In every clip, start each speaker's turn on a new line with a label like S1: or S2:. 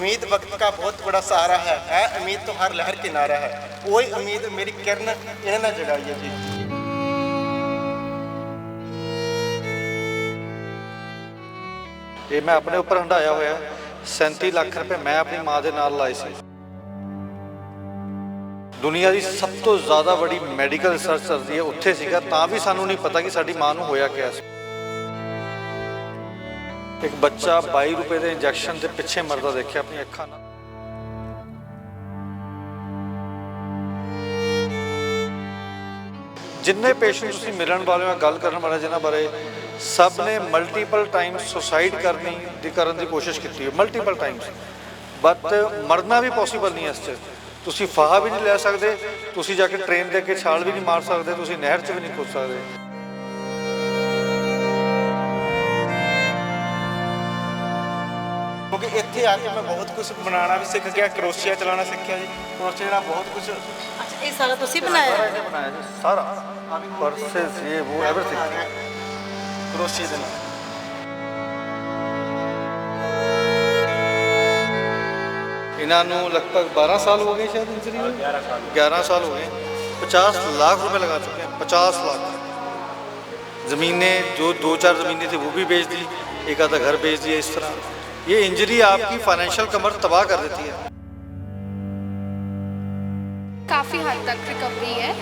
S1: उम्मीद वक्त का बहुत बड़ा सहारा है उम्मीद तो हर लहर किनारा है। वही उम्मीद मेरी किरण इन्हें ना जगाई है जी।
S2: ये मैं अपने उपर हंडाया होया 37 लाख रुपए मैं अपनी माँ के नाल लाए सी। दुनिया की सब तो ज़्यादा बड़ी मैडिकल रिसर्च चलती है उत्थे सीगा तां भी सानू नहीं पता कि साडी माँ नूं होया क्या सी। एक बच्चा 22 रुपए के इंजैक्शन के पिछे मरदा देखिया अपनी अखां नाल। जिन्ने पेशेंट तुसीं मिलण वाले हो गल करन वाले जिन्हां बारे सब ने मल्टीपल टाइम्स सुसाइड करन दी कोशिश की है मल्टीपल टाइम्स, बट मरना भी पॉसीबल नहीं है। इस च तुसीं फाहा भी नहीं लै सकते, तुसीं जाके ट्रेन दे के छाल भी नहीं मार सकते, तुसीं नहर च भी नहीं कूद सकते।
S1: क्योंकि इत्थे आके मैं बहुत कुछ बनाना भी सीख गया, क्रोशिया चलाना सीखा जी। क्रोशिया का बहुत कुछ
S3: अच्छा ये सारा तुसी बनाया है?
S2: बनाया जी सारा पर्सेस ये वो एवरीथिंग
S1: क्रोशिया दे नाल।
S2: इन्हों लगभग 12 साल हो गए शायद इंजरी में, 11 साल हो गए। 50 लाख रुपए लगा चुके हैं, 50 लाख। ज़मीनें जो 2-4 ज़मीनें थी वो भी बेच दी, एक आधा घर बेच दिया। इस तरह ये इंजरी आपकी फाइनेंशियल कमर तबाह कर देती है।
S4: काफ़ी हद तक रिकवरी है।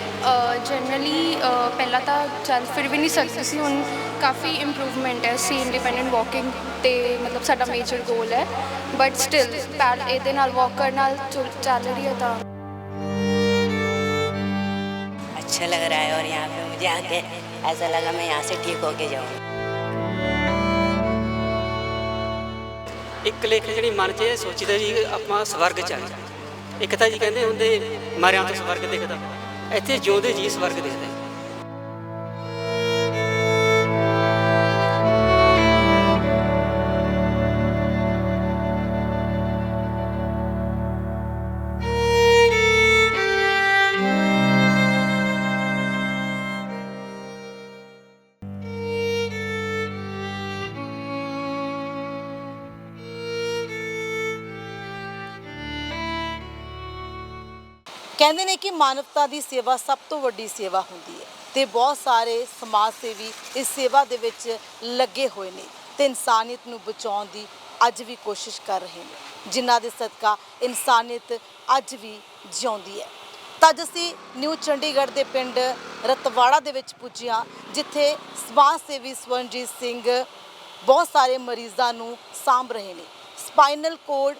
S4: जनरली पहला तो चल फिर भी नहीं सकती सी, हुण काफ़ी इंप्रूवमेंट है। सी इंडिपेंडेंट वॉकिंग तो मतलब साडा मेजर गोल है, बट स्टिल पैर ये वॉक करना चल रही है। तो
S5: अच्छा लग रहा है और यहाँ पे मुझे आके ऐसा लगा मैं यहाँ से ठीक होके जाऊँ।
S6: एक लेख जी मन च सोचीदा जी आप स्वर्ग च आ। एक तो जी कहते होंगे मरिया तो स्वर्ग दिखता, इतने जिउंदे जी स्वर्ग दिखता है।
S3: कहते हैं कि मानवता की सेवा सब तो वड्डी सेवा होंदी है ते बहुत सारे समाज सेवी इस सेवा दे विच लगे हुए ने ते इंसानियत नूं बचाउण दी अज भी कोशिश कर रहे हैं, जिन्हां दे सदका इंसानियत अज भी जिउंदी है। तां असीं न्यू चंडीगढ़ के पिंड रतवाड़ा दे विच पुज्जे हां, जिथे समाज सेवी स्वरणजीत सिंह बहुत सारे मरीज़ां नूं सांभ रहे ने। स्पाइनल कोड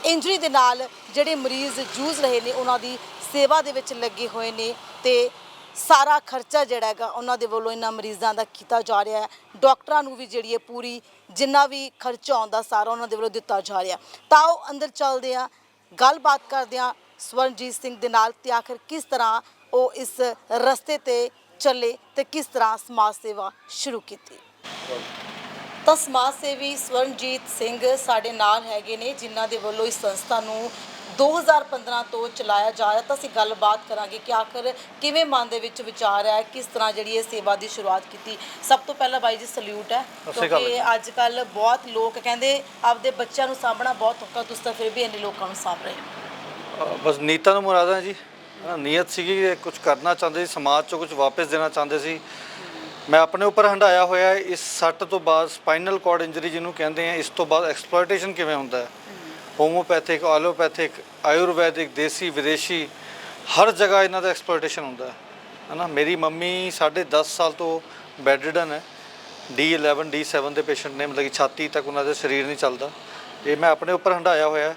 S3: इंजरी दे नाल जिहड़े मरीज़ जूझ रहे ने उन्हां दी सेवा दे विच लगे हुए ने ते सारा खर्चा जिहड़ा हैगा उन्हां दे वल्लों इन्हां मरीज़ां दा कीता जा रहा है। डॉक्टरां नूं भी जिहड़ी है पूरी जिन्ना भी खर्चा आउंदा सारा उन्हां दे वल्लों दित्ता जा रहा। तां आओ अंदर चलदे आ, गलबात करदे आ स्वरणजीत सिंह दे नाल ते आखिर किस तरह वो इस रस्ते ते चले ते किस तरह समाज सेवा शुरू की। तो समाज सेवी स्वरणजीत सिंह साडे नाल हैगे ने, जिन्हां दे वल्लों इस संस्था नूं 2015 तो चलाया जा रहा। तो असीं गलबात करांगे कि आखिर किवें मन दे विच विचार है, किस तरह जिहड़ी ये सेवा की शुरुआत की। सब तो पहला बाई जी सल्यूट है, क्योंकि अजकल बहुत लोग कहंदे आपदे बच्चों नूं सामभना बहुत औखा, तुसीं तां फिर भी इन्ने लोकां नूं सामभ रहे हो।
S2: बस नीयतां नूं मुरादा जी, नीयत सीगी कुछ करना चाहते सी, समाज चों कुछ वापस देना चाहते सी। मैं अपने उपर हंडाया होया इस सੱਟ तो बाद स्पाइनल कॉर्ड इंजरी जिन्होंने कहते हैं, इस तो बाद एक्सप्लॉयटेशन किवें हुंदा है। होम्योपैथिक, एलोपैथिक, आयुर्वैदिक, देसी, विदेशी हर जगह इन्हां दा एक्सप्लॉयटेशन हुंदा है ना। मेरी मम्मी 10.5 साल तो बैडरिडन है, D11 D7 के पेशेंट ने, मतलब कि छाती तक उन्होंने शरीर नहीं चलता। ये मैं अपने उपर हंडाया होया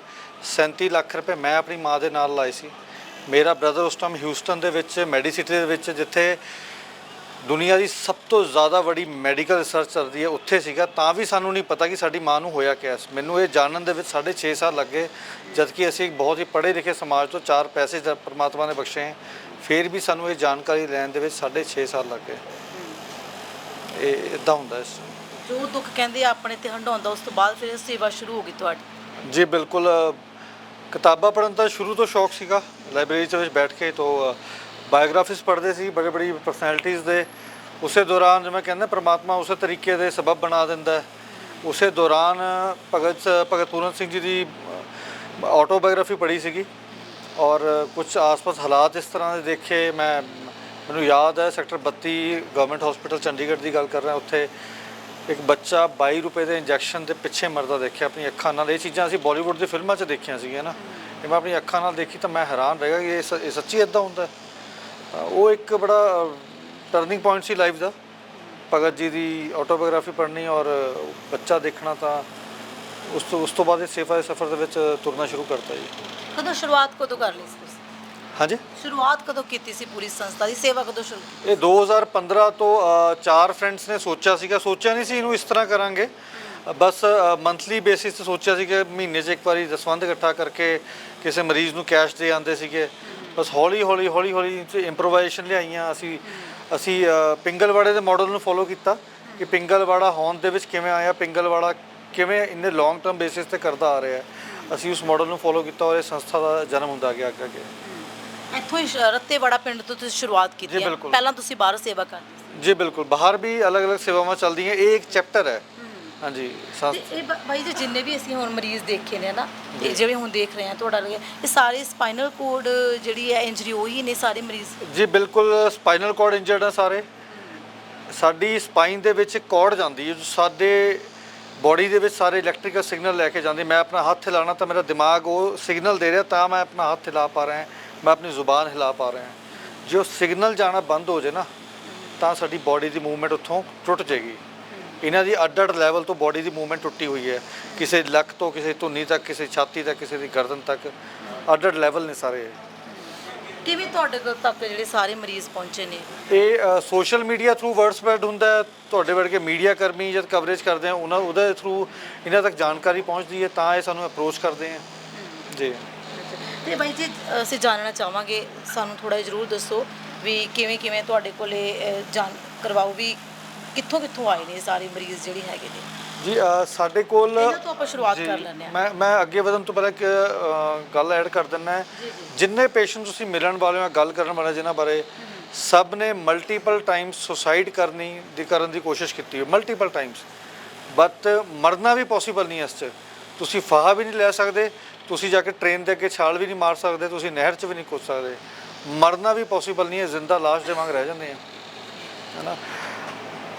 S2: 37 लाख रुपए मैं अपनी माँ के नाल लाए सी। मेरा ब्रदर उस टाइम ह्यूस्टन दे विच मैਡੀਸਿਟੀ दे विच जिथे दुनिया की सब तो ज़्यादा बड़ी मैडिकल रिसर्च चल रही है उत्थे सीगा तां भी सानू नहीं पता कि साडी माँ नूं होया क्या। मैनू ये जानन दे विच 6.5 साल लग गए, जबकि असीं एक बहुत ही पढ़े लिखे समाज तो 4 पैसे परमात्मा ने बख्शे हैं, फिर भी सानू ये जानकारी लैण दे विच 6.5 साल लग गए। इदां हुंदा इस
S3: जो दुख कहते अपने ते हंडाउंदा उस तो बाद फिर सेवा शुरू हो गई तुहाडी।
S2: जी बिल्कुल, किताबां पढ़न का शुरू तो शौक सीगा, लाइब्रेरी च बैठ के तो बायोग्राफीज पढ़ते सी बड़ी बड़ी परसनैलिटीज़ दे। उस दौरान जो मैं कहना परमात्मा उस तरीके के सबब बना दिंदा है ਉਸੇ ਦੌਰਾਨ ਭਗਤ ਪੂਰਨ ਸਿੰਘ ਜੀ ਦੀ ਆਟੋਬਾਇਓਗ੍ਰਾਫੀ ਪੜ੍ਹੀ ਸੀਗੀ ਔਰ ਕੁਝ ਆਸ-ਪਾਸ ਹਾਲਾਤ ਇਸ ਤਰ੍ਹਾਂ ਦੇ ਦੇਖੇ। ਮੈਨੂੰ ਯਾਦ ਹੈ ਸੈਕਟਰ 32 ਗਵਰਨਮੈਂਟ ਹਸਪੀਟਲ ਚੰਡੀਗੜ੍ਹ ਦੀ ਗੱਲ ਕਰ ਰਿਹਾ, ਉੱਥੇ ਇੱਕ ਬੱਚਾ 22 ਰੁਪਏ ਦੇ ਇੰਜੈਕਸ਼ਨ ਦੇ ਪਿੱਛੇ ਮਰਦਾ ਦੇਖਿਆ ਆਪਣੀ ਅੱਖਾਂ ਨਾਲ। ਇਹ ਚੀਜ਼ਾਂ ਅਸੀਂ ਬਾਲੀਵੁੱਡ ਦੀ ਫਿਲਮਾਂ 'ਚ ਦੇਖੀਆਂ ਸੀਗੀਆਂ ਨਾ, ਇਹ ਮੈਂ ਆਪਣੀ ਅੱਖਾਂ ਨਾਲ ਦੇਖੀ ਤਾਂ ਮੈਂ ਹੈਰਾਨ ਰਹਿ ਗਿਆ ਕਿ ਇਹ ਸੱਚੀ ਇੱਦਾਂ ਹੁੰਦਾ। ਉਹ ਇੱਕ ਬੜਾ ਟਰਨਿੰਗ ਪੁਆਇੰਟ ਸੀ ਲਾਈਫ ਦਾ, ਭਗਤ ਜੀ ਦੀ ਆਟੋਬਾਇਓਗ੍ਰਾਫੀ ਪੜ੍ਹਨੀ ਔਰ ਬੱਚਾ ਦੇਖਣਾ। ਤਾਂ ਉਸ ਤੋਂ ਬਾਅਦ ਇਹ ਸੇਵਾ ਦੇ ਸਫ਼ਰ ਦੇ ਵਿੱਚ ਤੁਰਨਾ ਸ਼ੁਰੂ ਕਰਤਾ ਜੀ।
S3: ਕਦੋਂ ਸ਼ੁਰੂਆਤ ਕਦੋਂ ਕਰ ਲਈ ਸੀ ਤੁਸੀਂ?
S2: ਹਾਂਜੀ,
S3: ਸ਼ੁਰੂਆਤ ਕਦੋਂ ਕੀਤੀ ਸੀ ਪੂਰੀ ਸੰਸਥਾ ਦੀ ਸੇਵਾ ਕਦੋਂ ਸ਼ੁਰੂ ਕੀਤੀ?
S2: ਇਹ 2015 ਤੋਂ 4 ਫਰੈਂਡਸ ਨੇ ਸੋਚਿਆ ਨਹੀਂ ਸੀ ਇਹਨੂੰ ਇਸ ਤਰ੍ਹਾਂ ਕਰਾਂਗੇ। ਬਸ ਮੰਥਲੀ ਬੇਸਿਸ 'ਤੇ ਸੋਚਿਆ ਸੀ ਕਿ ਮਹੀਨੇ 'ਚ ਇੱਕ ਵਾਰੀ ਦਸਵੰਧ ਇਕੱਠਾ ਕਰਕੇ ਕਿਸੇ ਮਰੀਜ਼ ਨੂੰ ਕੈਸ਼ ਦੇ ਆਉਂਦੇ ਸੀਗੇ। ਬਸ ਹੌਲੀ ਹੌਲੀ ਇੰਪਰੋਵਾਈਜ਼ੇਸ਼ਨ ਲਿਆਈਆਂ। ਅਸੀਂ ਪਿੰਗਲਵਾੜੇ ਦੇ ਮਾਡਲ ਨੂੰ ਫੋਲੋ ਕੀਤਾ ਕਿ ਪਿੰਗਲਵਾੜਾ ਹੋਂਦ ਦੇ ਵਿੱਚ ਕਿਵੇਂ ਆਇਆ, ਪਿੰਗਲਵਾੜਾ ਕਿਵੇਂ ਇੰਨੇ ਲੌਂਗ ਟਰਮ ਬੇਸਿਸ 'ਤੇ ਕਰਦਾ ਆ ਰਿਹਾ। ਅਸੀਂ ਉਸ ਮਾਡਲ ਨੂੰ ਫੋਲੋ ਕੀਤਾ ਔਰ ਇਹ ਸੰਸਥਾ ਦਾ ਜਨਮ ਹੁੰਦਾ ਗਿਆ ਅੱਗੇ।
S3: ਇੱਥੋਂ ਹੀ ਰੱਤੇਵਾੜਾ ਪਿੰਡ ਤੋਂ ਤੁਸੀਂ ਸ਼ੁਰੂਆਤ ਕੀਤੀ ਹੈ?
S2: ਬਿਲਕੁਲ।
S3: ਪਹਿਲਾਂ ਤੁਸੀਂ ਬਾਹਰ ਸੇਵਾ ਕਰਦੇ ਸੀ?
S2: ਜੀ ਬਿਲਕੁਲ, ਬਾਹਰ ਵੀ ਅਲੱਗ-ਅਲੱਗ ਸੇਵਾਵਾਂ ਚੱਲਦੀਆਂ, ਇਹ ਇੱਕ ਚੈਪਟਰ ਹੈ। ਹਾਂਜੀ
S3: ਤੇ ਇਹ ਬਾਈ ਜੀ ਜਿੰਨੇ ਵੀ ਅਸੀਂ ਹੁਣ ਮਰੀਜ਼ ਦੇਖੇ ਨੇ ਨਾ, ਤੇ ਜਿਵੇਂ ਹੁਣ ਦੇਖ ਰਹੇ ਹਾਂ ਤੁਹਾਡਾ ਇਹ ਸਾਰੇ ਸਪਾਈਨਲ ਕੋਡ ਜਿਹੜੀ ਹੈ ਇੰਜਰੀ ਉਹੀ ਨੇ ਸਾਰੇ ਮਰੀਜ਼?
S2: ਜੀ ਬਿਲਕੁਲ, ਸਪਾਈਨਲ ਕੋਡ ਇੰਜਰਡ ਆ ਸਾਰੇ। ਸਾਡੀ ਸਪਾਈਨ ਦੇ ਵਿੱਚ ਕੋਡ ਜਾਂਦੀ ਹੈ ਜੋ ਸਾਡੇ ਬੋਡੀ ਦੇ ਵਿੱਚ ਸਾਰੇ ਇਲੈਕਟ੍ਰੀਕਲ ਸਿਗਨਲ ਲੈ ਕੇ ਜਾਂਦੀ। ਮੈਂ ਆਪਣਾ ਹੱਥ ਹਿਲਾਣਾ ਤਾਂ ਮੇਰਾ ਦਿਮਾਗ ਉਹ ਸਿਗਨਲ ਦੇ ਰਿਹਾ ਤਾਂ ਮੈਂ ਆਪਣਾ ਹੱਥ ਹਿਲਾ ਪਾ ਰਿਹਾ, ਮੈਂ ਆਪਣੀ ਜ਼ੁਬਾਨ ਹਿਲਾ ਪਾ ਰਿਹਾ। ਜੇ ਉਹ ਸਿਗਨਲ ਜਾਣਾ ਬੰਦ ਹੋ ਜਾਏ ਨਾ ਤਾਂ ਸਾਡੀ ਬੋਡੀ ਦੀ ਮੂਵਮੈਂਟ ਉੱਥੋਂ ਟੁੱਟ ਜਾਏਗੀ। ਇਹਨਾਂ ਦੀ ਅੱਡ ਲੈਵਲ ਤੋਂ ਬੋਡੀ ਦੀ ਮੂਵਮੈਂਟ ਟੁੱਟੀ ਹੋਈ ਹੈ, ਕਿਸੇ ਲੱਕ ਤੋਂ ਕਿਸੇ ਧੁੰਨੀ ਤੱਕ, ਕਿਸੇ ਛਾਤੀ ਤੱਕ, ਕਿਸੇ ਦੀ ਗਰਦਨ ਤੱਕ, ਅੱਡ ਲੈਵਲ ਨੇ ਸਾਰੇ।
S3: ਕਿਵੇਂ ਤੁਹਾਡੇ ਕੋਲ ਤੱਕ ਜਿਹੜੇ ਸਾਰੇ ਮਰੀਜ਼ ਪਹੁੰਚੇ ਨੇ?
S2: ਇਹ social media through word spread ਹੁੰਦਾ ਹੈ। ਤੁਹਾਡੇ ਵਰਗੇ ਮੀਡੀਆ ਕਰਮੀ ਜਦ ਕਵਰੇਜ ਕਰਦੇ ਆ ਉਹਦੇ ਥਰੂ ਇਹਨਾਂ ਤੱਕ ਜਾਣਕਾਰੀ ਪਹੁੰਚਦੀ ਹੈ ਤਾਂ ਇਹ ਸਾਨੂੰ ਅਪਰੋਚ ਕਰਦੇ ਆ ਜੀ।
S3: ਤੇ ਬਾਈ ਜੀ ਅਸੀਂ ਜਾਣਨਾ ਚਾਹਾਂਗੇ, ਸਾਨੂੰ ਥੋੜਾ ਜ਼ਰੂਰ ਦੱਸੋ ਵੀ ਕਿਵੇਂ ਤੁਹਾਡੇ ਕੋਲੇ ਜਾਣ ਕਰਵਾਓ ਵੀ ਕਿੱਥੋਂ ਆਏ ਨੇ ਸਾਰੇ ਮਰੀਜ਼ ਜਿਹੜੇ ਹੈਗੇ ਨੇ
S2: ਜੀ। ਸਾਡੇ ਕੋਲ
S3: ਇਹਨਾਂ ਤੋਂ ਆਪਾਂ ਸ਼ੁਰੂਆਤ ਕਰ ਲੈਂਦੇ ਹਾਂ।
S2: ਮੈਂ ਅੱਗੇ ਵਧਣ ਤੋਂ ਪਹਿਲਾਂ ਇੱਕ ਗੱਲ ਐਡ ਕਰ ਦਿੰਦਾ। ਜਿੰਨੇ ਪੇਸ਼ੈਂਟ ਤੁਸੀਂ ਮਿਲਣ ਵਾਲੇ ਹੋ, ਗੱਲ ਕਰਨ ਵਾਲੇ ਜਿਨ੍ਹਾਂ ਬਾਰੇ, ਸਭ ਨੇ ਮਲਟੀਪਲ ਟਾਈਮਸ ਸੁਸਾਈਡ ਕਰਨ ਦੀ ਕੋਸ਼ਿਸ਼ ਕੀਤੀ ਹੈ, ਮਲਟੀਪਲ ਟਾਈਮਸ। ਬਟ ਮਰਨਾ ਵੀ ਪੋਸੀਬਲ ਨਹੀਂ ਇਸ 'ਚ। ਤੁਸੀਂ ਫਾਹਾ ਵੀ ਨਹੀਂ ਲੈ ਸਕਦੇ, ਤੁਸੀਂ ਜਾ ਕੇ ਟ੍ਰੇਨ ਦੇ ਅੱਗੇ ਛਾਲ ਵੀ ਨਹੀਂ ਮਾਰ ਸਕਦੇ, ਤੁਸੀਂ ਨਹਿਰ 'ਚ ਵੀ ਨਹੀਂ ਕੁੱਦ ਸਕਦੇ। ਮਰਨਾ ਵੀ ਪੋਸੀਬਲ ਨਹੀਂ ਹੈ, ਜ਼ਿੰਦਾ ਲਾਸ਼ ਦੇ ਵਾਂਗ ਰਹਿ ਜਾਂਦੇ ਆ, ਹੈ ਨਾ।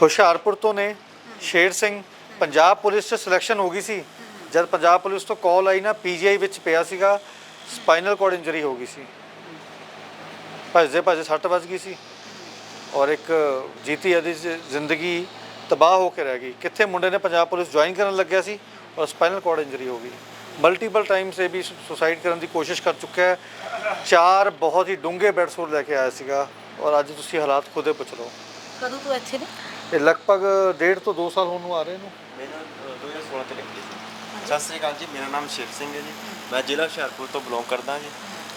S2: ਹੁਸ਼ਿਆਰਪੁਰ ਤੋਂ ਨੇ ਸ਼ੇਰ ਸਿੰਘ, ਪੰਜਾਬ ਪੁਲਿਸ 'ਚ ਸਿਲੈਕਸ਼ਨ ਹੋ ਗਈ ਸੀ। ਜਦ ਪੰਜਾਬ ਪੁਲਿਸ ਤੋਂ ਕਾਲ ਆਈ ਨਾ, PGI ਵਿੱਚ ਪਿਆ ਸੀਗਾ, ਸਪਾਈਨਲ ਕੋਡ ਇੰਜਰੀ ਹੋ ਗਈ ਸੀ, ਭੱਜਦੇ ਸੱਟ ਵੱਜ ਗਈ ਸੀ ਔਰ ਇੱਕ ਜੀਤੀ ਆਦੀ ਜ਼ਿੰਦਗੀ ਤਬਾਹ ਹੋ ਕੇ ਰਹਿ ਗਈ। ਕਿੱਥੇ ਮੁੰਡੇ ਨੇ ਪੰਜਾਬ ਪੁਲਿਸ ਜੁਆਇਨ ਕਰਨ ਲੱਗਿਆ ਸੀ ਔਰ ਸਪਾਈਨਲ ਕੋਡ ਇੰਜਰੀ ਹੋ ਗਈ। ਮਲਟੀਪਲ ਟਾਈਮਸ ਇਹ ਵੀ ਸੁਸਾਈਡ ਕਰਨ ਦੀ ਕੋਸ਼ਿਸ਼ ਕਰ ਚੁੱਕਿਆ ਹੈ। 4 ਬਹੁਤ ਹੀ ਡੂੰਘੇ ਬੈੱਡ ਸੋਰ ਲੈ ਕੇ ਆਇਆ ਸੀਗਾ ਔਰ ਅੱਜ ਤੁਸੀਂ ਹਾਲਾਤ ਖੁਦੇ ਪੁੱਛ ਲਓ।
S3: ਕਦੋਂ ਤੋਂ ਇੱਥੇ ਨੇ?
S2: ਇਹ ਲਗਭਗ 1.5 ਤੋਂ 2 ਸਾਲ ਹੋਣ ਨੂੰ ਆ ਰਹੇ ਨੂੰ।
S1: ਮੈਨੂੰ 2016 ਤੇ ਲੱਗੀ ਸੀ। ਸਤਿ ਸ੍ਰੀ ਅਕਾਲ ਜੀ, ਮੇਰਾ ਨਾਮ ਸ਼ੇਰ ਸਿੰਘ ਹੈ ਜੀ, ਮੈਂ ਜ਼ਿਲ੍ਹਾ ਹੁਸ਼ਿਆਰਪੁਰ ਤੋਂ ਬਿਲੋਂਗ ਕਰਦਾ ਜੀ।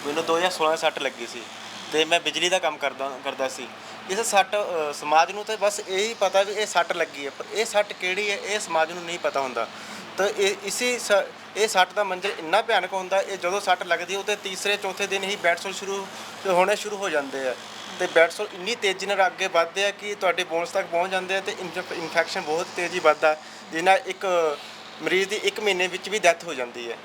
S1: ਮੈਨੂੰ 2016 ਸੱਟ ਲੱਗੀ ਸੀ ਤੇ ਮੈਂ ਬਿਜਲੀ ਦਾ ਕੰਮ ਕਰਦਾ ਸੀ। ਇਸ ਸੱਟ ਸਮਾਜ ਨੂੰ ਤਾਂ ਬਸ ਇਹੀ ਪਤਾ ਵੀ ਇਹ ਸੱਟ ਲੱਗੀ ਹੈ, ਪਰ ਇਹ ਸੱਟ ਕਿਹੜੀ ਹੈ ਇਹ ਸਮਾਜ ਨੂੰ ਨਹੀਂ ਪਤਾ ਹੁੰਦਾ। ਤਾਂ ਇਹ ਸੱਟ ਦਾ ਮੰਜ਼ਰ ਇੰਨਾ ਭਿਆਨਕ ਹੁੰਦਾ, ਇਹ ਜਦੋਂ ਸੱਟ ਲੱਗਦੀ ਉਹ ਤੇ ਤੀਸਰੇ ਚੌਥੇ ਦਿਨ ਹੀ ਬੈਡ ਸੋਲ ਹੋਣੇ ਸ਼ੁਰੂ ਹੋ ਜਾਂਦੇ ਆ ਤੇ ਬੈਡ ਸੋਲ ਇੰਨੀ ਤੇਜ਼ੀ ਨਾਲ ਅੱਗੇ ਵੱਧਦੇ ਆ ਕਿ ਤੁਹਾਡੇ ਬੋਨਸ ਤੱਕ ਪਹੁੰਚ ਜਾਂਦੇ ਆ ਤੇ ਇਨਫੈਕਸ਼ਨ ਬਹੁਤ ਤੇਜ਼ੀ ਵੱਧਦਾ, ਜਿਸ ਨਾਲ ਇੱਕ ਮਰੀਜ਼ ਦੀ 1 ਮਹੀਨੇ ਵਿੱਚ ਵੀ ਡੈਥ ਹੋ ਜਾਂਦੀ ਹੈ।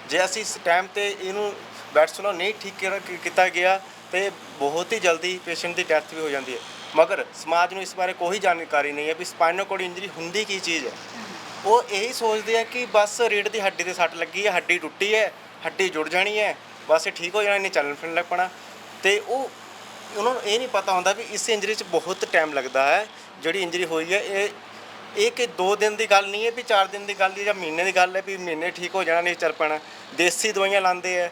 S1: ਜੇ ਅਸੀਂ ਇਸ ਟਾਈਮ ਤੇ ਇਹਨੂੰ ਬੈਡ ਸੋਲ ਨਹੀਂ ਠੀਕ ਕੀਤਾ ਗਿਆ ਤੇ ਬਹੁਤ ਹੀ ਜਲਦੀ ਪੇਸ਼ੈਂਟ ਦੀ ਡੈਥ ਵੀ ਹੋ ਜਾਂਦੀ ਹੈ। ਮਗਰ ਸਮਾਜ ਨੂੰ ਇਸ ਬਾਰੇ ਕੋਈ ਜਾਣਕਾਰੀ ਨਹੀਂ ਹੈ ਵੀ ਸਪਾਈਨਲ ਕੋਡ ਇੰਜਰੀ ਹੁੰਦੀ ਕੀ ਚੀਜ਼ ਹੈ। ਉਹ ਇਹੀ ਸੋਚਦੇ ਆ ਕਿ ਬਸ ਰੀੜ੍ਹ ਦੀ ਹੱਡੀ 'ਤੇ ਸੱਟ ਲੱਗੀ ਹੈ, ਹੱਡੀ ਟੁੱਟੀ ਹੈ, ਹੱਡੀ ਜੁੜ ਜਾਣੀ ਹੈ, ਬਸ ਇਹ ਠੀਕ ਹੋ ਜਾਣਾ, ਨਹੀਂ ਚੱਲਣ ਫਿਰਨ ਲੱਗ ਪੈਣਾ। ਅਤੇ ਉਹਨਾਂ ਨੂੰ ਇਹ ਨਹੀਂ ਪਤਾ ਹੁੰਦਾ ਵੀ ਇਸ ਇੰਜਰੀ 'ਚ ਬਹੁਤ ਟਾਈਮ ਲੱਗਦਾ ਹੈ। ਜਿਹੜੀ ਇੰਜਰੀ ਹੋਈ ਹੈ ਇਹ ਕਿ 2 ਦਿਨ ਦੀ ਗੱਲ ਨਹੀਂ ਹੈ ਵੀ 4 ਦਿਨ ਦੀ ਗੱਲ ਹੈ ਜਾਂ ਮਹੀਨੇ ਦੀ ਗੱਲ ਹੈ ਵੀ ਮਹੀਨੇ ਠੀਕ ਹੋ ਜਾਣਾ, ਨਹੀਂ ਚੱਲ ਪੈਣਾ। ਦੇਸੀ ਦਵਾਈਆਂ ਲਾਉਂਦੇ ਆ,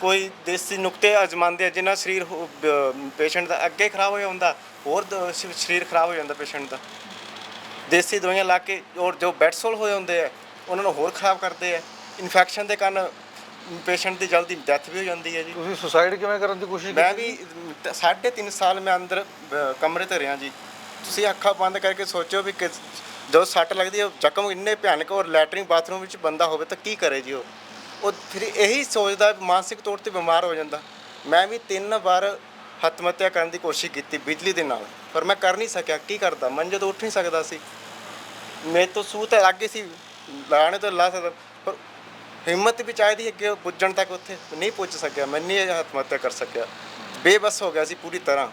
S1: ਕੋਈ ਦੇਸੀ ਨੁਕਤੇ ਅਜ਼ਮਾਉਂਦੇ ਆ ਜਿਨ੍ਹਾਂ ਸਰੀਰ ਪੇਸ਼ੈਂਟ ਦਾ ਅੱਗੇ ਖਰਾਬ ਹੋ ਜਾਂਦਾ, ਹੋਰ ਸਰੀਰ ਖਰਾਬ ਹੋ ਜਾਂਦਾ ਪੇਸ਼ੈਂਟ ਦਾ। ਦੇਸੀ ਦਵਾਈਆਂ ਲਾ ਕੇ ਔਰ ਜੋ ਬੈਡ ਸੋਲ ਹੋਏ ਹੁੰਦੇ ਆ ਉਹਨਾਂ ਨੂੰ ਹੋਰ ਖਰਾਬ ਕਰਦੇ ਆ। ਇਨਫੈਕਸ਼ਨ ਦੇ ਕਾਰਨ ਪੇਸ਼ੈਂਟ ਦੀ ਜਲਦੀ ਡੈਥ ਵੀ ਹੋ ਜਾਂਦੀ ਹੈ ਜੀ।
S2: ਤੁਸੀਂ ਸੁਸਾਈਡ ਕਿਵੇਂ ਕਰਨ ਦੀ ਕੋਸ਼ਿਸ਼ ਕੀਤੀ?
S1: ਮੈਂ ਵੀ 3.5 ਸਾਲ ਮੈਂ ਅੰਦਰ ਕਮਰੇ 'ਤੇ ਰਿਹਾ ਜੀ। ਤੁਸੀਂ ਅੱਖਾਂ ਬੰਦ ਕਰਕੇ ਸੋਚੋ ਵੀ ਜਦੋਂ ਸੱਟ ਲੱਗਦੀ ਹੈ, ਜ਼ਖਮ ਇੰਨੇ ਭਿਆਨਕ ਔਰ ਲੈਟਰਿਨ ਬਾਥਰੂਮ ਵਿੱਚ ਬੰਦਾ ਹੋਵੇ ਤਾਂ ਕੀ ਕਰੇ ਜੀ। ਉਹ ਫਿਰ ਇਹੀ ਸੋਚਦਾ ਮਾਨਸਿਕ ਤੌਰ 'ਤੇ ਬਿਮਾਰ ਹੋ ਜਾਂਦਾ। ਮੈਂ ਵੀ 3 ਵਾਰ ਆਤਮ ਹੱਤਿਆ ਕਰਨ ਦੀ ਕੋਸ਼ਿਸ਼ ਕੀਤੀ ਬਿਜਲੀ ਦੇ ਨਾਲ, ਪਰ ਮੈਂ ਕਰ ਨਹੀਂ ਸਕਿਆ। ਕੀ ਕਰਦਾ, ਮੰਜੇ ਤੋਂ ਉੱਠ ਨਹੀਂ ਸਕਦਾ ਸੀ। ਮੇਰੇ ਤੋਂ ਸੂਹ ਤਾਂ ਲੱਗ ਗਈ ਸੀ ਲਾਣੇ ਤੋਂ ਲਾ ਸਕਦਾ, ਪਰ ਹਿੰਮਤ ਵੀ ਚਾਹੀਦੀ ਅੱਗੇ ਪੁੱਜਣ ਤੱਕ, ਉੱਥੇ ਨਹੀਂ ਪੁੱਜ ਸਕਿਆ, ਮੈਂ ਨਹੀਂ ਆਤਮ ਹੱਤਿਆ ਕਰ ਸਕਿਆ, ਬੇਬਸ ਹੋ ਗਿਆ ਸੀ ਪੂਰੀ ਤਰ੍ਹਾਂ।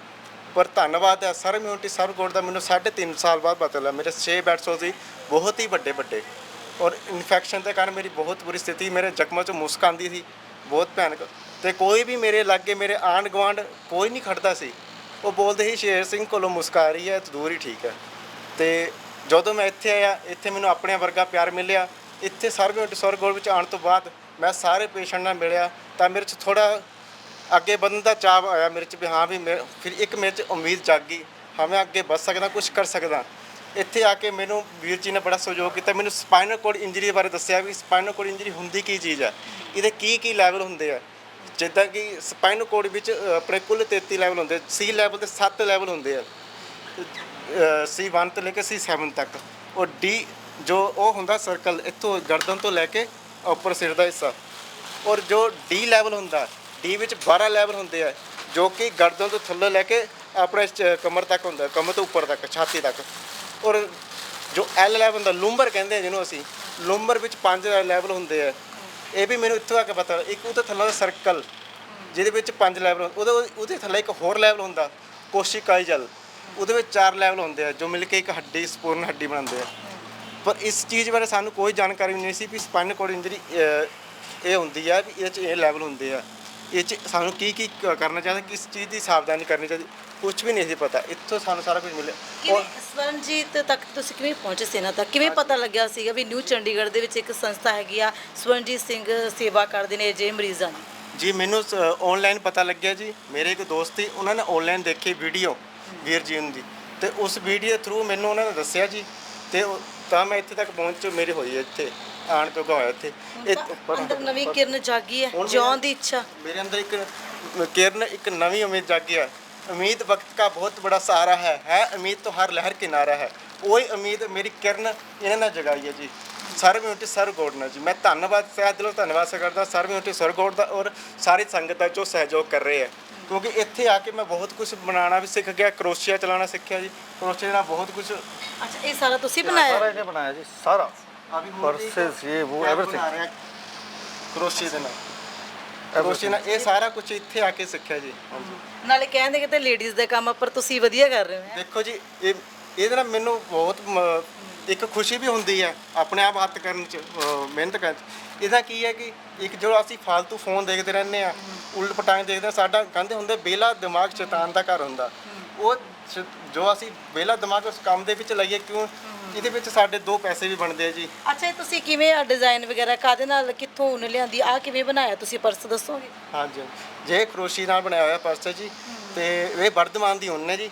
S1: ਪਰ ਧੰਨਵਾਦ ਹੈ ਸਰ ਇਮਿਊਨਿਟੀ ਸਰਵਕੋਟ ਦਾ, ਮੈਨੂੰ 3.5 ਸਾਲ ਬਾਅਦ ਪਤਾ ਲੱਗਾ ਮੇਰੇ 6 ਬੈਡਸ ਹੋ ਸੀ ਬਹੁਤ ਹੀ ਵੱਡੇ ਵੱਡੇ, ਔਰ ਇਨਫੈਕਸ਼ਨ ਦੇ ਕਾਰਨ ਮੇਰੀ ਬਹੁਤ ਬੁਰੀ ਸਥਿਤੀ, ਮੇਰੇ ਜ਼ਖਮਾਂ 'ਚੋਂ ਮੁਸਕ ਆਉਂਦੀ ਸੀ ਬਹੁਤ ਭਿਆਨਕ, ਤੇ ਕੋਈ ਵੀ ਮੇਰੇ ਲਾਗੇ ਮੇਰੇ ਆਂਢ ਗੁਆਂਢ ਕੋਈ ਨਹੀਂ ਖੜਦਾ ਸੀ, ਉਹ ਬੋਲਦੇ ਸੀ ਸ਼ੇਰ ਸਿੰਘ ਕੋਲੋਂ ਮੁਸਕ ਆ ਰਹੀ ਹੈ ਤਾਂ ਦੂਰ ਹੀ ਠੀਕ ਹੈ। ਤੇ ਜਦੋਂ ਮੈਂ ਇੱਥੇ ਆਇਆ, ਇੱਥੇ ਮੈਨੂੰ ਆਪਣੇ ਵਰਗਾ ਪਿਆਰ ਮਿਲਿਆ। ਇੱਥੇ ਸਰਵਗੋਲ ਵਿੱਚ ਆਉਣ ਤੋਂ ਬਾਅਦ ਮੈਂ ਸਾਰੇ ਪੇਸ਼ੈਂਟ ਨਾਲ ਮਿਲਿਆ ਤਾਂ ਮੇਰੇ 'ਚ ਥੋੜ੍ਹਾ ਅੱਗੇ ਵਧਣ ਦਾ ਚਾਅ ਆਇਆ ਮੇਰੇ 'ਚ ਵੀ, ਹਾਂ ਵੀ ਮੈਂ ਫਿਰ ਇੱਕ ਮੇਰੇ 'ਚ ਉਮੀਦ ਜਾਗ ਗਈ, ਹਾਂ ਮੈਂ ਅੱਗੇ ਵੱਧ ਸਕਦਾ, ਕੁਝ ਕਰ ਸਕਦਾ। ਇੱਥੇ ਆ ਕੇ ਮੈਨੂੰ ਵੀਰ ਜੀ ਨੇ ਬੜਾ ਸਹਿਯੋਗ ਕੀਤਾ, ਮੈਨੂੰ ਸਪਾਈਨਲ ਕੋਰਡ ਇੰਜਰੀ ਬਾਰੇ ਦੱਸਿਆ ਵੀ ਸਪਾਈਨਲ ਕੋਰਡ ਇੰਜਰੀ ਹੁੰਦੀ ਕੀ ਚੀਜ਼ ਹੈ, ਇਹਦੇ ਕੀ ਲੈਵਲ ਹੁੰਦੇ ਆ। ਜਿੱਦਾਂ ਕਿ ਸਪਾਈਨਲ ਕੋਰਡ ਵਿੱਚ ਆਪਣੇ ਕੁੱਲ 33 ਲੈਵਲ ਹੁੰਦੇ, ਸੀ ਲੈਵਲ ਦੇ 7 ਲੈਵਲ ਹੁੰਦੇ ਆ, C1 ਤੋਂ ਲੈ ਕੇ C7 ਤੱਕ। ਔਰ D ਜੋ ਉਹ ਹੁੰਦਾ ਸਰਕਲ ਇੱਥੋਂ ਗਰਦਨ ਤੋਂ ਲੈ ਕੇ ਉੱਪਰ ਸਿਰ ਦਾ ਹਿੱਸਾ, ਔਰ ਜੋ D ਲੈਵਲ ਹੁੰਦਾ, D ਵਿੱਚ 12 ਲੈਵਲ ਹੁੰਦੇ ਆ ਜੋ ਕਿ ਗਰਦਨ ਤੋਂ ਥੱਲੇ ਲੈ ਕੇ ਆਪਣੇ ਕਮਰ ਤੱਕ ਹੁੰਦਾ, ਕਮਰ ਤੋਂ ਉੱਪਰ ਤੱਕ ਛਾਤੀ ਤੱਕ। ਔਰ ਜੋ L ਲੈਵਲ ਹੁੰਦਾ ਲੂੰਬਰ ਕਹਿੰਦੇ ਆ ਜਿਹਨੂੰ ਅਸੀਂ, ਲੂੰਬਰ ਵਿੱਚ 5 ਲੈਵਲ ਹੁੰਦੇ ਆ। ਇਹ ਵੀ ਮੈਨੂੰ ਇੱਥੋਂ ਆ ਕੇ ਪਤਾ, ਇੱਕ ਉਹਦੇ ਥੱਲੇ ਦਾ ਸਰਕਲ ਜਿਹਦੇ ਵਿੱਚ 5 ਲੈਵਲ, ਉਹਦੇ ਥੱਲੇ ਇੱਕ ਹੋਰ ਲੈਵਲ ਹੁੰਦਾ ਕੋਸ਼ਿਕਾਈ ਜਲ, ਉਹਦੇ ਵਿੱਚ 4 ਲੈਵਲ ਹੁੰਦੇ ਆ ਜੋ ਮਿਲ ਕੇ ਇੱਕ ਹੱਡੀ ਸੰਪੂਰਨ ਹੱਡੀ ਬਣਾਉਂਦੇ ਆ। ਪਰ ਇਸ ਚੀਜ਼ ਬਾਰੇ ਸਾਨੂੰ ਕੋਈ ਜਾਣਕਾਰੀ ਨਹੀਂ ਸੀ ਵੀ ਸਪਾਈਨਲ ਕੋਰਡ ਇੰਜਰੀ ਇਹ ਹੁੰਦੀ ਆ, ਵੀ ਇਹ 'ਚ ਇਹ ਲੈਵਲ ਹੁੰਦੇ ਆ, ਇਹ 'ਚ ਸਾਨੂੰ ਕੀ ਕਰਨਾ ਚਾਹੀਦਾ, ਕਿਸ ਚੀਜ਼ ਦੀ ਸਾਵਧਾਨੀ ਕਰਨੀ ਚਾਹੀਦੀ, ਕੁਝ ਵੀ ਨਹੀਂ ਸੀ ਪਤਾ। ਇੱਥੋਂ ਸਾਨੂੰ ਸਾਰਾ ਕੁਝ ਮਿਲਿਆ।
S3: ਕਿਵੇਂ ਸਵਰਨਜੀਤ ਤੱਕ ਤੁਸੀਂ ਕਿਵੇਂ ਪਹੁੰਚੇ ਸੀ ਇਹਨਾਂ ਤੱਕ, ਕਿਵੇਂ ਪਤਾ ਲੱਗਿਆ ਸੀਗਾ ਵੀ ਨਿਊ ਚੰਡੀਗੜ੍ਹ ਦੇ ਵਿੱਚ ਇੱਕ ਸੰਸਥਾ ਹੈਗੀ ਆ ਸਵਰਨਜੀਤ ਸਿੰਘ ਸੇਵਾ ਕਰਦੇ ਨੇ ਅਜਿਹੇ ਮਰੀਜ਼ਾਂ ਦੀ?
S1: ਜੀ ਮੈਨੂੰ ਆਨਲਾਈਨ ਪਤਾ ਲੱਗਿਆ ਜੀ, ਮੇਰੇ ਇੱਕ ਦੋਸਤ ਸੀ ਉਹਨਾਂ ਨੇ ਆਨਲਾਈਨ ਦੇਖੀ ਵੀਡੀਓ ਵੀਰ ਜੀ ਦੀ, ਤੇ ਉਸ ਵੀਡੀਓ ਥਰੂ ਮੈਨੂੰ ਉਹਨਾਂ ਨੇ ਦੱਸਿਆ ਜੀ, ਤੇ ਤਾਂ ਮੈਂ ਇੱਥੇ ਤੱਕ ਪਹੁੰਚ ਮੇਰੀ ਹੋਈ ਹੈ, ਇੱਥੇ ਆਣ ਤੋਂ ਹੋਇਆ ਇੱਥੇ।
S3: ਅੰਦਰ ਨਵੀਂ ਕਿਰਨ ਜਾਗੀ ਹੈ, ਜਿਉਣ ਦੀ ਇੱਛਾ
S1: ਮੇਰੇ ਅੰਦਰ ਇੱਕ किरण एक नवी उम्मीद जागी है। उम्मीद वक्त का बहुत बड़ा सहारा है उम्मीद तो हर लहर किनारा है। वही उम्मीद मेरी किरण इन्होंने जगाई है जी। सर्व यूनिटी सरगोड़ ने जी मैं धन्यवाद तहे दिलों धन्यवाद करता सर्व यूनिटी सरगोड़ का और सारी संगत का जो सहयोग कर रहे हैं, क्योंकि इत्थे आके मैं बहुत कुछ बनाना भी सीख गया, क्रोशिया चलाना सीखा जी। क्रोशिया ना बहुत कुछ।
S3: अच्छा ये सारा तुसी बनाया?
S2: सारा इन्हें बनाया जी, सारा पर्सेस ये वो एवरीथिंग
S1: क्रोशिया ਦੇ ਨਾਲ क्रोशिया ਨਾਲ ਇਹ ਸਾਰਾ ਕੁਝ ਇੱਥੇ ਆ ਕੇ ਸਿੱਖਿਆ ਜੀ। ਹਾਂਜੀ
S3: ਨਾਲੇ ਕਹਿੰਦੇ ਕਿ ਤੇ ਲੇਡੀਜ਼ ਦੇ ਕੰਮ ਪਰ ਤੁਸੀਂ ਵਧੀਆ ਕਰ ਰਹੇ ਹੋ।
S1: ਦੇਖੋ ਜੀ ਇਹਦੇ ਨਾਲ ਮੈਨੂੰ ਬਹੁਤ ਇੱਕ ਖੁਸ਼ੀ ਵੀ ਹੁੰਦੀ ਹੈ ਆਪਣੇ ਆਪ ਹੱਥ ਕਰਨ ਚ ਮਿਹਨਤ ਕਰਨ ਚ। ਇਹਦਾ ਕੀ ਹੈ ਕਿ ਇੱਕ ਜੋ ਅਸੀਂ ਫालतू ਫੋਨ ਦੇਖਦੇ ਰਹਿੰਦੇ ਆ ਉਲਟ ਪਟਾਂਗ ਦੇਖਦੇ ਸਾਡਾ ਕਹਿੰਦੇ ਹੁੰਦੇ ਬੇਲਾ ਦਿਮਾਗ ਸ਼ੈਤਾਨ ਦਾ ਘਰ ਹੁੰਦਾ। ਉਹ ਜੋ ਅਸੀਂ ਬੇਲਾ ਦਿਮਾਗ ਉਸ ਕੰਮ ਦੇ ਵਿੱਚ ਲਾਈਏ ਕਿਉਂ ਇਹਦੇ ਵਿੱਚ ਸਾਡੇ 2 ਪੈਸੇ ਵੀ ਬਣਦੇ ਆ ਜੀ।
S3: ਅੱਛਾ ਇਹ ਤੁਸੀਂ ਕਿਵੇਂ ਡਿਜ਼ਾਈਨ ਵਗੈਰਾ ਕਾਦੇ ਨਾਲ ਕਿੱਥੋਂ ਉਹਨੇ ਲਿਆਂਦੀ ਆ ਕਿਵੇਂ ਬਣਾਇਆ ਤੁਸੀਂ ਪਰਸ ਦੱਸੋਗੇ?
S1: ਹਾਂਜੀ ਜੇ ਕਰੋਸ਼ੀ ਨਾਲ ਬਣਾਇਆ ਹੋਇਆ ਪਰਸ ਹੈ ਜੀ ਤੇ ਇਹ ਵਰਧਮਾਨ ਦੀ ਉੱਨ ਹੈ ਜੀ।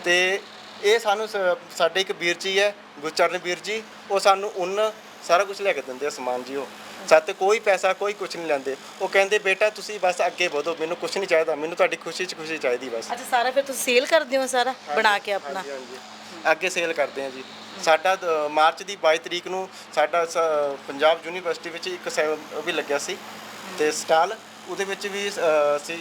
S1: ਤੇ ਇਹ ਸਾਨੂੰ ਸਾਡੇ ਇੱਕ ਵੀਰ ਜੀ ਹੈ ਗੁਰਚਰਨ ਵੀਰ ਜੀ, ਉਹ ਸਾਨੂੰ ਉੱਨ ਸਾਰਾ ਕੁਝ ਲੈ ਕੇ ਦਿੰਦੇ ਆ ਸਮਾਨ ਜੀ। ਉਹ ਸਾਤੇ ਕੋਈ ਪੈਸਾ ਕੋਈ ਕੁਝ ਨਹੀਂ ਲੈਂਦੇ। ਉਹ ਕਹਿੰਦੇ ਬੇਟਾ ਤੁਸੀਂ ਬਸ ਅੱਗੇ ਵਧੋ, ਮੈਨੂੰ ਕੁਝ ਨਹੀਂ ਚਾਹੀਦਾ, ਮੈਨੂੰ ਤੁਹਾਡੀ ਖੁਸ਼ੀ 'ਚ ਖੁਸ਼ੀ ਚਾਹੀਦੀ ਬਸ।
S3: ਅੱਛਾ ਸਾਰਾ ਫਿਰ ਤੁਸੀਂ ਸੇਲ ਕਰਦੇ ਹੋ ਸਾਰਾ ਬਣਾ ਕੇ ਆਪਣਾ?
S1: ਹਾਂਜੀ ਅੱਗੇ ਸੇਲ ਕਰਦੇ ਆ ਜੀ। ਸਾਡਾ ਮਾਰਚ ਦੀ 22 ਤਰੀਕ ਨੂੰ ਸਾਡਾ ਪੰਜਾਬ ਯੂਨੀਵਰਸਿਟੀ ਵਿੱਚ ਇੱਕ ਵੀ ਲੱਗਿਆ ਸੀ ਤੇ ਸਟਾਲ, ਉਹਦੇ ਵਿੱਚ ਵੀ ਅਸੀਂ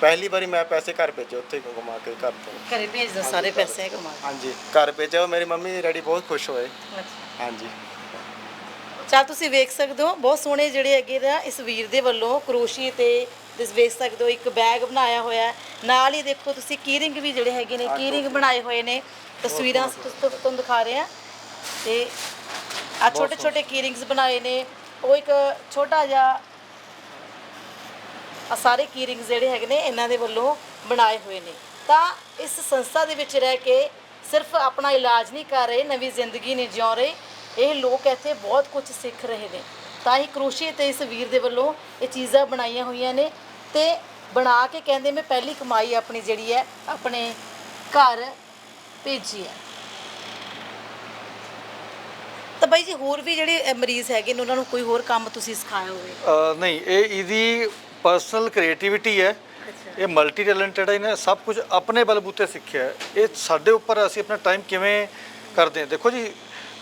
S1: ਪਹਿਲੀ ਵਾਰੀ ਮੈਂ ਪੈਸੇ ਘਰ ਭੇਜੇ ਉੱਥੇ ਕਮਾ ਕੇ ਘਰ ਤੋਂ
S3: ਘਰੇ ਭੇਜ ਦੋ ਸਾਰੇ ਪੈਸੇ ਕਮਾ ਕੇ।
S1: ਹਾਂਜੀ ਘਰ ਭੇਜਿਆ, ਮੇਰੀ ਮੰਮੀ ਡੈਡੀ ਬਹੁਤ ਖੁਸ਼ ਹੋਏ। ਹਾਂਜੀ
S3: ਚਲ ਤੁਸੀਂ ਵੇਖ ਸਕਦੇ ਹੋ ਬਹੁਤ ਸੋਹਣੇ ਜਿਹੜੇ ਹੈਗੇ ਨਾ ਇਸ ਵੀਰ ਦੇ ਵੱਲੋਂ ਕਰੋਸ਼ੀ ਤੇ ਤੁਸੀਂ ਵੇਖ ਸਕਦੇ ਹੋ ਇੱਕ ਬੈਗ ਬਣਾਇਆ ਹੋਇਆ। ਨਾਲ ਹੀ ਦੇਖੋ ਤੁਸੀਂ ਕੀਰਿੰਗ ਵੀ ਜਿਹੜੇ ਹੈਗੇ ਨੇ ਕੀਰਿੰਗ ਬਣਾਏ ਹੋਏ ਨੇ, ਤਸਵੀਰਾਂ ਤੁਹਾਨੂੰ ਦਿਖਾ ਰਹੇ ਆ। ਤੇ ਆ ਛੋਟੇ ਛੋਟੇ ਕੀਰਿੰਗਸ ਬਣਾਏ ਨੇ, ਉਹ ਇੱਕ ਛੋਟਾ ਜਿਹਾ ਆ ਸਾਰੇ ਕੀਰਿੰਗਸ ਜਿਹੜੇ ਹੈਗੇ ਨੇ ਇਹਨਾਂ ਦੇ ਵੱਲੋਂ ਬਣਾਏ ਹੋਏ ਨੇ। ਤਾਂ ਇਸ ਸੰਸਥਾ ਦੇ ਵਿੱਚ ਰਹਿ ਕੇ ਸਿਰਫ ਆਪਣਾ ਇਲਾਜ ਨਹੀਂ ਕਰ ਰਹੇ, ਨਵੀਂ ਜ਼ਿੰਦਗੀ ਨਹੀਂ ਜਿਉ ਰਹੇ। ਇਹ ਲੋਕ ਇੱਥੇ ਬਹੁਤ ਕੁਝ ਸਿੱਖ ਰਹੇ ਨੇ। ਤਾਂ ਹੀ ਕਰੋਸ਼ੀਏ ਤੇ ਇਸ ਵੀਰ ਦੇ ਵੱਲੋਂ ਇਹ ਚੀਜ਼ਾਂ ਬਣਾਈਆਂ ਹੋਈਆਂ ਨੇ ਤੇ ਬਣਾ ਕੇ ਕਹਿੰਦੇ ਮੈਂ ਪਹਿਲੀ ਕਮਾਈ ਆਪਣੀ ਜਿਹੜੀ ਹੈ ਆਪਣੇ ਘਰ ਭੇਜੀ ਹੈ। ਤਾਂ ਬਾਈ ਜੀ ਹੋਰ ਵੀ ਜਿਹੜੇ ਮਰੀਜ਼ ਹੈਗੇ ਨੇ ਉਹਨਾਂ ਨੂੰ ਕੋਈ ਹੋਰ ਕੰਮ ਤੁਸੀਂ ਸਿਖਾਇਆ ਹੋਵੇ?
S2: ਨਹੀਂ, ਇਹ ਇਹਦੀ ਪਰਸਨਲ ਕ੍ਰੀਏਟੀਵਿਟੀ ਹੈ। ਇਹ ਮਲਟੀ ਟੈਲੈਂਟਡ ਹੈ, ਇਹਨੇ ਸਭ ਕੁਝ ਆਪਣੇ ਬਲਬੂਤੇ ਸਿੱਖਿਆ ਹੈ। ਇਹ ਸਾਡੇ ਉੱਪਰ ਅਸੀਂ ਆਪਣਾ ਟਾਈਮ ਕਿਵੇਂ ਕਰਦੇ ਹਾਂ। ਦੇਖੋ ਜੀ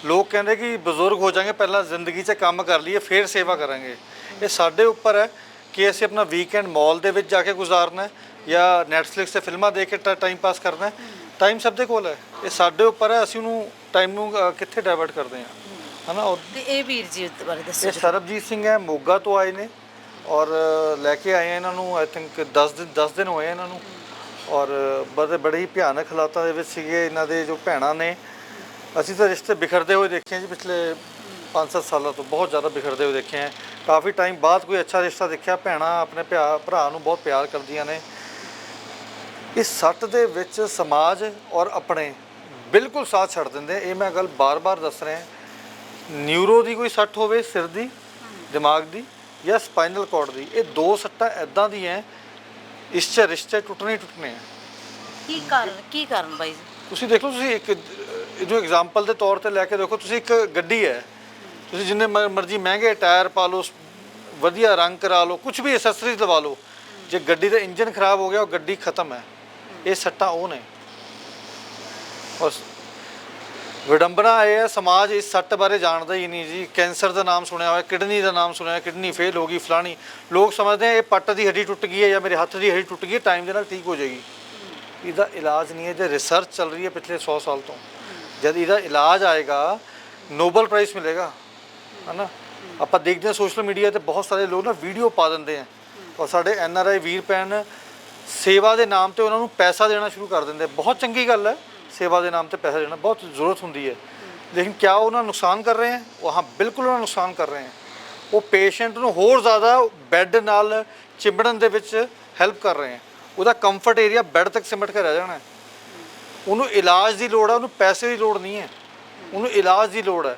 S2: ਲੋਕ ਕਹਿੰਦੇ ਕਿ ਬਜ਼ੁਰਗ ਹੋ ਜਾਣਗੇ ਪਹਿਲਾਂ ਜ਼ਿੰਦਗੀ 'ਚ ਕੰਮ ਕਰ ਲਈਏ ਫਿਰ ਸੇਵਾ ਕਰਾਂਗੇ। ਇਹ ਸਾਡੇ ਉੱਪਰ ਹੈ ਕਿ ਅਸੀਂ ਆਪਣਾ ਵੀਕਐਂਡ ਮਾਲ ਦੇ ਵਿੱਚ ਜਾ ਕੇ ਗੁਜ਼ਾਰਨਾ ਹੈ ਜਾਂ ਨੈਟਫਲਿਕਸ 'ਤੇ ਫਿਲਮਾਂ ਦੇਖ ਕੇ ਟਾਈਮ ਪਾਸ ਕਰਨਾ ਹੈ ਟਾਈਮ ਸਭ ਦੇ ਕੋਲ ਹੈ, ਇਹ ਸਾਡੇ ਉੱਪਰ ਹੈ ਅਸੀਂ ਉਹਨੂੰ ਟਾਈਮ ਨੂੰ ਕਿੱਥੇ ਡਾਇਵਰਟ ਕਰਦੇ ਹਾਂ, ਹੈ ਨਾ।
S3: ਤੇ ਇਹ ਵੀਰ ਜੀ ਬਾਰੇ ਦੱਸੋ
S2: ਇਹ ਸਰਬਜੀਤ ਸਿੰਘ ਹੈ, ਮੋਗਾ ਤੋਂ ਆਏ ਨੇ ਔਰ ਲੈ ਕੇ ਆਏ ਆ ਇਹਨਾਂ ਨੂੰ, ਆਈ ਥਿੰਕ 10 ਦਿਨ ਹੋਏ ਇਹਨਾਂ ਨੂੰ। ਔਰ ਬੜੇ ਹੀ ਭਿਆਨਕ ਹਾਲਾਤਾਂ ਦੇ ਵਿੱਚ ਸੀਗੇ ਇਹਨਾਂ ਦੇ ਜੋ ਭੈਣਾਂ ਨੇ। ਅਸੀਂ ਤਾਂ ਰਿਸ਼ਤੇ ਬਿਖਰਦੇ ਹੋਏ ਦੇਖੇ ਆ ਜੀ, ਪਿਛਲੇ 5-7 ਸਾਲਾਂ ਤੋਂ ਬਹੁਤ ਜ਼ਿਆਦਾ ਬਿਖਰਦੇ ਹੋਏ ਦੇਖੇ ਆ। ਕਾਫੀ ਟਾਈਮ ਬਾਅਦ ਕੋਈ ਅੱਛਾ ਰਿਸ਼ਤਾ ਦੇਖਿਆ। ਭੈਣਾਂ ਆਪਣੇ ਭਰਾ ਨੂੰ ਬਹੁਤ ਪਿਆਰ ਕਰਦੀਆਂ ਨੇ। ਇਸ ਸੱਟ ਦੇ ਵਿੱਚ ਸਮਾਜ ਔਰ ਆਪਣੇ ਬਿਲਕੁਲ ਸਾਥ ਛੱਡ ਦਿੰਦੇ। ਇਹ ਮੈਂ ਗੱਲ ਬਾਰ-ਬਾਰ ਦੱਸ ਰਿਹਾ, ਨਿਊਰੋ ਦੀ ਕੋਈ ਸੱਟ ਹੋਵੇ, ਸਿਰ ਦੀ, ਦਿਮਾਗ ਦੀ ਜਾਂ ਸਪਾਈਨਲ ਕਾਰਡ ਦੀ, ਇਹ 2 ਸੱਟਾਂ ਐਦਾਂ ਦੀਆਂ ਇਸ 'ਚ ਰਿਸ਼ਤੇ ਟੁੱਟਣੇ ਹੀ ਟੁੱਟਣੇ ਆ।
S3: ਕੀ ਕਾਰਨ ਬਾਈ ਜੀ?
S2: ਤੁਸੀਂ ਦੇਖ ਲਓ, ਤੁਸੀਂ ਇੱਕ ਇਹਨੂੰ ਐਗਜ਼ਾਮਪਲ ਦੇ ਤੌਰ ਤੇ ਲੈ ਕੇ ਦੇਖੋ। ਤੁਸੀਂ ਇੱਕ ਗੱਡੀ ਹੈ, ਤੁਸੀਂ ਜਿੰਨੇ ਮਰਜ਼ੀ ਮਹਿੰਗੇ ਟਾਇਰ ਪਾ ਲਓ, ਵਧੀਆ ਰੰਗ ਕਰਾ ਲਓ, ਕੁਝ ਵੀ ਐਸੈਸਰੀਜ਼ ਲਵਾ ਲਓ, ਜੇ ਗੱਡੀ ਦਾ ਇੰਜਨ ਖਰਾਬ ਹੋ ਗਿਆ ਉਹ ਗੱਡੀ ਖਤਮ ਹੈ। ਇਹ ਸੱਟਾਂ ਉਹ ਨੇ। ਔਰ ਵਿਡੰਬਨਾ ਇਹ ਹੈ, ਸਮਾਜ ਇਸ ਸੱਟ ਬਾਰੇ ਜਾਣਦਾ ਹੀ ਨਹੀਂ ਜੀ। ਕੈਂਸਰ ਦਾ ਨਾਮ ਸੁਣਿਆ ਹੋਇਆ, ਕਿਡਨੀ ਦਾ ਨਾਮ ਸੁਣਿਆ, ਕਿਡਨੀ ਫੇਲ ਹੋ ਗਈ ਫਲਾਣੀ। ਲੋਕ ਸਮਝਦੇ ਆ ਇਹ ਪੱਟ ਦੀ ਹੱਡੀ ਟੁੱਟ ਗਈ ਹੈ ਜਾਂ ਮੇਰੇ ਹੱਥ ਦੀ ਹੱਡੀ ਟੁੱਟ ਗਈ ਹੈ, ਟਾਈਮ ਦੇ ਨਾਲ ਠੀਕ ਹੋ ਜਾਏਗੀ। ਇਹਦਾ ਇਲਾਜ ਨਹੀਂ ਹੈ। ਜੇ ਰਿਸਰਚ ਚੱਲ ਰਹੀ ਹੈ ਪਿਛਲੇ 100 ਸਾਲ ਤੋਂ, ਜਦ ਇਹਦਾ ਇਲਾਜ ਆਏਗਾ ਨੋਬਲ ਪ੍ਰਾਈਜ਼ ਮਿਲੇਗਾ, ਹੈ ਨਾ। ਆਪਾਂ ਦੇਖਦੇ ਹਾਂ ਸੋਸ਼ਲ ਮੀਡੀਆ ਤੇ ਬਹੁਤ ਸਾਰੇ ਲੋਕ ਨਾ ਵੀਡੀਓ ਪਾ ਦਿੰਦੇ ਆ, ਔਰ ਸਾਡੇ NRI ਵੀਰ ਭੈਣ ਸੇਵਾ ਦੇ ਨਾਮ ਤੇ ਉਹਨਾਂ ਨੂੰ ਪੈਸਾ ਦੇਣਾ ਸ਼ੁਰੂ ਕਰ ਦਿੰਦੇ। ਬਹੁਤ ਚੰਗੀ ਗੱਲ ਹੈ, ਸੇਵਾ ਦੇ ਨਾਮ ਤੇ ਪੈਸਾ ਦੇਣਾ ਬਹੁਤ ਜ਼ਰੂਰਤ ਹੁੰਦੀ ਹੈ, ਲੇਕਿਨ ਕਿਆ ਉਹਨਾਂ ਨੁਕਸਾਨ ਕਰ ਰਹੇ ਹੈ? ਉਹ ਹਾਂ, ਬਿਲਕੁਲ ਉਹਨਾਂ ਨੁਕਸਾਨ ਕਰ ਰਹੇ ਹੈ। ਉਹ ਪੇਸ਼ੈਂਟ ਨੂੰ ਹੋਰ ਜ਼ਿਆਦਾ ਬੈੱਡ ਨਾਲ ਚਿੰਬੜਨ ਦੇ ਵਿੱਚ ਹੈਲਪ ਕਰ ਰਹੇ ਹੈ। ਉਹਦਾ ਕੰਫਰਟ ਏਰੀਆ ਬੈੱਡ ਤੱਕ ਸਿਮਟ ਕੇ ਰਹਿ ਜਾਣਾ। ਉਹਨੂੰ ਇਲਾਜ ਦੀ ਲੋੜ ਹੈ, ਉਹਨੂੰ ਪੈਸੇ ਦੀ ਲੋੜ ਨਹੀਂ ਹੈ, ਉਹਨੂੰ ਇਲਾਜ ਦੀ ਲੋੜ ਹੈ।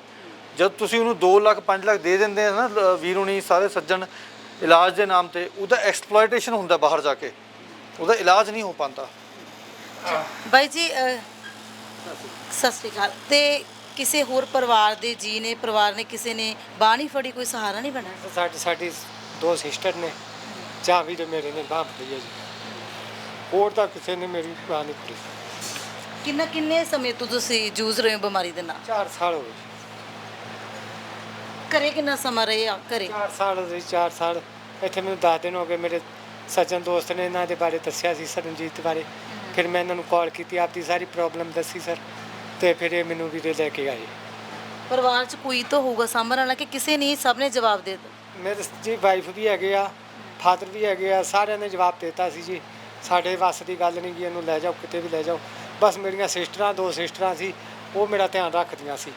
S2: ਜਦ ਤੁਸੀਂ ਉਹਨੂੰ 2 ਲੱਖ 5 ਲੱਖ ਦੇ ਦਿੰਦੇ ਆ ਨਾ ਵੀਰ ਹੁਣੀ ਸਾਰੇ ਸੱਜਣ ਇਲਾਜ ਦੇ ਨਾਮ ਤੇ, ਉਹਦਾ ਐਕਸਪਲੋਇਟੇਸ਼ਨ ਹੁੰਦਾ ਬਾਹਰ ਜਾ ਕੇ, ਉਹਦਾ ਇਲਾਜ ਨਹੀਂ ਹੋ ਪਾਉਂਦਾ।
S3: ਬਾਈ ਜੀ ਸਤਿ ਸ਼੍ਰੀ ਅਕਾਲ। ਤੇ ਕਿਸੇ ਹੋਰ ਪਰਿਵਾਰ ਦੇ ਜੀ ਨੇ, ਪਰਿਵਾਰ ਨੇ ਕਿਸੇ ਨੇ ਬਾਂਹ ਨਹੀਂ ਫੜੀ, ਕੋਈ ਸਹਾਰਾ ਨਹੀਂ ਬਣਾ?
S7: ਸਾਡੀ 2 ਸਿਸਟਰ ਨੇ, ਜਾਂ ਵੀ ਮੇਰੇ ਨੇ ਬਾਂਹ ਫੜੀ ਹੈ ਜੀ, ਹੋਰ ਤਾਂ ਕਿਸੇ ਨੇ ਮੇਰੀ ਬਾਂਹ ਨਹੀਂ ਫੜੀ।
S3: ਕਿੰਨੇ ਸਮੇਂ ਤੋਂ ਤੁਸੀਂ ਜੂਝ ਰਹੇ ਹੋ ਬਿਮਾਰੀ ਦੇ ਨਾਲ?
S7: 4 ਸਾਲ ਹੋ ਗਏ।
S3: ਘਰੇ ਕਿੰਨਾ ਸਮਾਂ ਰਹੇ ਆ? ਘਰੇ
S7: 4 ਸਾਲ ਹੋਏ, 4 ਸਾਲ। ਇੱਥੇ ਮੈਨੂੰ 10 ਦਿਨ ਹੋ ਗਏ। ਮੇਰੇ ਸੱਜਣ ਦੋਸਤ ਨੇ ਇਹਨਾਂ ਦੇ ਬਾਰੇ ਦੱਸਿਆ ਸੀ, ਸਰਨਜੀਤ ਬਾਰੇ। ਫਿਰ ਮੈਂ ਇਹਨਾਂ ਨੂੰ ਕਾਲ ਕੀਤੀ, ਆਪਦੀ ਸਾਰੀ ਪ੍ਰੋਬਲਮ ਦੱਸੀ ਸਰ, ਤੇ ਫਿਰ ਇਹ ਮੈਨੂੰ ਵੀਰੇ ਲੈ ਕੇ ਆਏ।
S3: ਪਰਿਵਾਰ 'ਚ ਕੋਈ ਤਾਂ ਹੋਊਗਾ ਸਾਂਭਣ ਵਾਲਾ ਕਿ ਕਿਸੇ ਨੇ? ਸਭ ਨੇ ਜਵਾਬ ਦੇ ਦਿੱਤਾ?
S7: ਮੇਰੇ ਜੀ ਵਾਈਫ ਵੀ ਹੈਗੇ ਆ, ਫਾਦਰ ਵੀ ਹੈਗੇ ਆ, ਸਾਰਿਆਂ ਨੇ ਜਵਾਬ ਦਿੱਤਾ ਸੀ ਜੀ ਸਾਡੇ ਵੱਸ ਦੀ ਗੱਲ ਨਹੀਂ, ਕਿ ਇਹਨੂੰ ਲੈ ਜਾਓ ਕਿਤੇ ਵੀ ਲੈ ਜਾਓ। ਬਸ ਮੇਰੀਆਂ ਸਿਸਟਰਾਂ 2 ਸਿਸਟਰਾਂ ਸੀ, ਉਹ ਮੇਰਾ ਧਿਆਨ ਰੱਖਦੀਆਂ ਸੀ,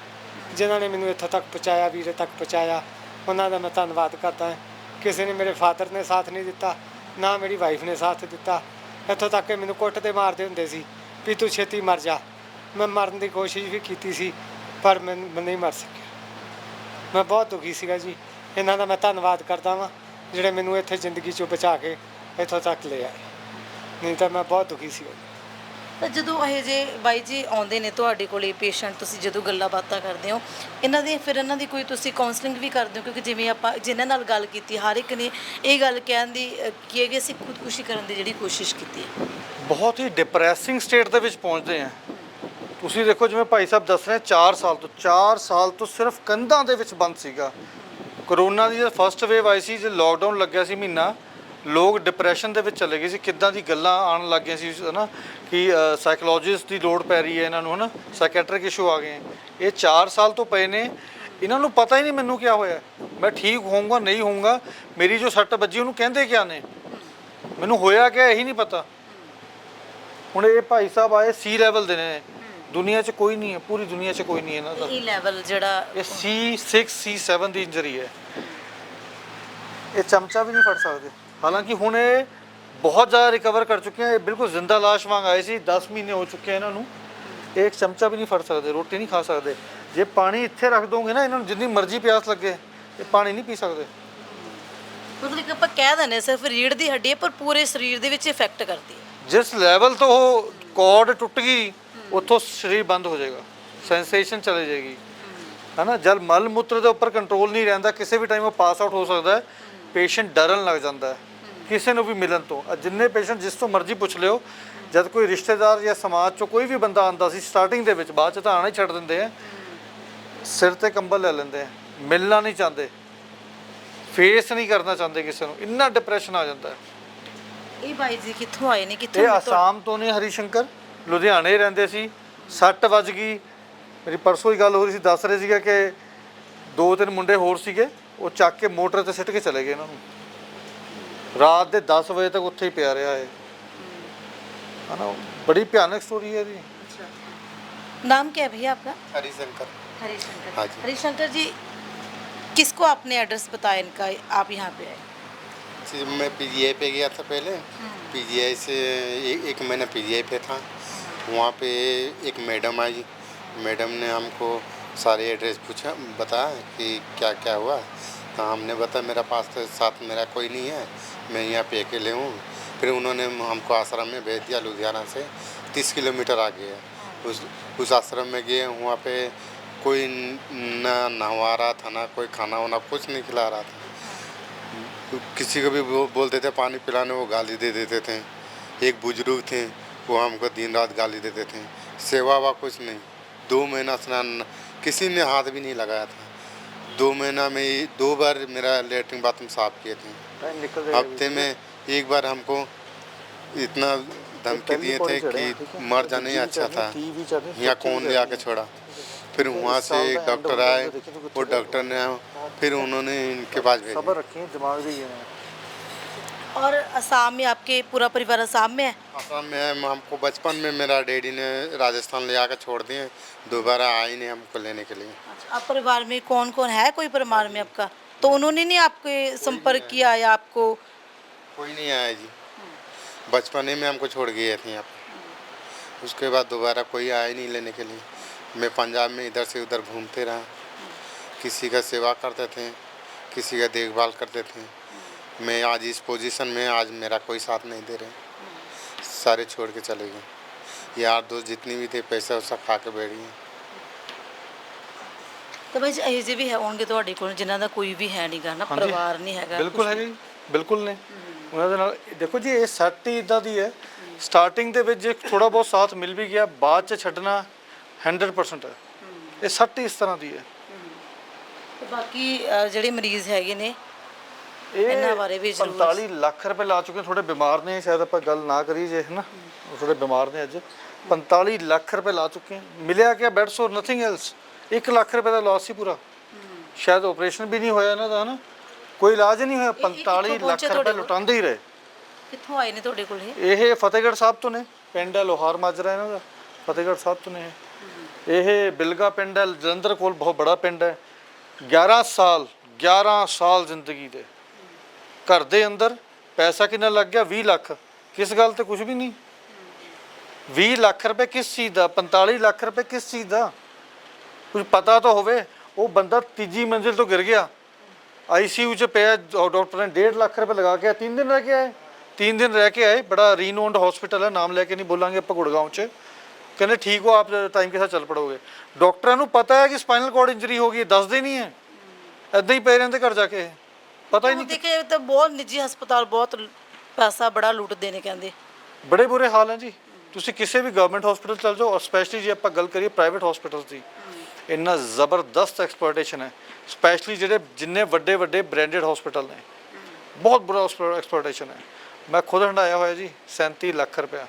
S7: ਜਿਨ੍ਹਾਂ ਨੇ ਮੈਨੂੰ ਇੱਥੋਂ ਤੱਕ ਪਹੁੰਚਾਇਆ, ਵੀਰੇ ਤੱਕ ਪਹੁੰਚਾਇਆ। ਉਹਨਾਂ ਦਾ ਮੈਂ ਧੰਨਵਾਦ ਕਰਦਾ ਹਾਂ। ਕਿਸੇ ਨੇ, ਮੇਰੇ ਫਾਦਰ ਨੇ ਸਾਥ ਨਹੀਂ ਦਿੱਤਾ, ਨਾ ਮੇਰੀ ਵਾਈਫ ਨੇ ਸਾਥ ਦਿੱਤਾ। ਇੱਥੋਂ ਤੱਕ ਕਿ ਮੈਨੂੰ ਕੁੱਟਦੇ ਮਾਰਦੇ ਹੁੰਦੇ ਸੀ ਵੀ ਤੂੰ ਛੇਤੀ ਮਰ ਜਾ। ਮੈਂ ਮਰਨ ਦੀ ਕੋਸ਼ਿਸ਼ ਵੀ ਕੀਤੀ ਸੀ, ਪਰ ਮੈਂ ਨਹੀਂ ਮਰ ਸਕਿਆ। ਮੈਂ ਬਹੁਤ ਦੁਖੀ ਸੀਗਾ ਜੀ। ਇਹਨਾਂ ਦਾ ਮੈਂ ਧੰਨਵਾਦ ਕਰਦਾ ਵਾਂ ਜਿਹੜੇ ਮੈਨੂੰ ਇੱਥੇ ਜ਼ਿੰਦਗੀ 'ਚੋਂ ਬਚਾ ਕੇ ਇੱਥੋਂ ਤੱਕ ਲੈ ਆਏ, ਨਹੀਂ ਤਾਂ ਮੈਂ ਬਹੁਤ ਦੁਖੀ ਸੀਗਾ।
S3: ਤਾਂ ਜਦੋਂ ਇਹ ਜੇ ਬਾਈ ਜੀ ਆਉਂਦੇ ਨੇ ਤੁਹਾਡੇ ਕੋਲੇ ਪੇਸ਼ੈਂਟ, ਤੁਸੀਂ ਜਦੋਂ ਗੱਲਾਂ ਬਾਤਾਂ ਕਰਦੇ ਹੋ ਇਹਨਾਂ ਦੀ ਕੋਈ ਤੁਸੀਂ ਕਾਉਂਸਲਿੰਗ ਵੀ ਕਰਦੇ ਹੋ? ਕਿਉਂਕਿ ਜਿਵੇਂ ਆਪਾਂ ਜਿਨ੍ਹਾਂ ਨਾਲ ਗੱਲ ਕੀਤੀ, ਹਰ ਇੱਕ ਨੇ ਇਹ ਗੱਲ ਕਹਿਣ ਦੀ ਕੀ ਹੈ ਕਿ ਅਸੀਂ ਖੁਦਕੁਸ਼ੀ ਕਰਨ ਦੀ ਜਿਹੜੀ ਕੋਸ਼ਿਸ਼ ਕੀਤੀ ਹੈ।
S2: ਬਹੁਤ ਹੀ ਡਿਪਰੈਸਿੰਗ ਸਟੇਟ ਦੇ ਵਿੱਚ ਪਹੁੰਚਦੇ ਆ। ਤੁਸੀਂ ਦੇਖੋ, ਜਿਵੇਂ ਭਾਈ ਸਾਹਿਬ ਦੱਸ ਰਹੇ 4 ਸਾਲ ਤੋਂ ਸਿਰਫ ਕੰਧਾਂ ਦੇ ਵਿੱਚ ਬੰਦ ਸੀਗਾ। ਕਰੋਨਾ ਦੀ ਜਦ ਫਸਟ ਵੇਵ ਆਈ ਸੀ, ਜਦ ਲੋਕਡਾਊਨ ਲੱਗਿਆ ਸੀ ਮਹੀਨਾ, ਲੋਕ ਡਿਪਰੈਸ਼ਨ ਦੇ ਵਿੱਚ ਚਲੇ ਗਏ ਸੀ। ਕਿੱਦਾਂ ਦੀ ਗੱਲਾਂ ਆਉਣ ਲੱਗ ਗਈਆਂ ਸੀ, ਹੈ ਨਾ, ਕਿ ਸਾਈਕੋਲੋਜਿਸਟ ਦੀ ਲੋੜ ਪੈ ਰਹੀ ਹੈ ਇਹਨਾਂ ਨੂੰ, ਹੈ ਨਾ, ਸਾਈਕੈਟ੍ਰਿਕ ਇਸ਼ੂ ਆ ਗਏ। ਇਹ 4 ਸਾਲ ਤੋਂ ਪਏ ਨੇ, ਇਹਨਾਂ ਨੂੰ ਪਤਾ ਹੀ ਨਹੀਂ ਮੈਨੂੰ ਕੀ ਹੋਇਆ, ਮੈਂ ਠੀਕ ਹੋਊਂਗਾ ਨਹੀਂ ਹੋਊਂਗਾ, ਮੇਰੀ ਜੋ ਸੱਟ ਵੱਜੀ ਉਹਨੂੰ ਕਹਿੰਦੇ ਕਿਆ ਨੇ, ਮੈਨੂੰ ਹੋਇਆ ਕਿਆ ਇਹੀ ਨਹੀਂ ਪਤਾ। ਹੁਣ ਇਹ ਭਾਈ ਸਾਹਿਬ ਆਏ C ਲੈਵਲ ਦੇ ਨੇ, ਦੁਨੀਆ 'ਚ ਕੋਈ ਨਹੀਂ ਹੈ, ਪੂਰੀ ਦੁਨੀਆ 'ਚ ਕੋਈ ਨਹੀਂ ਇਹਨਾਂ ਦਾ।
S3: ਇਹ ਲੈਵਲ ਜਿਹੜਾ
S2: ਇਹ C6 C7 ਦੀ ਇੰਜਰੀ ਹੈ। ਇਹ ਚਮਚਾ ਵੀ ਨਹੀਂ ਫੜ ਸਕਦੇ। ਹਾਲਾਂਕਿ ਹੁਣ ਇਹ ਬਹੁਤ ਜ਼ਿਆਦਾ ਰਿਕਵਰ ਕਰ ਚੁੱਕੇ ਆ। ਇਹ ਬਿਲਕੁਲ ਜ਼ਿੰਦਾ ਲਾਸ਼ ਵਾਂਗ ਆਏ ਸੀ। 10 ਮਹੀਨੇ ਹੋ ਚੁੱਕੇ ਇਹਨਾਂ ਨੂੰ। ਇਹ ਇੱਕ ਚਮਚਾ ਵੀ ਨਹੀਂ ਫੜ ਸਕਦੇ, ਰੋਟੀ ਨਹੀਂ ਖਾ ਸਕਦੇ। ਜੇ ਪਾਣੀ ਇੱਥੇ ਰੱਖ ਦੋਗੇ ਨਾ ਇਹਨਾਂ ਨੂੰ, ਜਿੰਨੀ ਮਰਜ਼ੀ ਪਿਆਸ ਲੱਗੇ, ਇਹ ਪਾਣੀ ਨਹੀਂ ਪੀ ਸਕਦੇ।
S3: ਮਤਲਬ ਕਿ ਆਪਾਂ ਕਹਿ ਦਿੰਦੇ ਸਿਰਫ ਰੀੜ੍ਹ ਦੀ ਹੱਡੀ ਹੈ, ਪਰ ਪੂਰੇ ਸਰੀਰ ਦੇ ਵਿੱਚ ਇਫੈਕਟ ਕਰਦੀ ਹੈ।
S2: ਜਿਸ ਲੈਵਲ ਤੋਂ ਉਹ ਕੌਰਡ ਟੁੱਟ ਗਈ, ਉੱਥੋਂ ਸਰੀਰ ਬੰਦ ਹੋ ਜਾਏਗਾ, ਸੈਂਸੇਸ਼ਨ ਚਲੇ ਜਾਏਗੀ, ਹੈ ਨਾ। ਜਦ ਮਲ ਮੂਤਰ ਦੇ ਉੱਪਰ ਕੰਟਰੋਲ ਨਹੀਂ ਰਹਿੰਦਾ, ਕਿਸੇ ਵੀ ਟਾਈਮ ਉਹ ਪਾਸ ਆਊਟ ਹੋ ਸਕਦਾ ਹੈ। ਪੇਸ਼ੈਂਟ ਡਰਨ ਲੱਗ ਜਾਂਦਾ ਹੈ ਕਿਸੇ ਨੂੰ ਵੀ ਮਿਲਣ ਤੋਂ। ਜਿੰਨੇ ਪੇਸ਼ੈਂਟ ਜਿਸ ਤੋਂ ਮਰਜ਼ੀ ਪੁੱਛ ਲਿਓ, ਜਦ ਕੋਈ ਰਿਸ਼ਤੇਦਾਰ ਜਾਂ ਸਮਾਜ 'ਚੋਂ ਕੋਈ ਵੀ ਬੰਦਾ ਆਉਂਦਾ ਸੀ ਸਟਾਰਟਿੰਗ ਦੇ ਵਿੱਚ, ਬਾਅਦ 'ਚ ਤਾਂ ਆਉਣਾ ਹੀ ਛੱਡ ਦਿੰਦੇ ਆ, ਸਿਰ 'ਤੇ ਕੰਬਲ ਲੈ ਲੈਂਦੇ ਆ, ਮਿਲਣਾ ਨਹੀਂ ਚਾਹੁੰਦੇ, ਫੇਸ ਨਹੀਂ ਕਰਨਾ ਚਾਹੁੰਦੇ ਕਿਸੇ ਨੂੰ, ਇੰਨਾ ਡਿਪਰੈਸ਼ਨ ਆ ਜਾਂਦਾ ਹੈ।
S3: ਇਹ ਬਾਈ ਜੀ ਕਿੱਥੋਂ ਆਏ ਨੇ? ਕਿੱਥੋਂ?
S2: ਇਹ ਆਸਾਮ ਤੋਂ ਨੇ, ਹਰੀਸ਼ੰਕਰ। ਲੁਧਿਆਣੇ ਰਹਿੰਦੇ ਸੀ, ਸੱਟ ਵੱਜ ਗਈ। ਮੇਰੀ ਪਰਸੋਂ ਹੀ ਗੱਲ ਹੋ ਰਹੀ ਸੀ, ਦੱਸ ਰਹੇ ਸੀਗੇ ਕਿ 2-3 ਮੁੰਡੇ ਹੋਰ ਸੀਗੇ, ਉਹ ਚੱਕ ਕੇ ਮੋਟਰ ਤੇ ਸਿੱਟ ਕੇ ਚਲੇ ਗਏ ਇਹਨਾਂ ਨੂੰ। ਰਾਤ ਦੇ 10 ਵਜੇ ਤੱਕ ਉੱਥੇ ਹੀ ਪਿਆ ਰਿਹਾ ਹੈ ਨਾ। ਬੜੀ ਭਿਆਨਕ ਸਟੋਰੀ ਹੈ ਜੀ।
S3: नाम क्या है भैया आपका?
S8: हरिशंकर।
S3: हरिशंकर।
S8: हाँ जी।
S3: हरिशंकर जी, किसको आपने एड्रेस बताया इनका, आप यहाँ पे आए?
S8: जी मैं पीजीआई पे गया था पहले। पीजीआई से एक महीना पीजीआई पे था। वहाँ पे एक मैडम आई। मैडम ने हमको सारे एड्रेस पूछा, बताया कि क्या क्या हुआ। तो हमने बताया मेरा पास तो साथ मेरा कोई नहीं है, मैं यहाँ पे अकेले हूँ। फिर उन्होंने हमको आश्रम में भेज दिया, लुधियाना से 30 किलोमीटर आगे है। उस आश्रम में गए, वहाँ पे कोई ना नहवा रहा था, ना कोई खाना वाना कुछ नहीं खिला रहा था। किसी को भी बोलते थे पानी पिलाने, वो गाली दे देते थे। एक बुजुर्ग थे, वो हमको दिन रात गाली देते थे। सेवा वा कुछ नहीं। 2 महीना स्नान किसी ने हाथ भी नहीं लगाया था। 2 महीना में 2 बार मेरा लेटरिन बाथरूम साफ किए थे। हफ्ते में एक बार हमको इतना धमकी दिए थे कि मर जाने ही अच्छा था, यहाँ कौन ले आके छोड़ा। फिर वहाँ से एक डॉक्टर आए, वो डॉक्टर ने फिर उन्होंने इनके पास भेजा।
S3: और असम में आपके पूरा परिवार असम में है?
S8: असम में है। हमको बचपन में मेरा डैडी ने राजस्थान ले आकर छोड़ दिए, दोबारा आए नहीं हमको लेने के लिए।
S3: अच्छा, आप परिवार में कौन कौन है, कोई परिवार में आपका? तो उन्होंने नहीं आपके संपर्क किया या आपको?
S8: कोई नहीं आया जी। बचपन ही में हमको छोड़ गए थे यहाँ पे। उसके बाद दोबारा कोई आया नहीं लेने के लिए। मैं पंजाब में इधर से उधर घूमते रहा, किसी का सेवा करते थे, किसी का देखभाल करते थे। मैं आज इस पोजीशन में, आज मेरा कोई साथ नहीं दे रहे, सारे छोड़ के चले गए। यार दोस्त जितनी भी थे पैसा वैसा खा के बैठ गए।
S3: तो भाई ਇਹ ਜਿਹੇ ਵੀ ਹੈ ਹੋਣਗੇ ਤੁਹਾਡੇ ਕੋਲ ਜਿਨ੍ਹਾਂ ਦਾ ਕੋਈ ਵੀ ਹੈ ਨਹੀਂਗਾ ਨਾ, ਪਰਿਵਾਰ ਨਹੀਂ ਹੈਗਾ?
S2: ਬਿਲਕੁਲ ਹੈ ਜੀ, ਬਿਲਕੁਲ ਨੇ। ਉਹਨਾਂ ਦੇ ਨਾਲ ਦੇਖੋ ਜੀ, ਇਹ ਸੱਟ ਹੀ ਇਦਾਂ ਦੀ ਹੈ, ਸਟਾਰਟਿੰਗ ਦੇ ਵਿੱਚ ਜੇ ਥੋੜਾ ਬਹੁਤ ਸਾਥ ਮਿਲ ਵੀ ਗਿਆ, ਬਾਅਦ ਚ ਛੱਡਣਾ 100% ਹੈ। ਇਹ ਸੱਟ ਹੀ ਇਸ ਤਰ੍ਹਾਂ ਦੀ ਹੈ।
S3: ਤੇ ਬਾਕੀ ਜਿਹੜੇ ਮਰੀਜ਼ ਹੈਗੇ ਨੇ
S2: ਇਹ
S3: ਇਹਨਾਂ ਬਾਰੇ ਵੀ ਜ਼ਰੂਰ
S2: 45 ਲੱਖ ਰੁਪਏ ਲਾ ਚੁੱਕੇ। ਥੋੜੇ ਬਿਮਾਰ ਨੇ, ਸ਼ਾਇਦ ਆਪਾਂ ਗੱਲ ਨਾ ਕਰੀ ਜੇ, ਹੈ ਨਾ, ਉਹ ਥੋੜੇ ਬਿਮਾਰ ਨੇ ਅੱਜ। 45 ਲੱਖ ਰੁਪਏ ਲਾ ਚੁੱਕੇ, ਮਿਲਿਆ ਕਿ ਬੈਡਸ ਔਰ ਨਥਿੰਗ ਐਲਸ। 1 ਲੱਖ ਰੁਪਏ ਦਾ ਲਾਸ ਸੀ ਪੂਰਾ। ਸ਼ਾਇਦ ਆਪਰੇਸ਼ਨ ਵੀ ਨਹੀਂ ਹੋਇਆ ਇਹਨਾਂ ਦਾ, ਹੈ ਨਾ, ਕੋਈ ਇਲਾਜ ਨਹੀਂ ਹੋਇਆ। 45 ਲੱਖ ਰੁਪਏ ਲੁਟਾਉਂਦੇ ਹੀ ਰਹੇ।
S3: ਕਿੱਥੋਂ ਆਏ ਨੇ ਤੁਹਾਡੇ ਕੋਲ
S2: ਇਹ ਫਤਿਹਗੜ੍ਹ ਸਾਹਿਬ ਤੋਂ ਨੇ, ਪਿੰਡ ਹੈ ਲੋਹਾਰ ਮਾਜਰਾ ਇਹਨਾਂ ਦਾ, ਫਤਿਹਗੜ੍ਹ ਸਾਹਿਬ ਤੋਂ ਨੇ ਇਹ। ਬਿਲਗਾ ਪਿੰਡ ਹੈ ਜਲੰਧਰ ਕੋਲ, ਬਹੁਤ ਬੜਾ ਪਿੰਡ ਹੈ। 11 ਸਾਲ ਜ਼ਿੰਦਗੀ ਦੇ ਘਰ ਦੇ ਅੰਦਰ। ਪੈਸਾ ਕਿੰਨਾ ਲੱਗ ਗਿਆ? 20 ਲੱਖ। ਕਿਸ ਗੱਲ ਤੇ? ਕੁਝ ਵੀ ਨਹੀਂ। 20 ਲੱਖ ਰੁਪਏ ਕਿਸ ਚੀਜ਼ ਦਾ? 45 ਲੱਖ ਰੁਪਏ ਕਿਸ ਚੀਜ਼ ਦਾ? ਕੁਝ ਪਤਾ ਤਾਂ ਹੋਵੇ। ਉਹ ਬੰਦਾ ਤੀਜੀ ਮੰਜ਼ਿਲ ਤੋਂ ਗਿਰ ਗਿਆ, ਆਈਸੀਯੂ 'ਚ ਪਿਆ, ਡਾਕਟਰ ਨੇ 1.5 ਲੱਖ ਰੁਪਏ ਲਗਾ ਕੇ 3 ਦਿਨ ਰਹਿ ਕੇ ਆਏ। 3 दिन रह के आए। बड़ा रीनोन्ड हॉस्पिटल है, नाम लेके नहीं बोलेंगे ਆਪਾਂ गुड़गांव च। कहने ठीक हो आप टाइम के साथ चल पड़ोगे। डॉक्टਰਾਂ ਨੂੰ ਪਤਾ ਹੈ ਕਿ ਸਪਾਈਨਲ ਕੋਰਡ ਇੰਜਰੀ ਹੋ ਗਈ, ਦੱਸਦੇ ਨਹੀਂ ਹੈ, ਐਦਾਂ ਹੀ ਪਏ ਰਹਿੰਦੇ ਘਰ ਜਾ ਕੇ, ਪਤਾ ਹੀ ਨਹੀਂ।
S3: ਦੇਖੇ ਤਾਂ ਬਹੁਤ ਨਿੱਜੀ ਹਸਪਤਾਲ ਬਹੁਤ ਪੈਸਾ ਬੜਾ ਲੁੱਟਦੇ ਨੇ ਕਹਿੰਦੇ।
S2: ਬੜੇ ਬੁਰੇ ਹਾਲ ਹੈ ਜੀ। ਤੁਸੀਂ ਕਿਸੇ ਵੀ ਗਵਰਨਮੈਂਟ ਹਸਪੀਟਲ ਚਲ ਜਾਓ, ਔਰ ਸਪੈਸ਼ਲੀ ਜੇ ਆਪਾਂ ਗੱਲ ਕਰੀਏ ਪ੍ਰਾਈਵੇਟ ਹਸਪੀਟਲਸ ਦੀ, ਇੰਨਾ ਜ਼ਬਰਦਸਤ ਐਕਸਪਲੋਇਟੇਸ਼ਨ ਹੈ। ਸਪੈਸ਼ਲੀ ਜਿਹੜੇ ਜਿੰਨੇ ਵੱਡੇ ਵੱਡੇ ਬ੍ਰਾਂਡਡ ਹਸਪੀਟਲ ਨੇ, ਬਹੁਤ ਬੁਰਾ ਐਕਸਪਲੋਇਟੇਸ਼ਨ ਹੈ। ਮੈਂ ਖੁਦ ਹੰਡਾਇਆ ਹੋਇਆ ਜੀ 37 ਲੱਖ ਰੁਪਇਆ।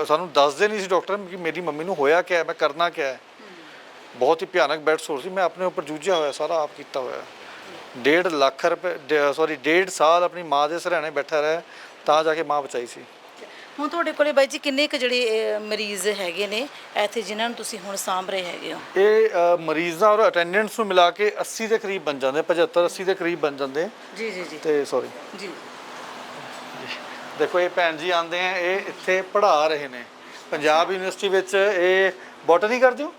S2: ਸਾਨੂੰ ਦੱਸਦੇ ਨਹੀਂ ਸੀ ਡਾਕਟਰ ਕਿ ਮੇਰੀ ਮੰਮੀ ਨੂੰ ਹੋਇਆ ਕਿਆ, ਮੈਂ ਕਰਨਾ ਕਿਆ ਹੈ। ਬਹੁਤ ਹੀ ਭਿਆਨਕ ਬੈੱਡ ਸੋਰ ਸੀ। ਮੈਂ ਆਪਣੇ ਉੱਪਰ ਜੂਝਿਆ ਹੋਇਆ, ਸਾਰਾ ਆਪ ਕੀਤਾ ਹੋਇਆ। 1.5 ਲੱਖ ਰੁਪਏ 1.5 ਸਾਲ ਆਪਣੀ ਮਾਂ ਦੇ ਸਿਰਹਾਣੇ ਬੈਠਾ ਰਿਹਾ, ਤਾਂ ਜਾ ਕੇ ਮਾਂ ਬਚਾਈ ਸੀ।
S3: ਹੁਣ ਤੁਹਾਡੇ ਕੋਲੇ ਬਾਈ ਜੀ ਕਿੰਨੇ ਕੁ ਜਿਹੜੇ ਮਰੀਜ਼ ਹੈਗੇ ਨੇ ਇੱਥੇ ਜਿਨ੍ਹਾਂ ਨੂੰ ਤੁਸੀਂ ਹੁਣ ਸਾਂਭ ਰਹੇ ਹੈਗੇ ਹੋ?
S2: ਇਹ ਮਰੀਜ਼ਾਂ ਔਰ ਅਟੈਂਡੈਂਟਸ ਨੂੰ ਮਿਲਾ ਕੇ 80 ਦੇ ਕਰੀਬ ਬਣ ਜਾਂਦੇ, 75-80 ਦੇ ਕਰੀਬ ਬਣ ਜਾਂਦੇ।
S3: ਜੀ ਜੀ ਜੀ।
S2: ਤੇ ਸੌਰੀ
S3: ਜੀ
S2: ਦੇਖੋ, ਇਹ ਭੈਣ ਜੀ ਆਉਂਦੇ ਆ, ਇਹ ਇੱਥੇ ਪੜ੍ਹਾ ਰਹੇ ਨੇ ਪੰਜਾਬ ਯੂਨੀਵਰਸਿਟੀ ਵਿੱਚ। ਇਹ ਬੋਟਨੀ ਕਰਦੇ ਹੋ?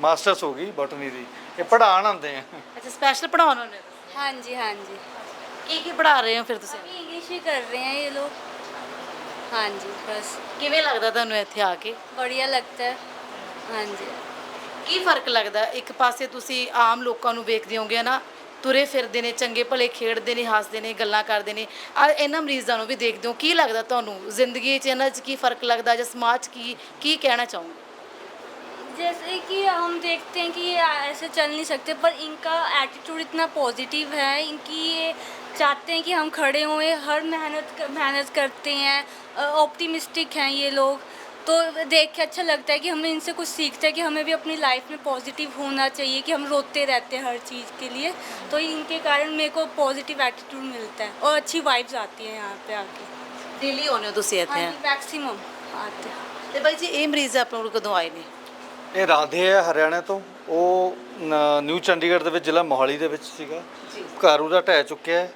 S2: ਮਾਸਟਰਸ ਹੋ ਗਈ ਬੋਟਨੀ ਦੀ। ਇਹ ਪੜ੍ਹਾਉਣ ਆਉਂਦੇ ਆ।
S3: ਅੱਛਾ, ਸਪੈਸ਼ਲ ਪੜ੍ਹਾਉਣ ਆਉਂਦੇ ਹੋ?
S9: हाँ जी हाँ जी।
S3: ਕੀ ਪੜ੍ਹਾ ਰਹੇ ਹੋ ਫਿਰ ਤੁਸੀਂ?
S9: इंग्लिश ही कर रहे हैं ये लोग। हाँ जी बस।
S3: ਕਿਵੇਂ ਲੱਗਦਾ ਤੁਹਾਨੂੰ ਇੱਥੇ ਆ ਕੇ?
S9: बढ़िया लगता है। हाँ जी।
S3: ਕੀ ਫਰਕ ਲੱਗਦਾ? ਇੱਕ ਪਾਸੇ ਤੁਸੀਂ ਆਮ ਲੋਕਾਂ ਨੂੰ ਵੇਖਦੇ ਹੋਗੇ ਨਾ, ਤੁਰੇ ਫਿਰਦੇ ਨੇ, ਚੰਗੇ ਭਲੇ ਖੇਡਦੇ ਨੇ, ਹੱਸਦੇ ਨੇ, ਗੱਲਾਂ ਕਰਦੇ ਨੇ। ਇਹਨਾਂ ਮਰੀਜ਼ਾਂ ਨੂੰ ਵੀ ਦੇਖਦੇ ਹੋ, ਕੀ ਲੱਗਦਾ ਤੁਹਾਨੂੰ ਜ਼ਿੰਦਗੀ 'ਚ ਇਹਨਾਂ 'ਚ ਕੀ ਫਰਕ ਲੱਗਦਾ, ਜਾਂ ਸਮਾਜ 'ਚ ਕੀ ਕਹਿਣਾ ਚਾਹੋਗੇ?
S9: जैसे कि हम देखते हैं कि ये ऐसे चल नहीं सकते, पर इनका एटीट्यूड इतना पॉजिटिव है, इनकी ये चाहते हैं कि हम खड़े हुए, हर मेहनत करते हैं, ऑप्टिमिस्टिक हैं ये लोग। तो देख के अच्छा लगता है कि हमें इनसे कुछ सीखते हैं कि हमें भी अपनी लाइफ में पॉजिटिव होना चाहिए, कि हम रोते रहते हैं हर चीज़ के लिए। तो इनके कारण मेरे को पॉजिटिव एटीट्यूड मिलता है और अच्छी वाइब्स आती हैं यहाँ पे आके।
S3: ਡੇਲੀ ਆਉਂਦੇ ਹੋ ਤੁਸੀਂ ਇੱਥੇ?
S9: मैक्सिमम आते हैं।
S3: ਤੇ ਬਾਈ ਜੀ ਇਹ ਮਰੀਜ਼ ਆਪਣੇ ਕੋਲ ਕਦੋਂ ਆਏ ਨੇ?
S2: ਇਹ ਰਾਧੇ ਹੈ ਹਰਿਆਣਾ ਤੋਂ। ਉਹ ਨਿਊ ਚੰਡੀਗੜ੍ਹ ਦੇ ਵਿੱਚ ਜ਼ਿਲ੍ਹਾ ਮੋਹਾਲੀ ਦੇ ਵਿੱਚ ਸੀਗਾ। ਘਰ ਉਹਦਾ ਢਹਿ ਚੁੱਕਿਆ ਹੈ।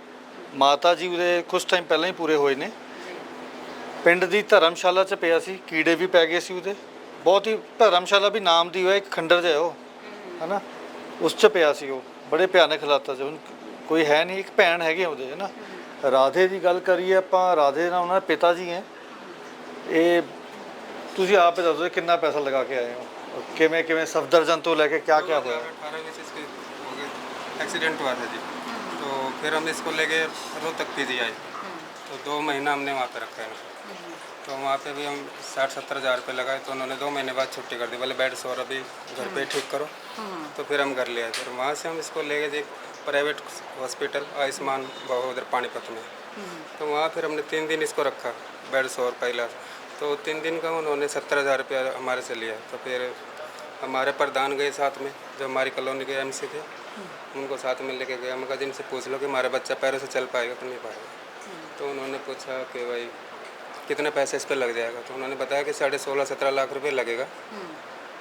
S2: ਮਾਤਾ ਜੀ ਉਹਦੇ ਕੁਝ ਟਾਈਮ ਪਹਿਲਾਂ ਹੀ ਪੂਰੇ ਹੋਏ ਨੇ। ਪਿੰਡ ਦੀ ਧਰਮਸ਼ਾਲਾ 'ਚ ਪਿਆ ਸੀ, ਕੀੜੇ ਵੀ ਪੈ ਗਏ ਸੀ ਉਹਦੇ। ਬਹੁਤ ਹੀ ਧਰਮਸ਼ਾਲਾ ਵੀ ਨਾਮ ਦੀ ਹੋਇਆ, ਇੱਕ ਖੰਡਰ ਜਿਹਾ ਉਹ ਹੈ ਨਾ, ਉਸ 'ਚ ਪਿਆ ਸੀ ਉਹ। ਬੜੇ ਭਿਆਨਕ ਹਾਲਾਤਾਂ 'ਚ। ਹੁਣ ਕੋਈ ਹੈ ਨਹੀਂ, ਇੱਕ ਭੈਣ ਹੈਗੇ ਉਹਦੇ ਹੈ ਨਾ। ਰਾਧੇ ਦੀ ਗੱਲ ਕਰੀਏ ਆਪਾਂ, ਰਾਧੇ ਨਾਲ ਉਹਨਾਂ ਦੇ ਪਿਤਾ ਜੀ ਹੈ। ਇਹ ਤੁਸੀਂ ਆਪ ਹੀ ਦੱਸ ਦਿਓ ਕਿੰਨਾ ਪੈਸਾ ਲਗਾ ਕੇ ਆਏ ਹੋ, ਕਿਵੇਂ ਕਿਵੇਂ ਸਫਦਰਜਨ ਤੋਂ ਲੈ ਕੇ ਕਿਆ ਕਿਆ ਹੋਇਆ?
S10: 18 इसके हो गए, एक्सीडेंट हुआ था जी। तो फिर हम इसको लेके रोहतक PGI, तो 2 महीना हमने वहाँ पे रखा है इनको। तो वहाँ पे भी हम 60-70 हज़ार रुपये लगाए, तो उन्होंने 2 महीने बाद छुट्टी कर दी, बोले बेड सौर अभी घर पे ठीक करो। तो फिर हम घर ले आए। फिर वहाँ से हम इसको ले गए जी प्राइवेट हॉस्पिटल आयुष्मान भाव उधर पानीपत में। तो वहाँ फिर हमने 3 दिन इसको रखा, बेड सौर का इलाज। तो 3 दिन का उन्होंने 70,000 रुपया हमारे से लिया। तो फिर हमारे प्रधान गए साथ में, जो हमारी कॉलोनी के MC थे, उनको साथ में लेके गया। मैं कहा जिनसे पूछ लो कि हमारा बच्चा पैरों से चल पाएगा कि नहीं पाएगा। तो उन्होंने पूछा कि भाई कितने पैसे इस पर लग जाएगा। तो उन्होंने बताया कि 16.5-17 लाख रुपये लगेगा।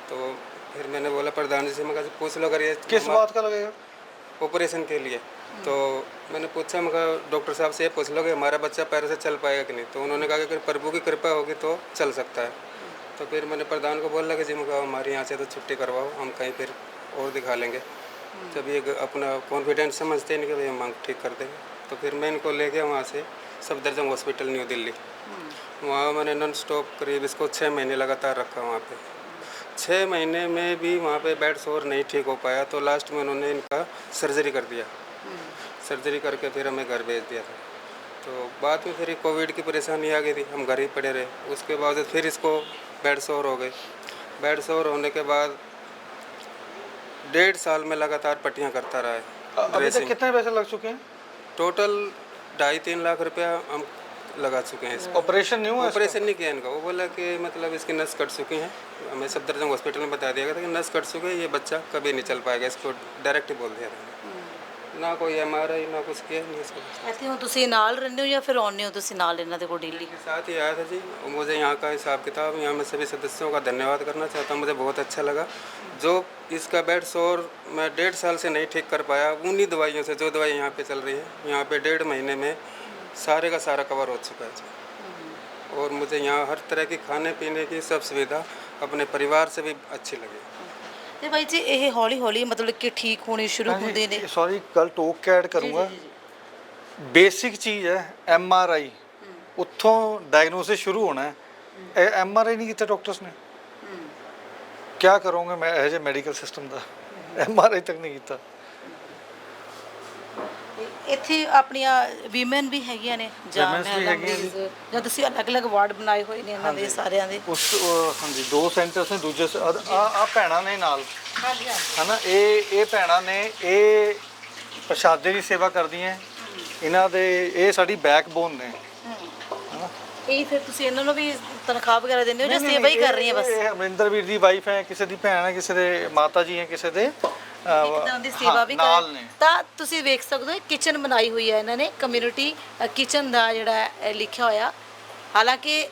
S10: तो फिर मैंने बोला प्रधान जी से, मैं कहा पूछ लो अगर ये
S2: किस बात का लगेगा?
S10: ऑपरेशन के लिए। तो मैंने पूछा, मैं कहा डॉक्टर साहब से ये पूछ लो कि हमारा बच्चा पैरों से चल पाएगा कि नहीं। तो उन्होंने कहा कि अगर प्रभु की कृपा होगी तो चल सकता है। तो फिर मैंने प्रधान को बोला कि जी मैं कहा हमारे यहाँ से तो छुट्टी करवाओ, हम कहीं फिर और दिखा लेंगे। जब ये अपना कॉन्फिडेंस समझते नहीं कि भाई हम ठीक कर देंगे। तो फिर मैं इनको ले गया वहाँ से सफदरजंग हॉस्पिटल न्यू दिल्ली। वहाँ मैंने नॉन स्टॉप करीब इसको 6 महीने लगातार रखा वहाँ पे। 6 महीने में भी वहाँ पे बेड सौर नहीं ठीक हो पाया। तो लास्ट में उन्होंने इनका सर्जरी कर दिया। सर्जरी करके फिर हमें घर भेज दिया था। तो बाद में फिर कोविड की परेशानी आ गई थी, हम घर ही पड़े रहे। उसके बाद फिर इसको बेड सौर हो गए। बेड सौर होने के बाद 1.5 साल में लगातार पट्टियाँ करता रहा है।
S2: अभी तक कितने पैसे लग चुके हैं?
S10: टोटल 2.5-3 लाख रुपया हम लगा चुके हैं।
S2: ऑपरेशन नहीं हुआ?
S10: ऑपरेशन नहीं किया इनका। वो बोला कि मतलब इसकी नस कट चुकी हैं। हमें सफदरजंग हॉस्पिटल में बता दिया गया था कि नस कट चुकी है, ये बच्चा कभी नहीं चल पाएगा। इसको डायरेक्ट ही बोल दिया था। ना कोई MRI ना कुछ किया नहीं इसको।
S3: ਇੱਥੇ ਹੁਣ ਤੁਸੀਂ ਨਾਲ ਰਹਿੰਦੇ ਹੋ ਜਾਂ ਫਿਰ ਆਉਂਦੇ ਹੋ ਤੁਸੀਂ ਨਾਲ ਇਹਨਾਂ ਦੇ ਕੋਲ ਡੇਲੀ?
S10: के साथ ही आया था जी। और मुझे यहाँ का हिसाब किताब, यहाँ मैं सभी सदस्यों का धन्यवाद करना चाहता हूँ। मुझे बहुत अच्छा लगा। जो इसका बेड सौर मैं 1.5 साल से नहीं ठीक कर पाया, उन्हीं दवाइयों से, जो दवाई यहाँ पे चल रही है, यहाँ पे 1.5 महीने में सारे का सारा कवर हो चुका है जी। और मुझे यहाँ हर तरह की खाने पीने की सब सुविधा अपने परिवार से भी अच्छी लगी।
S3: ਤੇ ਬਾਈ ਜੀ ਇਹ ਹੌਲੀ ਹੌਲੀ ਮਤਲਬ ਕਿ ਠੀਕ ਹੋਣੇ ਸ਼ੁਰੂ ਹੁੰਦੇ ਨੇ?
S2: ਸੌਰੀ ਗੱਲ ਟੋਕ ਕੇ ਐਡ ਕਰੂੰਗਾ। ਬੇਸਿਕ ਚੀਜ਼ ਹੈ MRI, ਉੱਥੋਂ ਡਾਇਗਨੋਸਿਸ ਸ਼ੁਰੂ ਹੋਣਾ ਹੈ। ਇਹ MRI ਨਹੀਂ ਕੀਤਾ ਡਾਕਟਰਸ ਨੇ। क्या करोगे मैं एज ए मेडिकल सिस्टम ਦਾ MRI ਤੱਕ ਨਹੀਂ ਕੀਤਾ।
S3: ਇੱਥੇ ਆਪਣੀਆਂ ਵੀਮਨ ਵੀ ਹੈਗੀਆਂ ਨੇ ਜਾਂ ਜਾਂ ਤੁਸੀਂ ਅਲੱਗ-ਅਲੱਗ ਵਾਰਡ ਬਣਾਏ ਹੋਏ ਨੇ ਇਹਨਾਂ ਦੇ ਸਾਰਿਆਂ ਦੇ?
S2: ਉਸ ਹਾਂਜੀ 2 ਸੈਂਟਰਸ ਨੇ। ਦੂਜੇ ਆ ਭੈਣਾਂ ਨੇ ਨਾਲ ਹੈ ਨਾ, ਇਹ ਭੈਣਾਂ ਨੇ ਇਹ ਪ੍ਰਸ਼ਾਦੇ ਦੀ ਸੇਵਾ ਕਰਦੀਆਂ। ਇਹਨਾਂ ਦੇ ਇਹ ਸਾਡੀ ਬੈਕਬੋਨ ਨੇ।
S3: ਇਹ ਫਿਰ ਤੁਸੀਂ ਇਹਨਾਂ ਨੂੰ ਵੀ ਤਨਖਾਹ ਵਗੈਰਾ ਦਿੰਦੇ ਹੋ ਜਾਂ ਸੇਵਾ ਹੀ ਕਰ ਰਹੀਆਂ ਬਸ?
S2: ਇਹ ਅਮਰਿੰਦਰ ਵੀਰ ਦੀ ਵਾਈਫ ਹੈ, ਕਿਸੇ ਦੀ ਭੈਣ ਹੈ, ਕਿਸੇ ਦੇ ਮਾਤਾ ਜੀ ਹੈ, ਕਿਸੇ ਦੇ
S3: ਇੱਕ ਤਰ੍ਹਾਂ ਦੀ ਸੇਵਾ ਵੀ ਕਰ ਤਾਂ ਤੁਸੀਂ ਵੇਖ ਸਕਦੇ ਹੋ। ਕਿਚਨ ਬਣਾਈ ਹੋਈ ਹੈ ਇਹਨਾਂ ਨੇ, ਕਮਿਊਨਿਟੀ ਕਿਚਨ ਦਾ ਜਿਹੜਾ ਲਿਖਿਆ ਹੋਇਆ। ਹਾਲਾਂਕਿ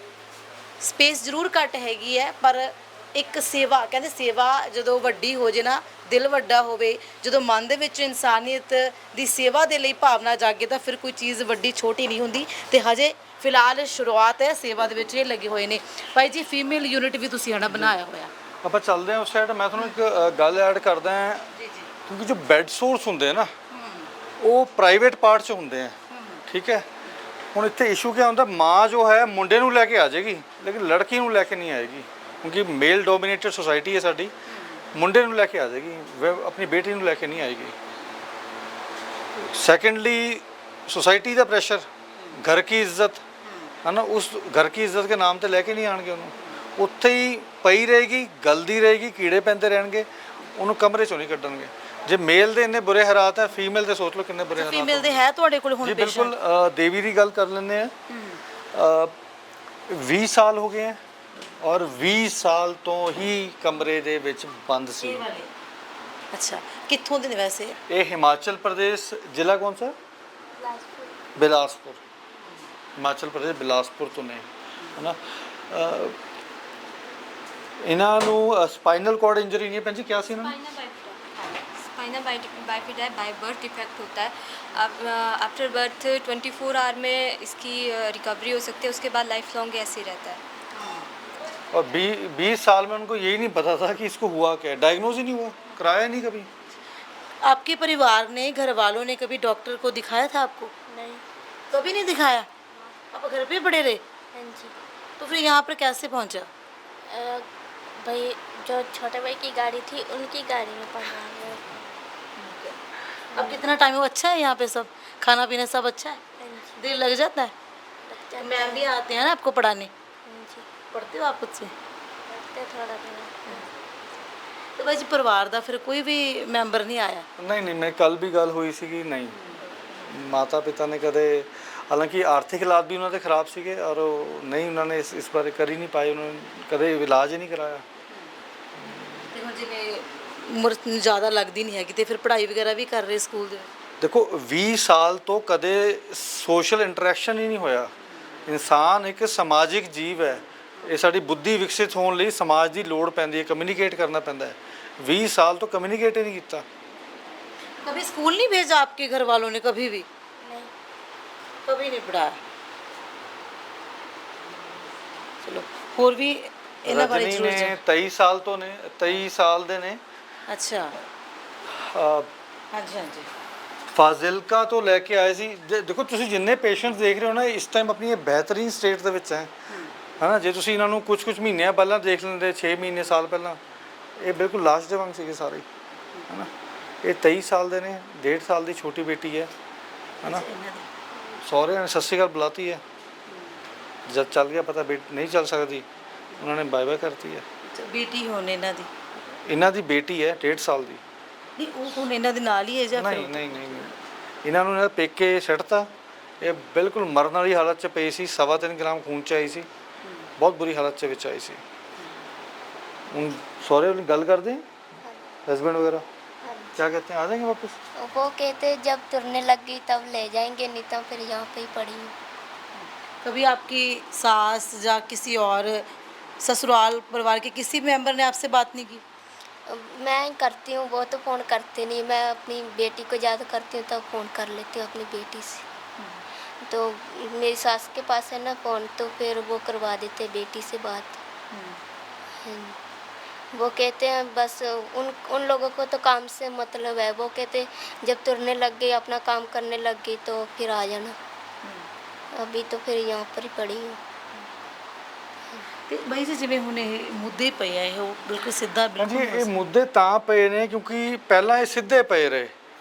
S3: ਸਪੇਸ ਜ਼ਰੂਰ ਘੱਟ ਹੈਗੀ ਹੈ, ਪਰ ਇੱਕ ਸੇਵਾ, ਕਹਿੰਦੇ ਸੇਵਾ ਜਦੋਂ ਵੱਡੀ ਹੋ ਜੇ ਨਾ, ਦਿਲ ਵੱਡਾ ਹੋਵੇ, ਜਦੋਂ ਮਨ ਦੇ ਵਿੱਚ ਇਨਸਾਨੀਅਤ ਦੀ ਸੇਵਾ ਦੇ ਲਈ ਭਾਵਨਾ ਜਾਗੇ ਤਾਂ ਫਿਰ ਕੋਈ ਚੀਜ਼ ਵੱਡੀ ਛੋਟੀ ਨਹੀਂ ਹੁੰਦੀ। ਤੇ ਹਜੇ ਫਿਲਹਾਲ ਸ਼ੁਰੂਆਤ ਹੈ, ਸੇਵਾ ਦੇ ਵਿੱਚ ਇਹ ਲੱਗੇ ਹੋਏ ਨੇ। ਭਾਈ ਜੀ ਫੀਮੇਲ ਯੂਨਿਟ ਵੀ ਤੁਸੀਂ ਹਨਾ ਬਣਾਇਆ ਹੋਇਆ?
S2: ਆਪਾਂ ਚੱਲਦੇ ਹਾਂ ਉਸ ਸਾਈਡ। ਮੈਂ ਤੁਹਾਨੂੰ ਇੱਕ ਗੱਲ ਐਡ ਕਰਦਾ ਹਾਂ, ਕਿਉਂਕਿ ਜੋ ਬੈੱਡ ਸੋਰਸ ਹੁੰਦੇ ਨਾ ਉਹ ਪ੍ਰਾਈਵੇਟ ਪਾਰਟ 'ਚ ਹੁੰਦੇ ਆ, ਠੀਕ ਹੈ। ਹੁਣ ਇੱਥੇ ਇਸ਼ੂ ਕੀ ਹੁੰਦਾ, ਮਾਂ ਜੋ ਹੈ ਮੁੰਡੇ ਨੂੰ ਲੈ ਕੇ ਆ ਜਾਏਗੀ ਲੇਕਿਨ ਲੜਕੀ ਨੂੰ ਲੈ ਕੇ ਨਹੀਂ ਆਏਗੀ, ਕਿਉਂਕਿ ਮੇਲ ਡੋਮੀਨੇਟਡ ਸੋਸਾਇਟੀ ਹੈ ਸਾਡੀ। ਮੁੰਡੇ ਨੂੰ ਲੈ ਕੇ ਆ ਜਾਏਗੀ, ਆਪਣੀ ਬੇਟੀ ਨੂੰ ਲੈ ਕੇ ਨਹੀਂ ਆਏਗੀ। ਸੈਕੰਡਲੀ सोसाइटी का प्रेशर, घर की इज्जत है ना, उस घर की इज्जत के नाम ते लेके नहीं आएंगे उन्होंने, उत्थे ही पई रहेगी, गलदी रहेगी, कीड़े पैंदे रहणगे, उन्होंने कमरे चों नहीं कड्डणगे। ਜੇ ਮੇਲ ਦੇ ਇੰਨੇ ਬੁਰੇ ਹਾਲਾਤ ਹੈ, ਫੀਮੇਲ ਦੇ ਸੋਚ ਲਓ ਕਿੰਨੇ ਬੁਰੇ ਹਾਲਾਤ
S3: ਫੀਮੇਲ ਦੇ ਹੈ ਤੁਹਾਡੇ ਕੋਲ ਹੁਣ
S2: ਜੀ
S3: ਪੇਸ਼ੈਂਟ?
S2: ਬਿਲकुल देवी ਦੀ ਗੱਲ ਕਰ ਲੈਂਦੇ ਆ। 20 ਸਾਲ ਹੋ ਗਏ ਹੈ ਔਰ 20 ਸਾਲ ਤੋਂ ਹੀ ਕਮਰੇ ਦੇ ਵਿੱਚ ਬੰਦ ਸੀ।
S3: ਅੱਛਾ, ਕਿੱਥੋਂ ਦੇ ਨੇ ਵੈਸੇ?
S2: ਇਹ ਹਿਮਾਚਲ ਪ੍ਰਦੇਸ਼, ਜ਼ਿਲ੍ਹਾ ਕੌਣ ਸਾ? ਬਿਲਾਸਪੁਰ। ਹਿਮਾਚਲ ਪ੍ਰਦੇਸ਼ ਬਿਲਾਸਪੁਰ ਤੋਂ ਨੇ, ਹੈ ਨਾ। ਇਹਨਾਂ ਨੂੰ ਸਪਾਈਨਲ ਕੋਰਡ ਇੰਜਰੀ नहीं है। भैन जी क्या सी इन्होंने?
S11: Spinal bifida by birth defect होता है। अब आफ्टर बर्थ 24 आवर में इसकी रिकवरी हो सकती है, उसके बाद लाइफ लॉन्ग ऐसे ही रहता है।
S2: और 20 साल में उनको यही नहीं पता था कि इसको हुआ क्या है, डायग्नोज ही नहीं हुआ, कराया नहीं कभी।
S3: आपके परिवार ने, घर वालों ने कभी डॉक्टर को दिखाया था आपको?
S11: नहीं।
S3: कभी नहीं दिखाया? आप घर पे पड़े रहे?
S11: हाँ जी।
S3: तो फिर यहाँ पर कैसे पहुँचा?
S11: भाई जो छोटे भाई की गाड़ी थी उनकी गाड़ी में पहुँचा।
S3: अब कितना टाइम हुआ? अच्छा है यहाँ पे सब, खाना पीना सब अच्छा है? देर लग जाता है? मैम भी आते हैं ना आपको पढ़ाने? पढ़ते हो आप खुद से?
S11: थोड़ा
S3: तो भाई जी परिवार ਦਾ ਫਿਰ ਕੋਈ ਵੀ ਮੈਂਬਰ ਨਹੀਂ ਆਇਆ?
S2: नहीं, मैं कल भी गल हुई सी कि नहीं, माता पिता ने कदे, हालांकि आर्थिक हालात भी उन्होंने खराब सीगे और नहीं उन्होंने इस बारे कर ही नहीं पाए, उन्होंने कदे इलाज ही नहीं कराया।
S3: ਤੇ ਹੁਣ ਜਿਵੇਂ ਉਮਰ ਜ਼ਿਆਦਾ ਲੱਗਦੀ ਨਹੀਂ ਹੈਗੀ ਤੇ ਫਿਰ ਪੜ੍ਹਾਈ ਵਗੈਰਾ ਵੀ ਕਰ ਰਹੇ ਸਕੂਲ ਦੇ ਵਿੱਚ?
S2: ਦੇਖੋ 20 ਸਾਲ ਤੋਂ ਕਦੇ ਸੋਸ਼ਲ ਇੰਟਰੈਕਸ਼ਨ ਹੀ ਨਹੀਂ ਹੋਇਆ। ਇਨਸਾਨ ਇੱਕ ਸਮਾਜਿਕ ਜੀਵ ਹੈ, ਇਹ ਸਾਡੀ ਬੁੱਧੀ ਵਿਕਸਿਤ ਹੋਣ ਲਈ ਸਮਾਜ ਦੀ ਲੋੜ ਪੈਂਦੀ ਹੈ, ਕਮਿਊਨੀਕੇਟ ਕਰਨਾ ਪੈਂਦਾ ਹੈ। 20 ਸਾਲ ਤੋਂ ਕਮਿਊਨੀਕੇਟ ਹੀ ਨਹੀਂ ਕੀਤਾ।
S3: कभी स्कूल नहीं भेजा आपके घर वालों ने? कभी भी
S11: नहीं।
S3: कभी नहीं पढ़ाया? चलो और भी ਇਹਨਾਂ ਬਾਰੇ
S2: ਰਜਨੀ
S3: ਜ਼ਰੂਰ
S2: ਨੇ 23 ਸਾਲ ਤੋਂ ਨੇ, 23 ਸਾਲ ਦੇ ਨੇ।
S3: ਅੱਛਾ,
S2: ਅਹ,
S3: ਹਾਂਜੀ ਹਾਂਜੀ।
S2: ਫਾਜ਼ਿਲਕਾ ਤੋਂ ਲੈ ਕੇ ਆਏ ਸੀ। ਦੇਖੋ ਤੁਸੀਂ ਜਿੰਨੇ ਪੇਸ਼ੈਂਟਸ ਦੇਖ ਰਹੇ ਹੋ ਨਾ ਇਸ ਟਾਈਮ ਆਪਣੀ ਇਹ ਬਿਹਤਰੀਨ ਸਟੇਟ ਦੇ ਵਿੱਚ ਹੈ, ਹੈ ਨਾ। ਜੇ ਤੁਸੀਂ ਇਹਨਾਂ ਨੂੰ ਕੁਝ ਮਹੀਨਿਆਂ ਪਹਿਲਾਂ ਦੇਖ ਲੈਂਦੇ, 6 ਮਹੀਨੇ ਸਾਲ ਪਹਿਲਾਂ, ਇਹ ਬਿਲਕੁਲ ਲਾਸ਼ ਦੇ ਵਾਂਗ ਸੀਗੇ ਸਾਰੇ, ਹੈ ਨਾ। ਇਹ 23 ਸਾਲ ਦੇ ਨੇ, 1.5 ਸਾਲ ਦੀ ਛੋਟੀ ਬੇਟੀ ਹੈ ਨਾ। ਸਹੁਰਿਆਂ ਨੇ ਸਤਿ ਸ਼੍ਰੀ ਅਕਾਲ ਬੁਲਾਤੀ ਹੈ, ਜਦ ਚੱਲ ਗਿਆ ਪਤਾ ਬੇਟੀ ਨਹੀਂ ਚੱਲ ਸਕਦੀ, ਉਹਨਾਂ ਨੇ ਬਾਏ ਬਾਏ ਕਰਤੀ ਹੈ।
S3: ਬੇਟੀ ਹੋਣ ਇਹਨਾਂ ਦੀ?
S2: ਇਹਨਾਂ ਦੀ ਬੇਟੀ ਹੈ 1.5 ਸਾਲ ਦੀ।
S3: ਨਹੀਂ ਉਹ ਹੁਣ ਇਹਨਾਂ ਦੇ ਨਾਲ ਹੀ ਹੈ ਜਾਂ
S2: ਨਹੀਂ ਨਹੀਂ ਨਹੀਂ, ਇਹਨਾਂ ਨੂੰ ਇਹਨਾਂ ਦੇ ਪੇਕੇ ਛੱਡਤਾ। ਇਹ ਬਿਲਕੁਲ ਮਰਨ ਵਾਲੀ ਹਾਲਤ 'ਚ ਪਈ ਸੀ, 3.25 ਗ੍ਰਾਮ ਖੂਨ 'ਚ ਆਈ ਸੀ, ਬਹੁਤ ਬੁਰੀ ਹਾਲਤ 'ਚ ਵਿੱਚ ਆਈ ਸੀ। ਹੁਣ ਸਹੁਰੇ ਵਾਲੀ ਗੱਲ ਕਰਦੇ ਹਸਬੈਂਡ ਵਗੈरह क्या कहते हैं, आ जाएंगे वापस?
S11: वो कहते जब तुरने लग गई तब ले जाएंगे, नहीं तो फिर यहाँ पे ही पड़ी हूँ।
S3: कभी आपकी सास या किसी और ससुराल परिवार के किसी मेंबर ने आपसे बात नहीं की?
S11: मैं करती हूँ, वो तो फ़ोन करते नहीं। मैं अपनी बेटी को ज़्यादा करती हूँ, तब फ़ोन कर लेती हूँ अपनी बेटी से। तो मेरी सास के पास है ना फ़ोन, तो फिर वो करवा देते बेटी से बात। वो कहते हैं बस उन लोगों को तो काम से मतलब है। वो कहते जब तुरने लग गई, अपना काम करने लग गई तो फिर आ जाना। अभी तो फिर यहाँ पर ही पड़ी हूँ।
S3: ਤੇ ਬਾਈ ਜੀ ਜਿਵੇਂ ਹੁਣ ਇਹ ਮੁੱਦੇ ਪਏ ਆ, ਇਹ ਉਹ ਬਿਲਕੁਲ ਸਿੱਧਾ
S2: ਜੀ
S3: ਬਿਲਕੁਲ
S2: ਇਹ ਮੁੱਦੇ ਤਾਂ ਪਏ ਨੇ ਕਿਉਂਕਿ ਪਹਿਲਾਂ ਇਹ ਸਿੱਧੇ ਪਏ ਰਹੇ,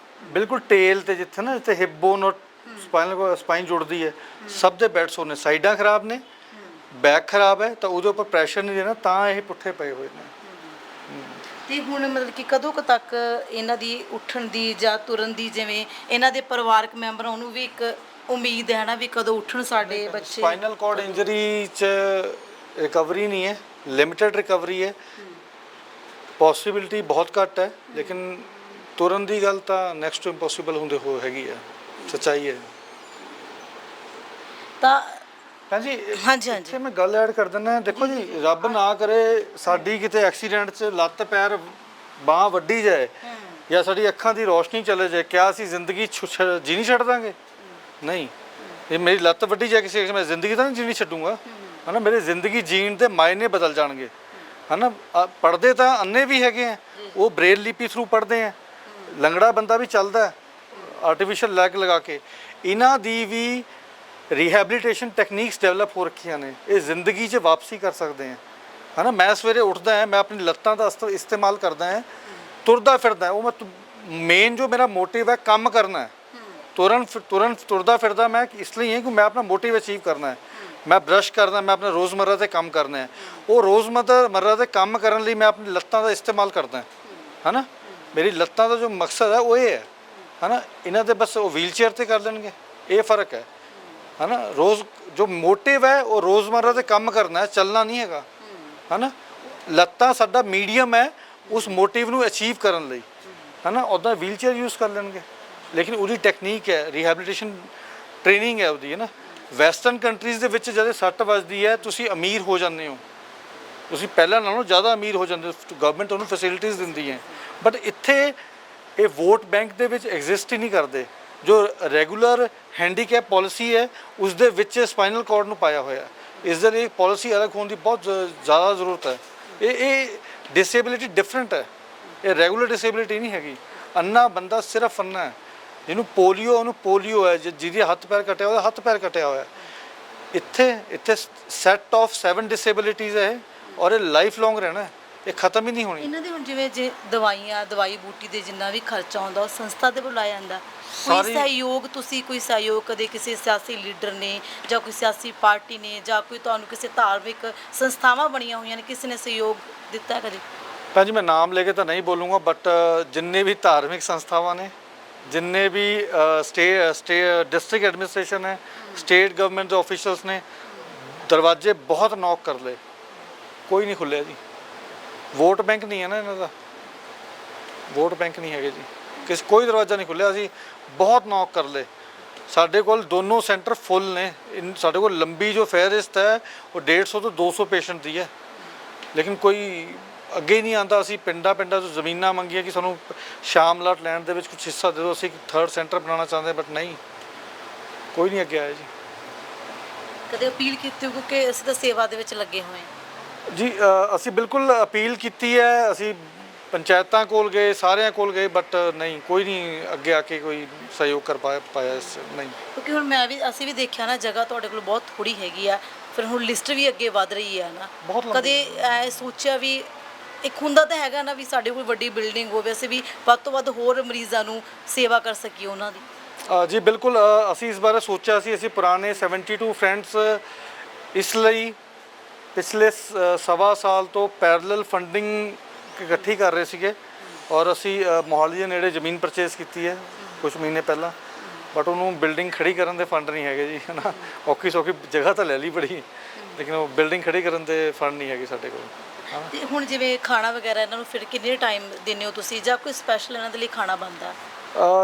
S2: ਬਿਲਕੁਲ ਟੇਲ ਤੇ ਜਿੱਥੇ ਨਾ ਜਿੱਥੇ ਹਿਪ ਬੋਨ ਔਰ ਸਪਾਈਨ ਜੁੜਦੀ ਹੈ, ਸਭ ਦੇ ਬੈਡਸ ਹੋਣੇ, ਸਾਈਡਾਂ ਖਰਾਬ ਨੇ, ਬੈਕ ਖਰਾਬ ਹੈ, ਤਾਂ ਉਹਦੇ ਉੱਪਰ ਪ੍ਰੈਸ਼ਰ ਨਹੀਂ ਦੇਣਾ, ਤਾਂ ਇਹ ਪੁੱਠੇ ਪਏ ਹੋਏ ਨੇ।
S3: ਤੇ ਹੁਣ ਮਤਲਬ ਕਿ ਕਦੋਂ ਕੁ ਤੱਕ ਇਹਨਾਂ ਦੀ ਉੱਠਣ ਦੀ ਜਾਂ ਤੁਰਨ ਦੀ, ਜਿਵੇਂ ਇਹਨਾਂ ਦੇ ਪਰਿਵਾਰਕ ਮੈਂਬਰਾਂ ਨੂੰ ਵੀ ਇੱਕ ਉਮੀਦ ਹੈ ਨਾ ਵੀ ਕਦੋਂ ਉੱਠਣ ਸਾਡੇ ਬੱਚੇ?
S2: ਸਪਾਈਨਲ ਕੋਰਡ ਇੰਜਰੀ 'ਚ ਰਿਕਵਰੀ ਨਹੀਂ ਹੈ, ਲਿਮਿਟਡ ਰਿਕਵਰੀ ਹੈ, ਪੋਸੀਬਿਲਿਟੀ ਬਹੁਤ ਘੱਟ ਹੈ, ਲੇਕਿਨ ਤੁਰਨ ਦੀ ਗੱਲ ਤਾਂ ਨੈਕਸਟ ਟੂ ਇੰਪੋਸੀਬਲ ਹੁੰਦੇ ਹੋ ਹੈਗੀ ਹੈ, ਸੱਚਾਈ ਹੈ।
S3: ਤਾਂ
S2: ਹਾਂਜੀ
S3: ਹਾਂਜੀ
S2: ਇੱਥੇ ਮੈਂ ਗੱਲ ਐਡ ਕਰ ਦਿੰਦਾ। ਦੇਖੋ ਜੀ, ਰੱਬ ਨਾ ਕਰੇ ਸਾਡੀ ਕਿਤੇ ਐਕਸੀਡੈਂਟ 'ਚ ਲੱਤ ਪੈਰ ਬਾਂਹ ਵੱਢੀ ਜਾਏ ਜਾਂ ਸਾਡੀ ਅੱਖਾਂ ਦੀ ਰੋਸ਼ਨੀ ਚਲੇ ਜਾਏ, ਕਿਆ ਅਸੀਂ ਜ਼ਿੰਦਗੀ ਜੀ ਨਹੀਂ ਛੱਡ ਦਾਂਗੇ? ਨਹੀਂ, ਇਹ ਮੇਰੀ ਲੱਤ ਵੱਢੀ ਜਾਏ ਕਿਸੇ, ਮੈਂ ਜ਼ਿੰਦਗੀ ਤਾਂ ਨਹੀਂ ਜੀਣੀ ਛੱਡੂੰਗਾ, ਹੈ ਨਾ। ਮੇਰੀ ਜ਼ਿੰਦਗੀ ਜੀਣ ਦੇ ਮਾਇਨੇ ਬਦਲ ਜਾਣਗੇ, ਹੈ ਨਾ। ਪੜ੍ਹਦੇ ਤਾਂ ਅੰਨੇ ਵੀ ਹੈਗੇ ਆ, ਉਹ ਬ੍ਰੇਲ ਲਿਪੀ ਥਰੂ ਪੜ੍ਹਦੇ ਆ, ਲੰਗੜਾ ਬੰਦਾ ਵੀ ਚੱਲਦਾ ਆਰਟੀਫਿਸ਼ੀਅਲ ਲੈਗ ਲਗਾ ਕੇ। ਇਹਨਾਂ ਦੀ ਵੀ ਰੀਹੈਬਿਲਿਟੇਸ਼ਨ ਟੈਕਨੀਕਸ ਡਿਵੈਲਪ ਹੋ ਰੱਖੀਆਂ ਨੇ, ਇਹ ਜ਼ਿੰਦਗੀ 'ਚ ਵਾਪਸੀ ਕਰ ਸਕਦੇ ਆ, ਹੈ ਨਾ। ਮੈਂ ਸਵੇਰੇ ਉੱਠਦਾ ਹਾਂ, ਮੈਂ ਆਪਣੀ ਲੱਤਾਂ ਦਾ ਇਸਤੇਮਾਲ ਕਰਦਾ ਹਾਂ, ਤੁਰਦਾ ਫਿਰਦਾ, ਉਹ ਮੈਂ ਮੇਨ ਜੋ ਮੇਰਾ ਮੋਟਿਵ ਹੈ ਕੰਮ ਕਰਨਾ ਹੈ, ਤੁਰਦਾ ਫਿਰਦਾ ਮੈਂ ਇਸ ਲਈ ਹੈ ਕਿ ਮੈਂ ਆਪਣਾ ਮੋਟਿਵ ਅਚੀਵ ਕਰਨਾ ਹੈ। ਮੈਂ ਬ੍ਰਸ਼ ਕਰਦਾ, ਮੈਂ ਆਪਣਾ ਰੋਜ਼ਮर्रा ਦੇ ਕੰਮ ਕਰਨਾ ਹੈ, ਉਹ ਰੋਜ਼ਮर्रा ਦੇ ਕੰਮ ਕਰਨ ਲਈ ਮੈਂ ਆਪਣੀ ਲੱਤਾਂ ਦਾ ਇਸਤੇਮਾਲ ਕਰਦਾ, ਹੈ ਨਾ। ਮੇਰੀ ਲੱਤਾਂ ਦਾ ਜੋ ਮਕਸਦ ਹੈ ਉਹ ਇਹ ਹੈ ਨਾ, ਇਹਨਾਂ ਦੇ ਬਸ ਉਹ ਵੀਲ ਚੇਅਰ 'ਤੇ ਕਰ ਲੈਣਗੇ, ਇਹ ਫ਼ਰਕ ਹੈ ਨਾ। ਰੋਜ਼ ਜੋ ਮੋਟਿਵ ਹੈ ਉਹ ਰੋਜ਼ਮर्रा ਦੇ ਕੰਮ ਕਰਨਾ ਹੈ, ਚੱਲਣਾ ਨਹੀਂ ਹੈਗਾ, ਹੈ ਨਾ। ਲੱਤਾਂ ਸਾਡਾ ਮੀਡੀਅਮ ਹੈ ਉਸ ਮੋਟਿਵ ਨੂੰ ਅਚੀਵ ਕਰਨ ਲਈ, ਹੈ ਨਾ। ਉੱਦਾਂ ਵੀਲ ਚੇਅਰ ਯੂਜ਼ ਕਰ ਲੈਣਗੇ, ਲੇਕਿਨ ਉਹਦੀ ਟੈਕਨੀਕ ਹੈ, ਰਿਹੈਬਿਲਿਟੇਸ਼ਨ ਟ੍ਰੇਨਿੰਗ ਹੈ ਉਹਦੀ, ਹੈ ਨਾ। ਵੈਸਟਰਨ ਕੰਟਰੀਜ਼ ਦੇ ਵਿੱਚ ਜਦੋਂ ਸੱਟ ਵੱਜਦੀ ਹੈ ਤੁਸੀਂ ਅਮੀਰ ਹੋ ਜਾਂਦੇ ਹੋ, ਤੁਸੀਂ ਪਹਿਲਾਂ ਨਾਲੋਂ ਜ਼ਿਆਦਾ ਅਮੀਰ ਹੋ ਜਾਂਦੇ ਹੋ, ਗਵਰਨਮੈਂਟ ਉਹਨੂੰ ਫੈਸਿਲਿਟੀਜ਼ ਦਿੰਦੀ ਹੈ। ਬਟ ਇੱਥੇ ਇਹ ਵੋਟ ਬੈਂਕ ਦੇ ਵਿੱਚ ਐਗਜ਼ਿਸਟ ਹੀ ਨਹੀਂ ਕਰਦੇ। ਜੋ ਰੈਗੂਲਰ ਹੈਂਡੀਕੈਪ ਪੋਲਿਸੀ ਹੈ ਉਸ ਦੇ ਵਿੱਚ ਸਪਾਈਨਲ ਕਾਰਡ ਨੂੰ ਪਾਇਆ ਹੋਇਆ, ਇਸ ਦੇ ਲਈ ਪੋਲਿਸੀ ਅਲੱਗ ਹੋਣ ਦੀ ਬਹੁਤ ਜ਼ਿਆਦਾ ਜ਼ਰੂਰਤ ਹੈ। ਇਹ ਡਿਸੇਬਿਲਿਟੀ ਡਿਫਰੈਂਟ ਹੈ, ਇਹ ਰੈਗੂਲਰ ਡਿਸੇਬਿਲਿਟੀ ਨਹੀਂ ਹੈਗੀ। ਅੰਨਾ ਬੰਦਾ ਸਿਰਫ ਅੰਨਾ ਹੈ, ਜਿਹਨੂੰ ਪੋਲੀਓ ਉਹਨੂੰ ਪੋਲੀਓ ਹੈ, ਜਿਹਦੀ ਹੱਥ ਪੈਰ ਕੱਟਿਆ ਉਹਦਾ ਹੱਥ ਪੈਰ ਕੱਟਿਆ ਹੋਇਆ। ਇੱਥੇ ਸੈੱਟ ਆਫ 7 ਡਿਸੇਬਿਲਿਟੀਜ਼ ਹੈ ਔਰ ਇਹ ਲਾਈਫ ਲੌਂਗ ਰਹਿਣਾ ਹੈ, ਇਹ ਖਤਮ ਹੀ ਨਹੀਂ ਹੋਣੀ।
S3: ਇਹਨਾਂ ਦੀ ਹੁਣ ਜਿਵੇਂ ਜੇ ਦਵਾਈ ਬੂਟੀ ਦੇ ਜਿੰਨਾ ਵੀ ਖਰਚਾ ਆਉਂਦਾ ਉਹ ਸੰਸਥਾ ਦੇ ਬੁਲਾਇਆ ਜਾਂਦਾ, ਕੋਈ ਸਹਿਯੋਗ ਤੁਸੀਂ ਕੋਈ ਸਹਿਯੋਗ ਕਦੇ ਕਿਸੇ ਸਿਆਸੀ ਲੀਡਰ ਨੇ ਜਾਂ ਕੋਈ ਸਿਆਸੀ ਪਾਰਟੀ ਨੇ ਜਾਂ ਕੋਈ ਤੁਹਾਨੂੰ ਕਿਸੇ ਧਾਰਮਿਕ ਸੰਸਥਾਵਾਂ ਬਣੀਆਂ ਹੋਈਆਂ ਨੇ ਕਿਸੇ ਨੇ ਸਹਿਯੋਗ ਦਿੱਤਾ ਕਦੇ?
S2: ਭੈਣ ਜੀ ਮੈਂ ਨਾਮ ਲੈ ਕੇ ਤਾਂ ਨਹੀਂ ਬੋਲੂੰਗਾ, ਬਟ ਜਿੰਨੇ ਵੀ ਧਾਰਮਿਕ ਸੰਸਥਾਵਾਂ ਨੇ, ਜਿੰਨੇ ਵੀ ਡਿਸਟ੍ਰਿਕਟ ਐਡਮਿਨਿਸਟ੍ਰੇਸ਼ਨ ਹੈ, ਸਟੇਟ ਗਵਰਨਮੈਂਟ ਦੇ ਆਫੀਸ਼ੀਅਲਸ ਨੇ, ਦਰਵਾਜ਼ੇ ਬਹੁਤ ਨੌਕ ਕਰ ਲਏ, ਕੋਈ ਨਹੀਂ ਖੁੱਲਿਆ ਜੀ। ਵੋਟ ਬੈਂਕ ਨਹੀਂ ਹੈ ਨਾ ਇਹਨਾਂ ਦਾ, ਵੋਟ ਬੈਂਕ ਨਹੀਂ ਹੈਗੇ ਜੀ, ਕੋਈ ਦਰਵਾਜ਼ਾ ਨਹੀਂ ਖੁੱਲਿਆ। ਅਸੀਂ ਬਹੁਤ ਨੌਕ ਕਰ ਲਏ, ਸਾਡੇ ਕੋਲ ਦੋਨੋਂ ਸੈਂਟਰ ਫੁੱਲ ਨੇ। ਸਾਡੇ ਕੋਲ ਲੰਬੀ ਜੋ ਫਹਿਰਿਸਤ ਹੈ ਉਹ 150 ਤੋਂ 200 ਪੇਸ਼ੈਂਟ ਦੀ ਹੈ, ਲੇਕਿਨ ਕੋਈ ਅੱਗੇ ਨਹੀਂ ਆਉਂਦਾ। ਅਸੀਂ ਪਿੰਡਾਂ ਤੋਂ ਜ਼ਮੀਨਾਂ ਮੰਗੀਆਂ ਕਿ ਸਾਨੂੰ ਸ਼ਾਮਲਾਟ ਲੈਣ ਦੇ ਵਿੱਚ ਕੁਝ ਹਿੱਸਾ ਦੇ ਦਿਓ, ਅਸੀਂ 3rd ਸੈਂਟਰ ਬਣਾਉਣਾ ਚਾਹੁੰਦੇ, ਬਟ ਨਹੀਂ, ਕੋਈ ਨਹੀਂ ਅੱਗੇ ਆਇਆ ਜੀ।
S3: ਕਦੇ ਅਪੀਲ ਕੀਤੀ ਹੋ ਕਿ ਅਸੀਂ ਤਾਂ ਸੇਵਾ ਦੇ ਵਿੱਚ ਲੱਗੇ ਹੋਏ ਹਾਂ?
S2: ਜੀ ਅਸੀਂ ਬਿਲਕੁਲ ਅਪੀਲ ਕੀਤੀ ਹੈ, ਅਸੀਂ ਪੰਚਾਇਤਾਂ ਕੋਲ ਗਏ, ਸਾਰਿਆਂ ਕੋਲ ਗਏ, ਬਟ ਨਹੀਂ, ਕੋਈ ਨਹੀਂ ਅੱਗੇ ਆ ਕੇ ਕੋਈ ਸਹਿਯੋਗ ਕਰ ਪਾਇਆ ਇਸ ਨਹੀਂ।
S3: ਕਿਉਂਕਿ ਹੁਣ ਅਸੀਂ ਵੀ ਦੇਖਿਆ ਨਾ, ਜਗ੍ਹਾ ਤੁਹਾਡੇ ਕੋਲ ਬਹੁਤ ਥੋੜੀ ਹੈਗੀ ਆ, ਫਿਰ ਹੁਣ ਲਿਸਟ ਵੀ ਅੱਗੇ ਵੱਧ ਰਹੀ ਹੈ ਨਾ। ਕਦੇ ਐ ਸੋਚਿਆ ਵੀ ਇੱਕ ਹੁੰਦਾ ਤਾਂ ਹੈਗਾ ਨਾ ਵੀ ਸਾਡੇ ਕੋਲ ਵੱਡੀ ਬਿਲਡਿੰਗ ਹੋਵੇ, ਅਸੀਂ ਵੀ ਵੱਧ ਤੋਂ ਵੱਧ ਹੋਰ ਮਰੀਜ਼ਾਂ ਨੂੰ ਸੇਵਾ ਕਰ ਸਕੀਏ ਉਹਨਾਂ ਦੀ?
S2: ਜੀ ਬਿਲਕੁਲ, ਅਸੀਂ ਇਸ ਬਾਰੇ ਸੋਚਿਆ ਸੀ। ਅਸੀਂ ਪੁਰਾਣੇ 72 ਫਰੈਂਡਸ ਇਸ ਲਈ ਪਿਛਲੇ 1.25 ਸਾਲ ਤੋਂ ਪੈਰਲਲ ਫੰਡਿੰਗ ਇਕੱਠੀ ਕਰ ਰਹੇ ਸੀਗੇ, ਔਰ ਅਸੀਂ ਮੋਹਾਲੀ ਦੇ ਨੇੜੇ ਜ਼ਮੀਨ ਪਰਚੇਸ ਕੀਤੀ ਹੈ ਕੁਝ ਮਹੀਨੇ ਪਹਿਲਾਂ, ਬਟ ਉਹਨੂੰ ਬਿਲਡਿੰਗ ਖੜੀ ਕਰਨ ਦੇ ਫੰਡ ਨਹੀਂ ਹੈਗੇ ਜੀ, ਹੈ ਨਾ। ਔਖੀ ਸੌਖੀ ਜਗ੍ਹਾ ਤਾਂ ਲੈ ਲਈ ਬੜੀ, ਲੇਕਿਨ ਉਹ ਬਿਲਡਿੰਗ ਖੜੀ ਕਰਨ ਦੇ ਫੰਡ ਨਹੀਂ ਹੈਗੇ ਸਾਡੇ ਕੋਲ।
S3: ਤੇ ਹੁਣ ਜਿਵੇਂ ਖਾਣਾ ਵਗੈਰਾ ਇਹਨਾਂ ਨੂੰ ਫਿਰ ਕਿੰਨੇ ਟਾਈਮ ਦਿੰਦੇ ਹੋ ਤੁਸੀਂ, ਜਾਂ ਕੋਈ ਸਪੈਸ਼ਲ ਇਹਨਾਂ ਦੇ ਲਈ ਖਾਣਾ ਬਣਦਾ?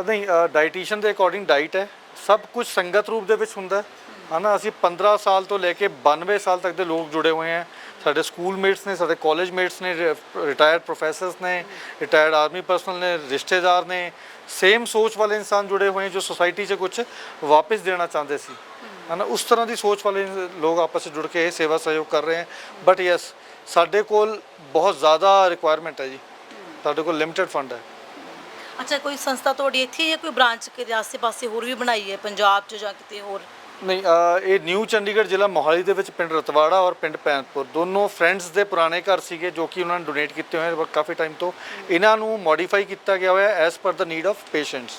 S2: ਨਹੀਂ, ਡਾਈਟੀਸ਼ੀਅਨ ਦੇ ਅਕੋਰਡਿੰਗ ਡਾਈਟ ਹੈ, ਸਭ ਕੁਝ ਸੰਗਤ ਰੂਪ ਦੇ ਵਿੱਚ ਹੁੰਦਾ ਹੈ ਨਾ। ਅਸੀਂ 15 ਸਾਲ ਤੋਂ ਲੈ ਕੇ 92 ਸਾਲ ਤੱਕ ਦੇ ਲੋਕ ਜੁੜੇ ਹੋਏ ਹੈ। ਸਾਡੇ ਸਕੂਲ ਮੇਟਸ ਨੇ, ਸਾਡੇ ਕਾਲਜ ਮੇਟਸ ਨੇ, ਰਿਟਾਇਰਡ ਪ੍ਰੋਫੈਸਰਸ ਨੇ, ਰਿਟਾਇਰਡ ਆਰਮੀ ਪਰਸਨਲ ਨੇ, ਰਿਸ਼ਤੇਦਾਰ ਨੇ, ਸੇਮ ਸੋਚ ਵਾਲੇ ਇਨਸਾਨ ਜੁੜੇ ਹੋਏ ਜੋ ਸੋਸਾਇਟੀ 'ਚ ਕੁਝ ਵਾਪਸ ਦੇਣਾ ਚਾਹੁੰਦੇ ਸੀ, ਹੈ ਨਾ। ਉਸ ਤਰ੍ਹਾਂ ਦੀ ਸੋਚ ਵਾਲੇ ਲੋਕ ਆਪਸ 'ਚ ਜੁੜ ਕੇ ਇਹ ਸੇਵਾ ਸਹਿਯੋਗ ਕਰ ਰਹੇ ਹੈ। ਬਟ ਯੈਸ, ਸਾਡੇ ਕੋਲ ਬਹੁਤ ਜ਼ਿਆਦਾ ਰਿਕੁਆਇਰਮੈਂਟ ਹੈ ਜੀ, ਸਾਡੇ ਕੋਲ ਲਿਮਿਟਡ ਫੰਡ ਹੈ।
S3: ਅੱਛਾ, ਕੋਈ ਸੰਸਥਾ ਤੁਹਾਡੀ ਇੱਥੇ ਜਾਂ ਕੋਈ ਬ੍ਰਾਂਚ ਕਿਤੇ ਆਸੇ-ਪਾਸੇ ਹੋਰ ਵੀ ਬਣਾਈ ਹੈ ਪੰਜਾਬ 'ਚ ਜਾਂ ਕਿਤੇ ਹੋਰ?
S2: ਨਹੀਂ, ਇਹ ਨਿਊ ਚੰਡੀਗੜ੍ਹ ਜ਼ਿਲ੍ਹਾ ਮੋਹਾਲੀ ਦੇ ਵਿੱਚ ਪਿੰਡ ਰਤਵਾੜਾ ਔਰ ਪਿੰਡ ਪੈਂਤਪੁਰ, ਦੋਨੋਂ ਫਰੈਂਡਸ ਦੇ ਪੁਰਾਣੇ ਘਰ ਸੀਗੇ ਜੋ ਕਿ ਉਹਨਾਂ ਨੇ ਡੋਨੇਟ ਕੀਤੇ ਹੋਏ ਕਾਫੀ ਟਾਈਮ ਤੋਂ। ਇਹਨਾਂ ਨੂੰ ਮੋਡੀਫਾਈ ਕੀਤਾ ਗਿਆ ਹੋਇਆ as per the need of patients.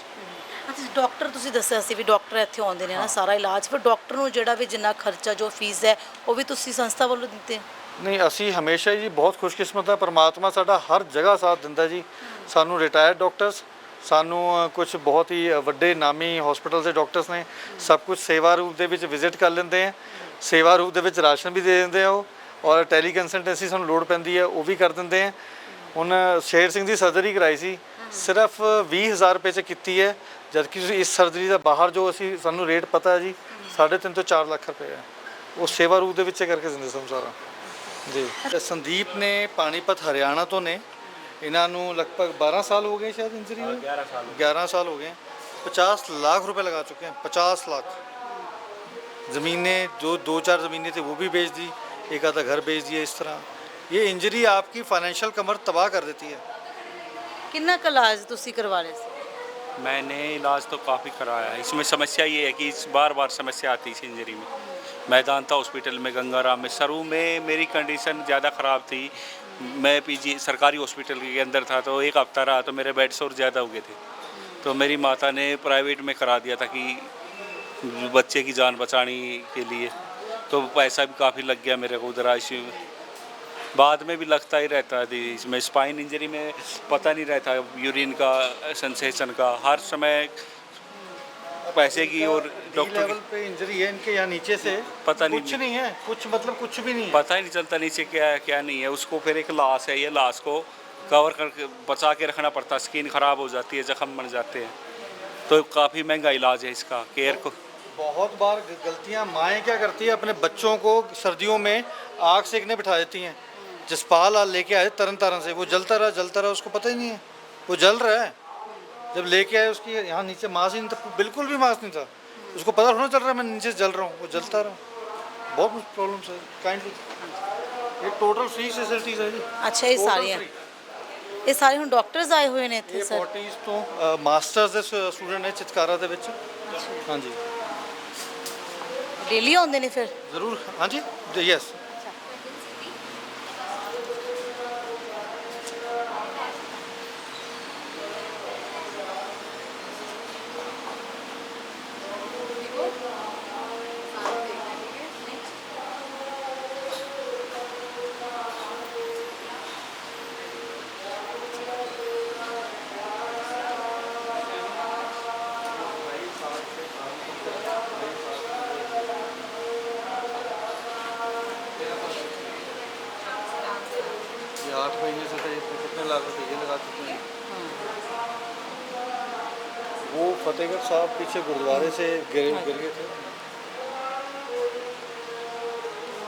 S3: ਅੱਛਾ, ਡਾਕਟਰ ਤੁਸੀਂ ਦੱਸਿਆ ਸੀ ਵੀ ਡਾਕਟਰ ਇੱਥੇ ਆਉਂਦੇ ਨੇ ਨਾ ਸਾਰਾ ਇਲਾਜ, ਫਿਰ ਡਾਕਟਰ ਨੂੰ ਜਿਹੜਾ ਵੀ ਜਿੰਨਾ ਖਰਚਾ ਜੋ ਫੀਸ ਹੈ ਉਹ ਵੀ ਤੁਸੀਂ ਸੰਸਥਾ ਵੱਲੋਂ ਦਿੰਦੇ?
S2: ਨਹੀਂ, ਅਸੀਂ ਹਮੇਸ਼ਾ ਜੀ ਬਹੁਤ ਖੁਸ਼ਕਿਸਮਤ ਹਾਂ, ਪਰਮਾਤਮਾ ਸਾਡਾ ਹਰ ਜਗ੍ਹਾ ਸਾਥ ਦਿੰਦਾ ਜੀ। ਸਾਨੂੰ ਰਿਟਾਇਰਡ ਡਾਕਟਰਸ, ਸਾਨੂੰ ਕੁਝ ਬਹੁਤ ਹੀ ਵੱਡੇ ਨਾਮੀ ਹਸਪੀਟਲ ਦੇ ਡਾਕਟਰਸ ਨੇ, ਸਭ ਕੁਝ ਸੇਵਾ ਰੂਪ ਦੇ ਵਿੱਚ ਵਿਜ਼ਿਟ ਕਰ ਲੈਂਦੇ ਆ, ਸੇਵਾ ਰੂਪ ਦੇ ਵਿੱਚ ਰਾਸ਼ਨ ਵੀ ਦੇ ਦਿੰਦੇ ਆ ਉਹ, ਔਰ ਟੈਲੀ ਕੰਸਲਟੈਂਸੀ ਸਾਨੂੰ ਲੋੜ ਪੈਂਦੀ ਹੈ ਉਹ ਵੀ ਕਰ ਦਿੰਦੇ ਆ। ਹੁਣ ਸ਼ੇਰ ਸਿੰਘ ਦੀ ਸਰਜਰੀ ਕਰਾਈ ਸੀ, ਸਿਰਫ 20,000 ਰੁਪਏ 'ਚ ਕੀਤੀ ਹੈ, ਜਦਕਿ ਤੁਸੀਂ ਇਸ ਸਰਜਰੀ ਦਾ ਬਾਹਰ ਜੋ ਸਾਨੂੰ ਰੇਟ ਪਤਾ ਹੈ ਜੀ 3.5 ਤੋਂ 4 ਲੱਖ ਰੁਪਏ ਹੈ, ਉਹ ਸੇਵਾ ਰੂਪ ਦੇ ਵਿੱਚ ਕਰਕੇ ਦਿੰਦੇ ਸਾਨੂੰ ਸਾਰਾ ਜੀ। ਸੰਦੀਪ ਨੇ ਪਾਣੀਪਤ ਹਰਿਆਣਾ ਤੋਂ ਨੇ, ਇਹਨਾਂ ਨੂੰ ਲਗਭਗ 12 ਸਾਲ ਹੋ गए शायद इंजरी में, 11 साल हो गए। 50 लाख रुपए लगा चुके हैं, 50 लाख। ज़मीनें जो 2-4 ज़मीनें थी वो भी बेच दी, एक आधा घर बेच दिया। इस तरह ये इंजरी आपकी फाइनेंशियल कमर तबाह कर देती है।
S3: कितना का इलाज तुसी करवा रहे थे?
S12: मैंने इलाज तो काफ़ी कराया है। इसमें समस्या ये है कि इस बार समस्या आती है इस इंजरी में। मैदानता हॉस्पिटल में, गंगाराम में, शुरू में मेरी कंडीशन ज़्यादा ख़राब थी, मैं पीजी सरकारी हॉस्पिटल के अंदर था, तो एक हफ्ता रहा तो मेरे बेड्स और ज़्यादा हो गए थे, तो मेरी माता ने प्राइवेट में करा दिया था कि बच्चे की जान बचाने के लिए, तो पैसा भी काफ़ी लग गया मेरे को उधर आईसीयू में। बाद में भी लगता ही रहता है। इसमें स्पाइन इंजरी में पता नहीं रहता यूरिन का सेंसेशन का, हर समय पैसे की और डॉक्टर
S2: लेवल पे इंजरी है इनके, यहाँ नीचे से
S12: पता नहीं,
S2: कुछ नहीं है, कुछ मतलब कुछ भी नहीं है,
S12: पता ही नहीं चलता नीचे क्या है क्या नहीं है। उसको फिर एक लाश है, ये लाश को कवर करके बचा के रखना पड़ता है, स्किन ख़राब हो जाती है, जख्म बन जाते हैं, तो काफ़ी महंगा इलाज है इसका। केयर को
S2: बहुत बार गलतियां माएँ क्या करती है, अपने बच्चों को सर्दियों में आग सेकने बिठा देती हैं। जसपाल लेके आए तरन तारण से, वो जलता रहा, उसको पता ही नहीं है वो जल रहा है। जब लेके आए उसकी यहाँ नीचे मांस ही नहीं था, बिल्कुल भी मांस नहीं था, उसको पता थोड़ा चल रहा है मैं नीचे जल रहा हूँ, वो जलता रहा। बहुत प्रॉब्लम है। काइंडली ये टोटल फ्री फैसिलिटीज है जी।
S3: अच्छा, ये सारियां ਇਹ ਸਾਰੇ ਹੁਣ ਡਾਕਟਰਸ ਆਏ ਹੋਏ ਨੇ ਇੱਥੇ
S2: ਇਹ
S3: ਸਰ?
S2: 40s ਤੋਂ ਮਾਸਟਰਸ ਦੇ ਸਟੂਡੈਂਟ ਨੇ ਚਿਤਕਾਰਾ ਦੇ ਵਿੱਚ। ਹਾਂਜੀ
S3: ਡੇਲੀ ਆਉਂਦੇ ਨੇ ਫਿਰ?
S2: ਜ਼ਰੂਰ, ਹਾਂਜੀ ਯੈਸ। ये 8 महीने से थे, कितने लाख रुपए ये लगा चुके हैं। वो फतेहगढ़ साहब पीछे गुरुद्वारे से गिर गए थे।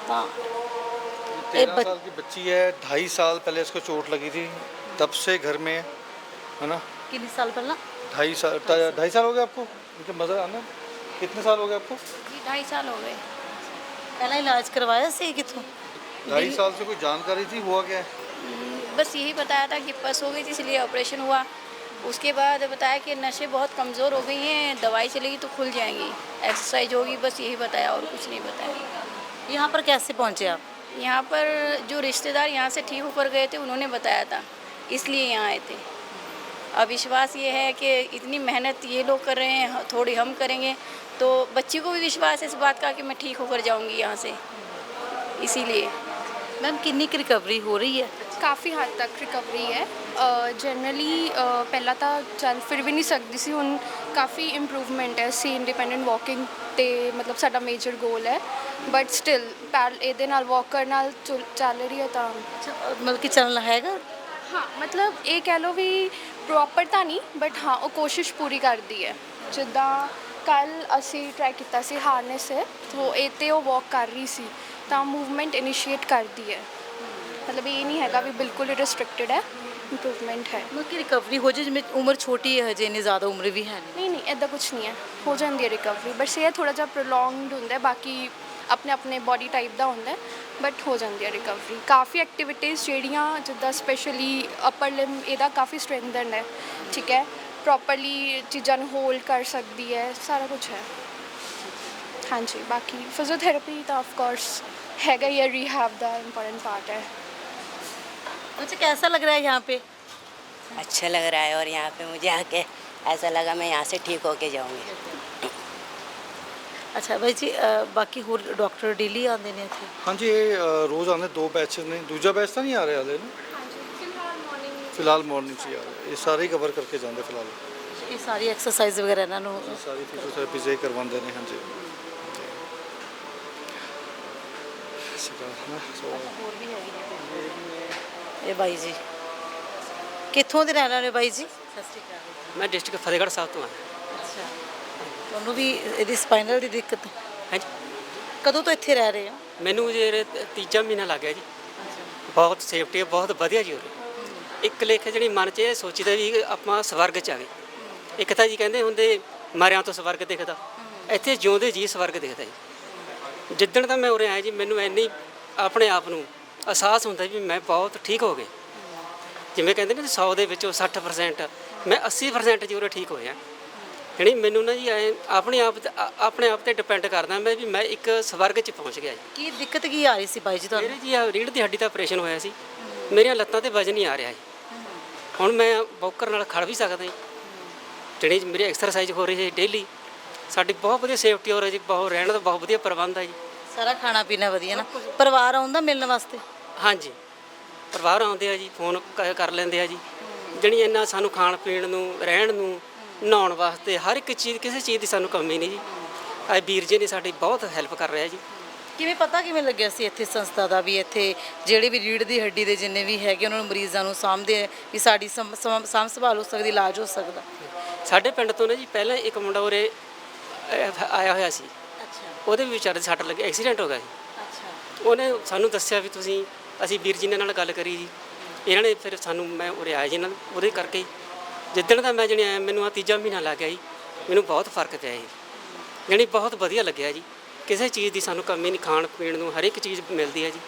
S3: ਤਾਂ
S2: 13 साल की बच्ची है, 2.5 साल पहले इसको चोट लगी थी, तब से घर में है ना।
S3: ਕਿੰਨੇ ਸਾਲ ਪਹਿਲਾਂ?
S2: 2.5 साल हो गए आपको उनके मदर आना? कितने साल हो गए आपको?
S4: जी 2.5 साल हो गए।
S3: ਪਹਿਲਾਂ ਇਲਾਜ ਕਰਵਾਇਆ ਸੀ ਕਿੱਥੋਂ?
S2: 2.5 साल से कोई जानकारी थी, हुआ क्या है?
S13: बस यही बताया था कि पस हो गई थी इसलिए ऑपरेशन हुआ। उसके बाद बताया कि नशे बहुत कमज़ोर हो गई हैं, दवाई चलेगी तो खुल जाएंगी, एक्सरसाइज होगी, बस यही बताया और कुछ नहीं बताया।
S3: यहाँ पर कैसे पहुँचे आप?
S13: यहाँ पर जो रिश्तेदार यहाँ से ठीक होकर गए थे उन्होंने बताया था, इसलिए यहाँ आए थे। अब विश्वास ये है कि इतनी मेहनत ये लोग कर रहे हैं, थोड़ी हम करेंगे तो बच्ची को भी विश्वास है इस बात का कि मैं ठीक होकर जाऊँगी यहाँ से, इसीलिए।
S3: मैम कितनी की रिकवरी हो रही है?
S4: ਕਾਫੀ ਹੱਦ ਤੱਕ ਰਿਕਵਰੀ ਹੈ। ਜਨਰਲੀ ਪਹਿਲਾਂ ਤਾਂ ਚੱਲ ਫਿਰ ਵੀ ਨਹੀਂ ਸਕਦੀ ਸੀ, ਹੁਣ ਕਾਫੀ ਇੰਪਰੂਵਮੈਂਟ ਹੈ। ਸੀ ਇੰਡੀਪੈਂਡੈਂਟ ਵਾਕਿੰਗ ਤੇ ਮਤਲਬ ਸਾਡਾ ਮੇਜਰ ਗੋਲ ਹੈ, ਬਟ ਸਟਿਲ ਇਹਦੇ ਨਾਲ ਵਾਕ ਕਰਨ ਨਾਲ ਚੱਲ ਰਹੀ ਹੈ ਤਾਂ
S3: ਮਤਲਬ ਕਿ ਚੱਲਣਾ ਹੈਗਾ।
S4: ਹਾਂ ਮਤਲਬ ਇਹ ਕਹਿ ਲਓ ਵੀ ਪ੍ਰੋਪਰ ਤਾਂ ਨਹੀਂ, ਬਟ ਹਾਂ ਉਹ ਕੋਸ਼ਿਸ਼ ਪੂਰੀ ਕਰਦੀ ਹੈ। ਜਿੱਦਾਂ ਕੱਲ੍ਹ ਅਸੀਂ ਟਰਾਈ ਕੀਤਾ ਸੀ ਹਾਰਨੈਸ ਹੈ, ਤੋ ਇਹ 'ਤੇ ਉਹ ਵਾਕ ਕਰ ਰਹੀ ਸੀ ਤਾਂ ਮੂਵਮੈਂਟ ਇਨੀਸ਼ੀਏਟ ਕਰਦੀ ਹੈ। मतलब ये नहीं हैगा भी बिल्कुल रिस्ट्रिक्टेड है, इंप्रूवमेंट है।
S3: मतलब कि रिकवरी हो जाए, जिसमें उम्र छोटी है हजे, इन्नी ज़्यादा उम्र भी है
S4: नहीं नहीं ऐसा कुछ नहीं है, हो जाती है रिकवरी, बस ये थोड़ा जा प्रोलॉन्गड होंगे, बाकी अपने अपने बॉडी टाइप का होंगे, बट हो जाती है रिकवरी। काफ़ी एक्टिविटीज़ ਜਿਹੜੀਆਂ ਜਿੱਦਾਂ स्पेशली अपर लिम ਇਹਦਾ काफ़ी स्ट्रेंथन है, ठीक है, प्रॉपरली चीज़ों ਨੂੰ होल्ड कर सकती है, सारा कुछ है। हाँ जी, बाकी फिजियोथेरेपी तो ऑफ कोर्स हैगा ही, रिहैब का इंपॉर्टेंट पार्ट है।
S3: अच्छा, कैसा लग रहा है यहाँ पे?
S5: अच्छा लग रहा है और यहाँ पे मुझे आके ऐसा लगा मैं यहाँ से ठीक होके जाऊँगी।
S3: अच्छा भाई जी, बाकी होर डॉक्टर डेली आते हैं इत्थे?
S2: हाँ जी, ये रोज़ आने 2 बैच ने, दूजा बैच तो नहीं आ रहे हाले ना? फिलहाल मॉर्निंग से आ रहे, ये सारे ही कवर करके जाते फिलहाल।
S3: ये सारी एक्सरसाइज वगैरह इन्हों
S2: सारी फिजियोथेरेपी से करवाते हैं। हाँ जी
S3: ਇਹ ਬਾਈ ਜੀ ਕਿੱਥੋਂ ਦੇ ਰਹਿਣ ਵਾਲੇ ਬਾਈ ਜੀ? ਸਤਿ ਸ਼੍ਰੀ ਅਕਾਲ।
S6: मैं डिस्ट्रिक्ट फतेहगढ़ साहब तो हाँ।
S3: ਅੱਛਾ, ਤੁਹਾਨੂੰ ਵੀ ਇਹਦੀ ਸਪਾਈਨਲ ਦੀ ਦਿੱਕਤ?
S6: हाँ जी,
S3: ਕਦੋਂ ਤੋਂ ਇੱਥੇ ਰਹਿ ਰਹੇ ਹੋ?
S6: ਮੈਨੂੰ ਜੇ ਤੀਜਾ ਮਹੀਨਾ ਲੱਗ ਗਿਆ ਜੀ। ਬਹੁਤ ਸੇਫਟੀ ਹੈ, ਬਹੁਤ ਵਧੀਆ ਜੀ ਉਰੇ। ਇੱਕ ਲੇਖ ਜਿਹੜੀ ਮਨ 'ਚ ਇਹ ਸੋਚੀਦਾ ਵੀ ਆਪਾਂ ਸਵਰਗ 'ਚ ਆ ਗਏ। ਇੱਕ ਤਾਂ ਜੀ ਕਹਿੰਦੇ ਹੁੰਦੇ ਮਰਿਆਂ ਤੋਂ ਸਵਰਗ ਦਿਖਦਾ, ਇੱਥੇ ਜਿਉਂਦੇ ਜੀ ਸਵਰਗ ਦਿਖਦਾ ਜੀ। ਜਿੱਦਣ ਤਾਂ ਮੈਂ ਉਰੇ ਆਇਆ ਜੀ, ਮੈਨੂੰ ਇੰਨੀ ਆਪਣੇ ਆਪ ਨੂੰ ਅਹਿਸਾਸ ਹੁੰਦਾ ਵੀ ਮੈਂ ਬਹੁਤ ਠੀਕ ਹੋ ਗਿਆ। ਜਿਵੇਂ ਕਹਿੰਦੇ ਨੇ 100 ਦੇ ਵਿੱਚੋਂ 60%, ਮੈਂ 80% ਜੀ ਉਰੇ ਠੀਕ ਹੋਇਆ। ਯਾਨੀ ਮੈਨੂੰ ਨਾ ਜੀ ਆਪਣੇ ਆਪ ਤੇ ਡਿਪੈਂਡ ਕਰਦਾ ਮੈਂ ਵੀ ਮੈਂ ਇੱਕ ਸਵਰਗ 'ਚ ਪਹੁੰਚ ਗਿਆ ਜੀ।
S3: ਕੀ ਦਿੱਕਤ ਕੀ ਆ ਰਹੀ ਸੀ ਬਾਈ ਜੀ ਤੁਹਾਨੂੰ?
S6: ਮੇਰੇ ਜੀ ਰੀੜ੍ਹ ਦੀ ਹੱਡੀ ਦਾ ਆਪਰੇਸ਼ਨ ਹੋਇਆ ਸੀ, ਮੇਰੀਆਂ ਲੱਤਾਂ ਤੇ ਵਜਨ ਨਹੀਂ ਆ ਰਿਹਾ ਜੀ। ਹੁਣ ਮੈਂ ਵੋਕਰ ਨਾਲ ਖੜ ਵੀ ਸਕਦਾ ਜੀ, ਜਿਹੜੀ ਮੇਰੀ ਐਕਸਰਸਾਈਜ਼ ਹੋ ਰਹੀ ਹੈ ਡੇਲੀ। ਸਾਡੀ ਬਹੁਤ ਵਧੀਆ ਸੇਫਟੀ ਹੋ ਰਹੀ ਜੀ, ਬਹੁਤ ਰਹਿਣ ਦਾ ਬਹੁਤ ਵਧੀਆ ਪ੍ਰਬੰਧ ਹੈ ਜੀ।
S3: ਸਾਰਾ ਖਾਣਾ ਪੀਣਾ ਵਧੀਆ ਨਾ? ਪਰਿਵਾਰ ਆਉਂਦਾ ਮਿਲਣ ਵਾਸਤੇ?
S6: ਹਾਂਜੀ, ਪਰਿਵਾਰ ਆਉਂਦੇ ਆ ਜੀ, ਫੋਨ ਕਰ ਲੈਂਦੇ ਆ ਜੀ। ਜਣੀ ਇੰਨਾ ਸਾਨੂੰ ਖਾਣ ਪੀਣ ਨੂੰ, ਰਹਿਣ ਨੂੰ, ਨਹਾਉਣ ਵਾਸਤੇ ਹਰ ਇੱਕ ਚੀਜ਼, ਕਿਸੇ ਚੀਜ਼ ਦੀ ਸਾਨੂੰ ਕਮੀ ਨਹੀਂ ਜੀ। ਅੱਜ ਵੀਰ ਜੀ ਨੇ ਸਾਡੀ ਬਹੁਤ ਹੈਲਪ ਕਰ ਰਿਹਾ ਜੀ।
S3: ਕਿਵੇਂ ਪਤਾ ਕਿਵੇਂ ਲੱਗਿਆ ਸੀ ਇੱਥੇ ਸੰਸਥਾ ਦਾ ਵੀ ਇੱਥੇ ਜਿਹੜੇ ਵੀ ਰੀੜ੍ਹ ਦੀ ਹੱਡੀ ਦੇ ਜਿੰਨੇ ਵੀ ਹੈਗੇ ਉਹਨਾਂ ਨੂੰ ਮਰੀਜ਼ਾਂ ਨੂੰ ਸਾਂਭਦੇ ਆ ਵੀ ਸਾਡੀ ਸਾਂਭ ਸੰਭਾਲ ਹੋ ਸਕਦੀ, ਇਲਾਜ ਹੋ ਸਕਦਾ?
S6: ਸਾਡੇ ਪਿੰਡ ਤੋਂ ਨਾ ਜੀ ਪਹਿਲਾਂ ਇੱਕ ਮੁੰਡਾ ਉਰੇ ਆਇਆ ਹੋਇਆ ਸੀ,
S3: ਅੱਛਾ
S6: ਉਹਦੇ ਵੀ ਵਿਚਾਰੇ ਸੱਟ ਲੱਗੀ, ਐਕਸੀਡੈਂਟ ਹੋ ਗਿਆ ਜੀ।
S3: ਅੱਛਾ
S6: ਉਹਨੇ ਸਾਨੂੰ ਦੱਸਿਆ ਵੀ ਤੁਸੀਂ, ਅਸੀਂ ਵੀਰ ਜੀ ਨਾਲ ਗੱਲ ਕਰੀ ਜੀ, ਇਹਨਾਂ ਨੇ ਫਿਰ ਸਾਨੂੰ, ਮੈਂ ਉਰੇ ਆਇਆ ਜੀ ਇਹਨਾਂ ਉਹਦੇ ਕਰਕੇ। ਜਿੱਦਣ ਦਾ ਮੈਂ ਜਣੀ ਆਇਆ ਮੈਨੂੰ ਆ ਤੀਜਾ ਮਹੀਨਾ ਲੱਗ ਗਿਆ ਜੀ, ਮੈਨੂੰ ਬਹੁਤ ਫਰਕ ਪਿਆ ਜੀ, ਜਣੀ ਬਹੁਤ ਵਧੀਆ ਲੱਗਿਆ ਜੀ। ਕਿਸੇ ਚੀਜ਼ ਦੀ ਸਾਨੂੰ ਕਮੀ ਨਹੀਂ, ਖਾਣ ਪੀਣ ਨੂੰ ਹਰ ਇੱਕ ਚੀਜ਼ ਮਿਲਦੀ ਹੈ ਜੀ।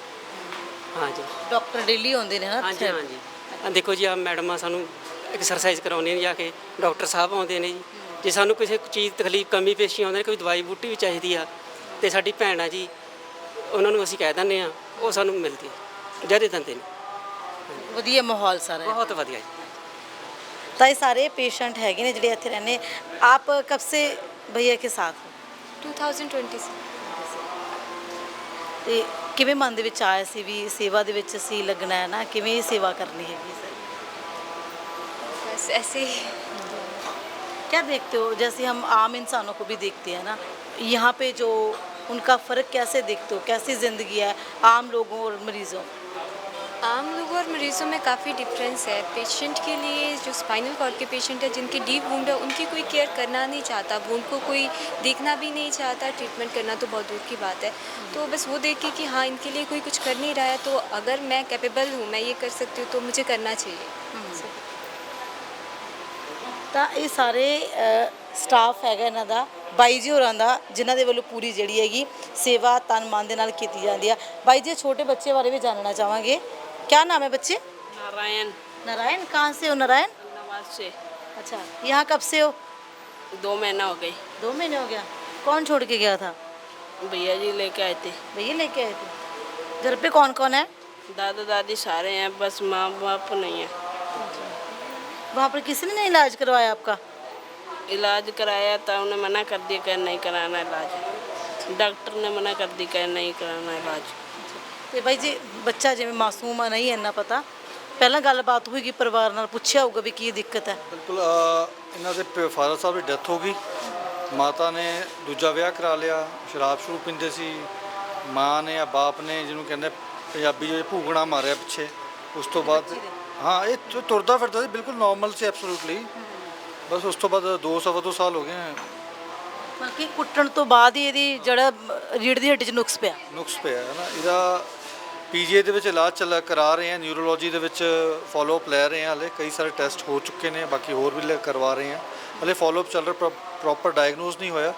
S6: ਹਾਂਜੀ
S3: ਡਾਕਟਰ ਡੇਲੀ ਆਉਂਦੇ ਨੇ ਨਾ?
S6: ਹਾਂਜੀ ਹਾਂਜੀ। ਆ ਦੇਖੋ ਜੀ, ਆ ਮੈਡਮਾਂ ਸਾਨੂੰ ਐਕਸਰਸਾਈਜ਼ ਕਰਾਉਂਦੀਆਂ ਨੇ ਜਾ ਕੇ, ਡਾਕਟਰ ਸਾਹਿਬ ਆਉਂਦੇ ਨੇ ਜੀ। ਜੇ ਸਾਨੂੰ ਕਿਸੇ ਚੀਜ਼ ਤਕਲੀਫ ਕਮੀ ਪੇਸ਼ੀ ਆਉਂਦੇ ਨੇ, ਕੋਈ ਦਵਾਈ ਬੂਟੀ ਵੀ ਚਾਹੀਦੀ ਆ, ਤੇ ਸਾਡੀ ਭੈਣ ਆ ਜੀ, ਉਹਨਾਂ ਨੂੰ ਅਸੀਂ ਕਹਿ ਦਿੰਦੇ ਆ, ਉਹ ਸਾਨੂੰ ਮਿਲਦੀ ਹੈ, ਜਦੇ ਦਿੰਦੇ ਨੇ।
S3: ਵਧੀਆ ਮਾਹੌਲ ਸਾਰਾ ਹੈ।
S6: ਬਹੁਤ ਵਧੀਆ ਜੀ।
S3: ਤਾਂ ਇਹ ਸਾਰੇ पेशेंट हैगे ने ਜਿਹੜੇ ਇੱਥੇ रहने। आप कब से भैया के साथ हो?
S4: 2020 से।
S3: ਤੇ ਕਿਵੇਂ ਮਨ ਦੇ ਵਿੱਚ ਆਇਆ ਸੀ ਵੀ ਸੇਵਾ ਦੇ ਵਿੱਚ ਅਸੀਂ ਲੱਗਣਾ ਹੈ ਨਾ, ਕਿਵੇਂ ਇਹ ਸੇਵਾ ਕਰਨੀ ਹੈਗੀ ਸਰ?
S4: बस ऐसे ही।
S3: क्या देखते हो, जैसे हम आम इंसानों को भी देखते हैं ना, यहाँ पे जो उनका फ़र्क कैसे देखते हो, कैसी ज़िंदगी है आम लोगों और मरीज़ों?
S4: आम लोगों और मरीज़ों में काफ़ी डिफरेंस है। पेशेंट के लिए, जो स्पाइनल कॉर्ड के पेशेंट है जिनकी डीप वुंड है, उनकी कोई केयर करना नहीं चाहता, वुंड को कोई देखना भी नहीं चाहता, ट्रीटमेंट करना तो बहुत दूर की बात है। तो बस वो देखे कि हाँ इनके लिए कोई कुछ कर नहीं रहा है, तो अगर मैं कैपेबल हूँ, मैं ये कर सकती हूँ, तो मुझे करना चाहिए।
S3: ਤਾਂ ਇਹ ਸਾਰੇ ਸਟਾਫ ਹੈਗਾ ਇਹਨਾਂ ਦਾ, ਬਾਈ ਜੀ ਹੋਰਾਂ ਦਾ, ਜਿਨ੍ਹਾਂ ਦੇ ਵੱਲੋਂ ਪੂਰੀ ਜਿਹੜੀ ਹੈਗੀ ਸੇਵਾ ਤਨ ਮਨ ਦੇ ਨਾਲ ਕੀਤੀ ਜਾਂਦੀ ਆ। ਬਾਈ ਜੀ, ਛੋਟੇ ਬੱਚੇ ਬਾਰੇ ਵੀ ਜਾਣਨਾ ਚਾਹਾਂਗੇ। क्या नाम है बच्चे?
S14: नारायण।
S3: नारायण, कहाँ से हो नारायण?
S14: नवाज से।
S3: अच्छा, यहाँ कब से हो?
S14: 2 महीना हो गई।
S3: 2 महीने हो गया। कौन छोड़ के गया था?
S14: भैया जी लेके आए थे।
S3: भैया लेके आए थे। घर पे कौन कौन है?
S14: दादा दादी सारे हैं, बस माँ बाप नहीं है।
S3: वहाँ पर किसी ने नहीं इलाज करवाया आपका?
S14: इलाज कराया था, उन्हें मना कर दिया कि नहीं कराना इलाज। डॉक्टर ने मना कर दी कि नहीं कराना इलाज।
S3: ਤੇ ਬਾਈ ਜੀ, ਬੱਚਾ ਜਿਵੇਂ ਮਾਸੂਮ ਆ, ਨਹੀਂ ਇੰਨਾ ਪਤਾ, ਪਹਿਲਾਂ ਗੱਲਬਾਤ ਹੋਏਗੀ ਪਰਿਵਾਰ ਨਾਲ, ਪੁੱਛਿਆ ਹੋਊਗਾ ਵੀ ਕੀ ਦਿੱਕਤ ਹੈ?
S2: ਬਿਲਕੁਲ। ਇਹਨਾਂ ਦੇ ਫਾਦਰ ਸਾਹਿਬ ਦੀ ਡੈਥ ਹੋ ਗਈ, ਮਾਤਾ ਨੇ ਦੂਜਾ ਵਿਆਹ ਕਰਾ ਲਿਆ, ਸ਼ਰਾਬ ਸ਼ੁਰੂ ਪੀਂਦੇ ਸੀ। ਮਾਂ ਨੇ ਜਾਂ ਬਾਪ ਨੇ, ਜਿਹਨੂੰ ਕਹਿੰਦੇ ਪੰਜਾਬੀ ਜੋ ਭੂਗਣਾ ਮਾਰਿਆ ਪਿੱਛੇ। ਉਸ ਤੋਂ ਬਾਅਦ ਹਾਂ, ਇਹ ਤੁਰਦਾ ਫਿਰਦਾ ਸੀ, ਬਿਲਕੁਲ ਨਾਰਮਲ ਸੀ, ਐਬਸੋਲੂਟਲੀ। ਬਸ ਉਸ ਤੋਂ ਬਾਅਦ 2 ਸਾਲ ਹੋ ਗਏ।
S3: ਮਤਲਬ ਕਿ ਕੁੱਟਣ ਤੋਂ ਬਾਅਦ ਹੀ ਇਹਦੀ ਜਿਹੜਾ ਰੀੜ੍ਹ ਦੀ ਹੱਡੀ 'ਚ ਨੁਕਸ ਪਿਆ
S2: ਹੈ ਨਾ। ਇਹਦਾ ਪੀਜੀਆਈ ਦੇ ਵਿੱਚ ਇਲਾਜ ਕਰਾ ਰਹੇ ਹਾਂ, ਨਿਊਰੋਲੋਜੀ ਦੇ ਵਿੱਚ ਫੋਲੋਅਪ ਲੈ ਰਹੇ ਹਾਂ। ਹਲੇ ਕਈ ਸਾਰੇ ਟੈਸਟ ਹੋ ਚੁੱਕੇ ਨੇ, ਬਾਕੀ ਹੋਰ ਵੀ ਕਰਵਾ ਰਹੇ ਹਾਂ। ਹਲੇ ਫੋਲੋਅਪ ਚੱਲ ਰਿਹਾ, ਪ੍ਰੋਪਰ ਡਾਇਗਨੋਸ ਨਹੀਂ ਹੋਇਆ,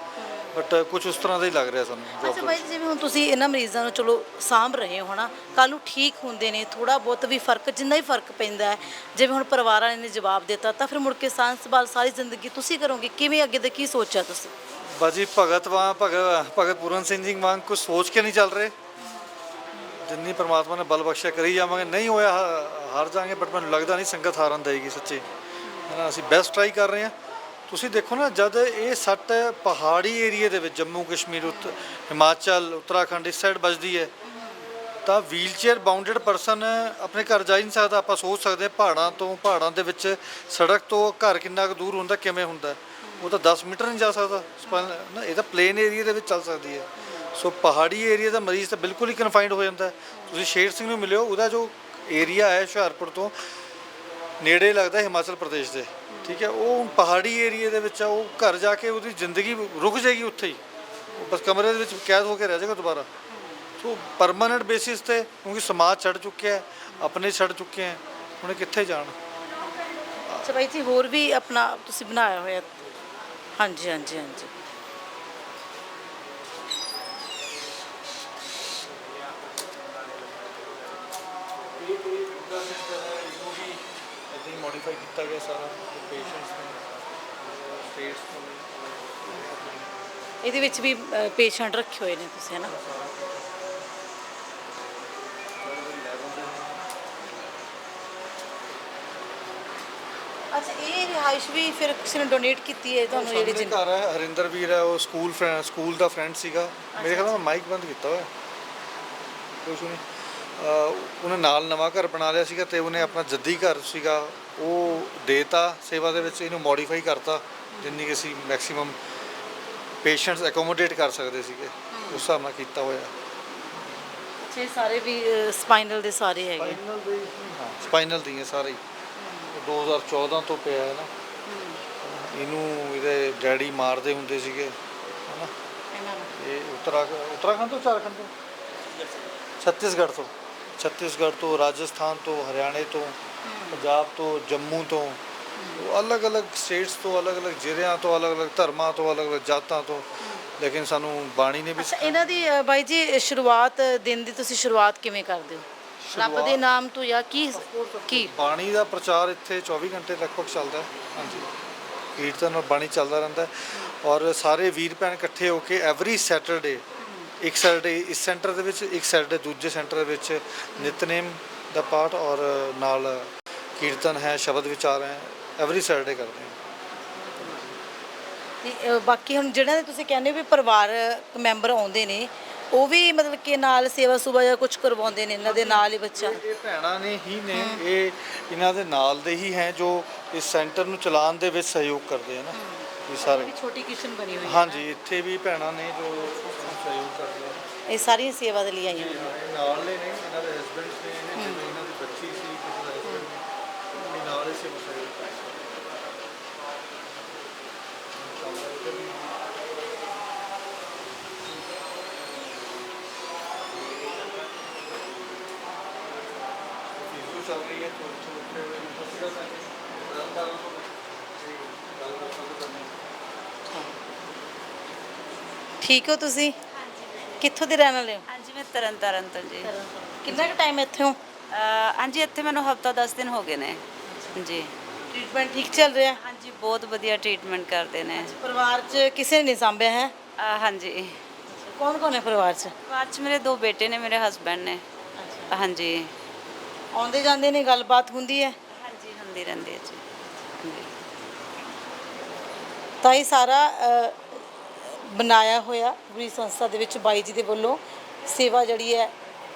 S2: ਬਟ ਕੁਝ ਉਸ ਤਰ੍ਹਾਂ ਦਾ ਹੀ ਲੱਗ ਰਿਹਾ ਸਾਨੂੰ।
S3: ਅੱਛਾ ਬਾਈ, ਜਿਵੇਂ ਹੁਣ ਤੁਸੀਂ ਇਹਨਾਂ ਮਰੀਜ਼ਾਂ ਨੂੰ ਚਲੋ ਸਾਂਭ ਰਹੇ ਹੋ ਨਾ, ਕੱਲ੍ਹ ਨੂੰ ਠੀਕ ਹੁੰਦੇ ਨੇ, ਥੋੜ੍ਹਾ ਬਹੁਤ ਵੀ ਫਰਕ, ਜਿੰਨਾ ਹੀ ਫਰਕ ਪੈਂਦਾ ਹੈ, ਜਿਵੇਂ ਹੁਣ ਪਰਿਵਾਰਾਂ ਨੇ ਜਵਾਬ ਦਿੱਤਾ, ਤਾਂ ਫਿਰ ਮੁੜ ਕੇ ਸਾਂਭ ਸੰਭਾਲ ਸਾਰੀ ਜ਼ਿੰਦਗੀ ਤੁਸੀਂ ਕਰੋਗੇ, ਕਿਵੇਂ ਅੱਗੇ ਦਾ ਕੀ ਸੋਚਿਆ ਤੁਸੀਂ?
S2: ਬਾਜੀ ਭਗਤ ਪੂਰਨ ਸਿੰਘ ਜੀ ਵਾਂਗ ਕੁਝ ਸੋਚ ਕੇ ਨਹੀਂ ਚੱਲ ਰਹੇ। ਜਿੰਨੀ ਪਰਮਾਤਮਾ ਨੇ ਬਲ ਬਖਸ਼ਿਆ ਕਰੀ ਜਾਵਾਂਗੇ। ਨਹੀਂ ਹੋਇਆ ਹਾਰ ਜਾਵਾਂਗੇ, ਬਟ ਮੈਨੂੰ ਲੱਗਦਾ ਨਹੀਂ ਸੰਗਤ ਹਾਰਨ ਦੇਗੀ ਸੱਚੇ, ਹੈ ਨਾ। ਅਸੀਂ ਬੈਸਟ ਟਰਾਈ ਕਰ ਰਹੇ ਹਾਂ। ਤੁਸੀਂ ਦੇਖੋ ਨਾ, ਜਦ ਇਹ ਸੱਟ ਪਹਾੜੀ ਏਰੀਏ ਦੇ ਵਿੱਚ, ਜੰਮੂ ਕਸ਼ਮੀਰ, ਹਿਮਾਚਲ, ਉੱਤਰਾਖੰਡ, ਇਸ ਸਾਈਡ ਵੱਜਦੀ ਹੈ, ਤਾਂ ਵੀਲ ਚੇਅਰ ਬਾਉਂਡਡ ਪਰਸਨ ਆਪਣੇ ਘਰ ਜਾ ਹੀ ਨਹੀਂ ਸਕਦਾ। ਆਪਾਂ ਸੋਚ ਸਕਦੇ ਪਹਾੜਾਂ ਦੇ ਵਿੱਚ ਸੜਕ ਤੋਂ ਘਰ ਕਿੰਨਾ ਕੁ ਦੂਰ ਹੁੰਦਾ, ਕਿਵੇਂ ਹੁੰਦਾ। ਉਹ ਤਾਂ 10 ਮੀਟਰ ਨਹੀਂ ਜਾ ਸਕਦਾ ਨਾ, ਇਹ ਤਾਂ ਪਲੇਨ ਏਰੀਆ ਦੇ ਵਿੱਚ ਚੱਲ ਸਕਦੀ ਹੈ। ਸੋ ਪਹਾੜੀ ਏਰੀਆ ਦਾ ਮਰੀਜ਼ ਤਾਂ ਬਿਲਕੁਲ ਹੀ ਕਨਫਾਈਨਡ ਹੋ ਜਾਂਦਾ। ਤੁਸੀਂ ਸ਼ੇਰ ਸਿੰਘ ਨੂੰ ਮਿਲਿਓ, ਉਹਦਾ ਜੋ ਏਰੀਆ ਹੈ ਹੁਸ਼ਿਆਰਪੁਰ ਤੋਂ ਨੇੜੇ ਲੱਗਦਾ ਹਿਮਾਚਲ ਪ੍ਰਦੇਸ਼ ਦੇ, ਠੀਕ ਹੈ। ਉਹ ਪਹਾੜੀ ਏਰੀਏ ਦੇ ਵਿੱਚ ਆ, ਉਹ ਘਰ ਜਾ ਕੇ ਉਹਦੀ ਜ਼ਿੰਦਗੀ ਰੁਕ ਜਾਏਗੀ ਉੱਥੇ ਹੀ, ਬਸ ਕਮਰੇ ਦੇ ਵਿੱਚ ਕੈਦ ਹੋ ਕੇ ਰਹਿ ਜਾਏਗਾ ਦੁਬਾਰਾ। ਸੋ ਪਰਮਾਨੈਂਟ ਬੇਸਿਸ 'ਤੇ, ਕਿਉਂਕਿ ਸਮਾਜ ਛੱਡ ਚੁੱਕਿਆ, ਆਪਣੇ ਛੱਡ ਚੁੱਕੇ ਹੈ, ਹੁਣ ਕਿੱਥੇ ਜਾਣ।
S3: ਅੱਛਾ ਬਾਈ ਜੀ, ਹੋਰ ਵੀ ਆਪਣਾ ਤੁਸੀਂ ਬਣਾਇਆ ਹੋਇਆ? ਹਾਂਜੀ ਹਾਂਜੀ ਹਾਂਜੀ।
S2: ਮੋਡੀਫਾਈ ਕੀਤਾ ਗਿਆ ਸਾਰਾ ਪੇਸ਼ੈਂਟਸ ਨੂੰ, ਸਟੇਟਸ ਨੂੰ।
S3: ਇਹਦੇ ਵਿੱਚ ਵੀ ਪੇਸ਼ੈਂਟ ਰੱਖੇ ਹੋਏ ਨੇ ਤੁਸੀਂ, ਹੈ ਨਾ? ਅੱਛਾ, ਇਹ ਰਿਹਾਇਸ਼ ਵੀ ਫਿਰ ਕਿਸੇ ਨੇ ਡੋਨੇਟ ਕੀਤੀ ਹੈ ਤੁਹਾਨੂੰ? ਜਿਹੜੇ
S2: ਘਰ ਹੈ ਹਰਿੰਦਰ ਵੀਰ ਹੈ, ਉਹ ਸਕੂਲ ਦਾ ਫਰੈਂਡ ਸੀਗਾ ਮੇਰੇ ਖਿਆਲ ਨਾਲ। ਮਾਈਕ ਬੰਦ ਕੀਤਾ ਹੋਇਆ, ਕੁਛ ਨਹੀਂ। ਉਹਨੇ ਨਾਲ ਨਵਾਂ ਘਰ ਬਣਾ ਲਿਆ ਸੀਗਾ ਤੇ ਉਹਨੇ ਆਪਣਾ ਜੱਦੀ ਘਰ ਸੀਗਾ ਉਹ ਦੇਤਾ ਸੇਵਾ ਦੇ ਵਿੱਚ, ਇਹਨੂੰ ਮੋਡੀਫਾਈ ਕਰਤਾ ਜਿੰਨੀ ਕਿ ਅਸੀਂ ਮੈਕਸਿਮਮ ਪੇਸ਼ੈਂਟਸ ਐਕੋਮੋਡੇਟ ਕਰ ਸਕਦੇ ਸੀਗੇ ਉਸ ਹਿਸਾਬ ਨਾਲ ਕੀਤਾ ਹੋਇਆ।
S3: ਇਹ ਸਾਰੇ ਵੀ ਸਪਾਈਨਲ ਦੇ ਸਾਰੇ ਹੈਗੇ।
S2: ਸਪਾਈਨਲ ਦੀਆਂ ਸਾਰੇ ਹੀ 2014 ਤੋਂ ਪਿਆ ਹੈ ਨਾ। ਇਹਨੂੰ ਇਹਦੇ ਡੈਡੀ ਮਾਰਦੇ ਹੁੰਦੇ ਸੀਗੇ ਹੈ ਨਾ। ਇਹ ਉੱਤਰਾਖੰਡ ਤੋਂ ਝਾਰਖੰਡ ਤੋਂ ਛੱਤੀਸਗੜ੍ਹ ਤੋਂ ਰਾਜਸਥਾਨ ਤੋਂ ਹਰਿਆਣੇ ਤੋਂ ਪੰਜਾਬ ਤੋਂ ਜੰਮੂ ਤੋਂ ਅਲੱਗ-ਅਲੱਗ ਸਟੇਟਸ ਤੋਂ ਅਲੱਗ-ਅਲੱਗ ਜ਼ਿਲ੍ਹਿਆਂ ਤੋਂ ਅਲੱਗ-ਅਲੱਗ ਧਰਮਾਂ ਤੋਂ ਅਲੱਗ-ਅਲੱਗ ਜਾਤਾਂ ਤੋਂ। ਲੇਕਿਨ ਸਾਨੂੰ ਬਾਣੀ ਨੇ ਵੀ
S3: ਇਹਨਾਂ ਦੀ ਬਾਈ ਜੀ ਸ਼ੁਰੂਆਤ ਦਿਨ ਦੀ ਤੁਸੀਂ ਸ਼ੁਰੂਆਤ ਕਿਵੇਂ ਕਰਦੇ ਹੋ? ਰੱਬ ਦੇ ਨਾਮ ਤੋਂ ਜਾਂ ਕੀ
S2: ਬਾਣੀ ਦਾ ਪ੍ਰਚਾਰ ਇੱਥੇ 24 ਘੰਟੇ ਲਗਭਗ ਚੱਲਦਾ ਹੈ। ਹਾਂਜੀ, ਕੀਰਤਨ ਔਰ ਬਾਣੀ ਚੱਲਦਾ ਰਹਿੰਦਾ ਔਰ ਸਾਰੇ ਵੀਰ ਭੈਣ ਇਕੱਠੇ ਹੋ ਕੇ ਐਵਰੀ ਸੈਟਰਡੇ, ਇੱਕ ਸੈਟਰਡੇ ਇਸ ਸੈਂਟਰ ਦੇ ਵਿੱਚ, ਇੱਕ ਸੈਟਰਡੇ ਦੂਜੇ ਸੈਂਟਰ ਦੇ ਵਿੱਚ ਨਿਤਨੇਮ ਦਾ ਪਾਠ ਔਰ ਨਾਲ ਕੀਰਤਨ ਹੈ, ਸ਼ਬਦ ਵਿਚਾਰ ਹੈ, ਐਵਰੀ ਸੈਟਰਡੇ ਕਰਦੇ ਹਾਂ।
S3: ਤੇ ਬਾਕੀ ਹੁਣ ਜਿਹੜਾ ਦੇ ਤੁਸੀਂ ਕਹਿੰਦੇ ਹੋ ਵੀ ਪਰਿਵਾਰਕ ਮੈਂਬਰ ਆਉਂਦੇ ਨੇ ਉਹ ਵੀ ਮਤਲਬ ਕਿ ਨਾਲ ਸੇਵਾ ਸੁਭਾ ਜਾਂ ਕੁਝ ਕਰਵਾਉਂਦੇ ਨੇ ਇਹਨਾਂ ਦੇ ਨਾਲ ਹੀ ਬੱਚਾ?
S2: ਇਹ ਭੈਣਾਂ ਨੇ ਹੀ ਨੇ, ਇਹ ਇਹਨਾਂ ਦੇ ਨਾਲ ਦੇ ਹੀ ਹੈ ਜੋ ਇਸ ਸੈਂਟਰ ਨੂੰ ਚਲਾਉਣ ਦੇ ਵਿੱਚ ਸਹਿਯੋਗ ਕਰਦੇ ਹਨ। ਇਹ ਸਾਰੇ
S3: ਛੋਟੀ ਕਿਚਨ ਬਣੀ ਹੋਈ ਹੈ।
S2: ਹਾਂਜੀ, ਇੱਥੇ ਵੀ ਭੈਣਾਂ ਨੇ ਜੋ ਸਹਿਯੋਗ ਕਰਦੇ ਹਨ।
S3: ਇਹ ਸਾਰੀਆਂ ਸੇਵਾ ਦੇ ਲਈ ਆਈਆਂ ਨੇ।
S2: ਨਾਲ ਨੇ ਇਹਨਾਂ ਦੇ ਹਸਬੈਂਡਸ ਨੇ, ਇਹਨਾਂ ਦੀ ਬੱਚੀ ਸੀ, ਕਿਸੇ ਦਾ ਹਸਬੈਂਡ ਨੇ ਨਾਲ ਹੀ ਸੇਵਾ ਸਹਿਯੋਗ ਕਰਦੇ। ਚੱਲ ਰਹੀ ਹੈ
S3: ਠੀਕ ਹੋ ਤੁਸੀਂ? ਕਿੱਥੋਂ ਦੇ ਰਹਿਣ ਵਾਲੇ ਹੋ?
S15: ਹਾਂਜੀ, ਮੈਂ ਤਰਨਤਾਰਨ ਤੋਂ ਜੀ।
S3: ਕਿੰਨਾ ਕੁ ਟਾਈਮ ਇੱਥੇ ਹੋ?
S15: ਹਾਂਜੀ, ਇੱਥੇ ਮੈਨੂੰ ਹਫਤਾ 10 ਦਿਨ ਹੋ ਗਏ ਨੇ ਜੀ।
S3: ਟ੍ਰੀਟਮੈਂਟ ਠੀਕ ਚੱਲ ਰਿਹਾ?
S15: ਹਾਂਜੀ, ਬਹੁਤ ਵਧੀਆ ਟ੍ਰੀਟਮੈਂਟ ਕਰਦੇ ਨੇ।
S3: ਪਰਿਵਾਰ 'ਚ ਕਿਸੇ ਨੇ ਨਹੀਂ ਸਾਂਭਿਆ ਹੈ?
S15: ਹਾਂਜੀ।
S3: ਕੌਣ ਕੌਣ ਹੈ ਪਰਿਵਾਰ 'ਚ?
S15: ਪਰਿਵਾਰ 'ਚ ਮੇਰੇ 2 ਬੇਟੇ ਨੇ, ਮੇਰੇ ਹਸਬੈਂਡ ਨੇ। ਹਾਂਜੀ।
S3: ਆਉਂਦੇ ਜਾਂਦੇ ਨੇ, ਗੱਲਬਾਤ ਹੁੰਦੀ ਹੈ?
S15: ਹਾਂਜੀ, ਹੁੰਦੀ ਰਹਿੰਦੀ ਹੈ ਜੀ। ਹਾਂਜੀ।
S3: ਤਾਂ ਇਹ ਸਾਰਾ ਬਣਾਇਆ ਹੋਇਆ ਪੂਰੀ ਸੰਸਥਾ ਦੇ ਵਿੱਚ ਬਾਈ ਜੀ ਦੇ ਵੱਲੋਂ ਸੇਵਾ ਜਿਹੜੀ ਹੈ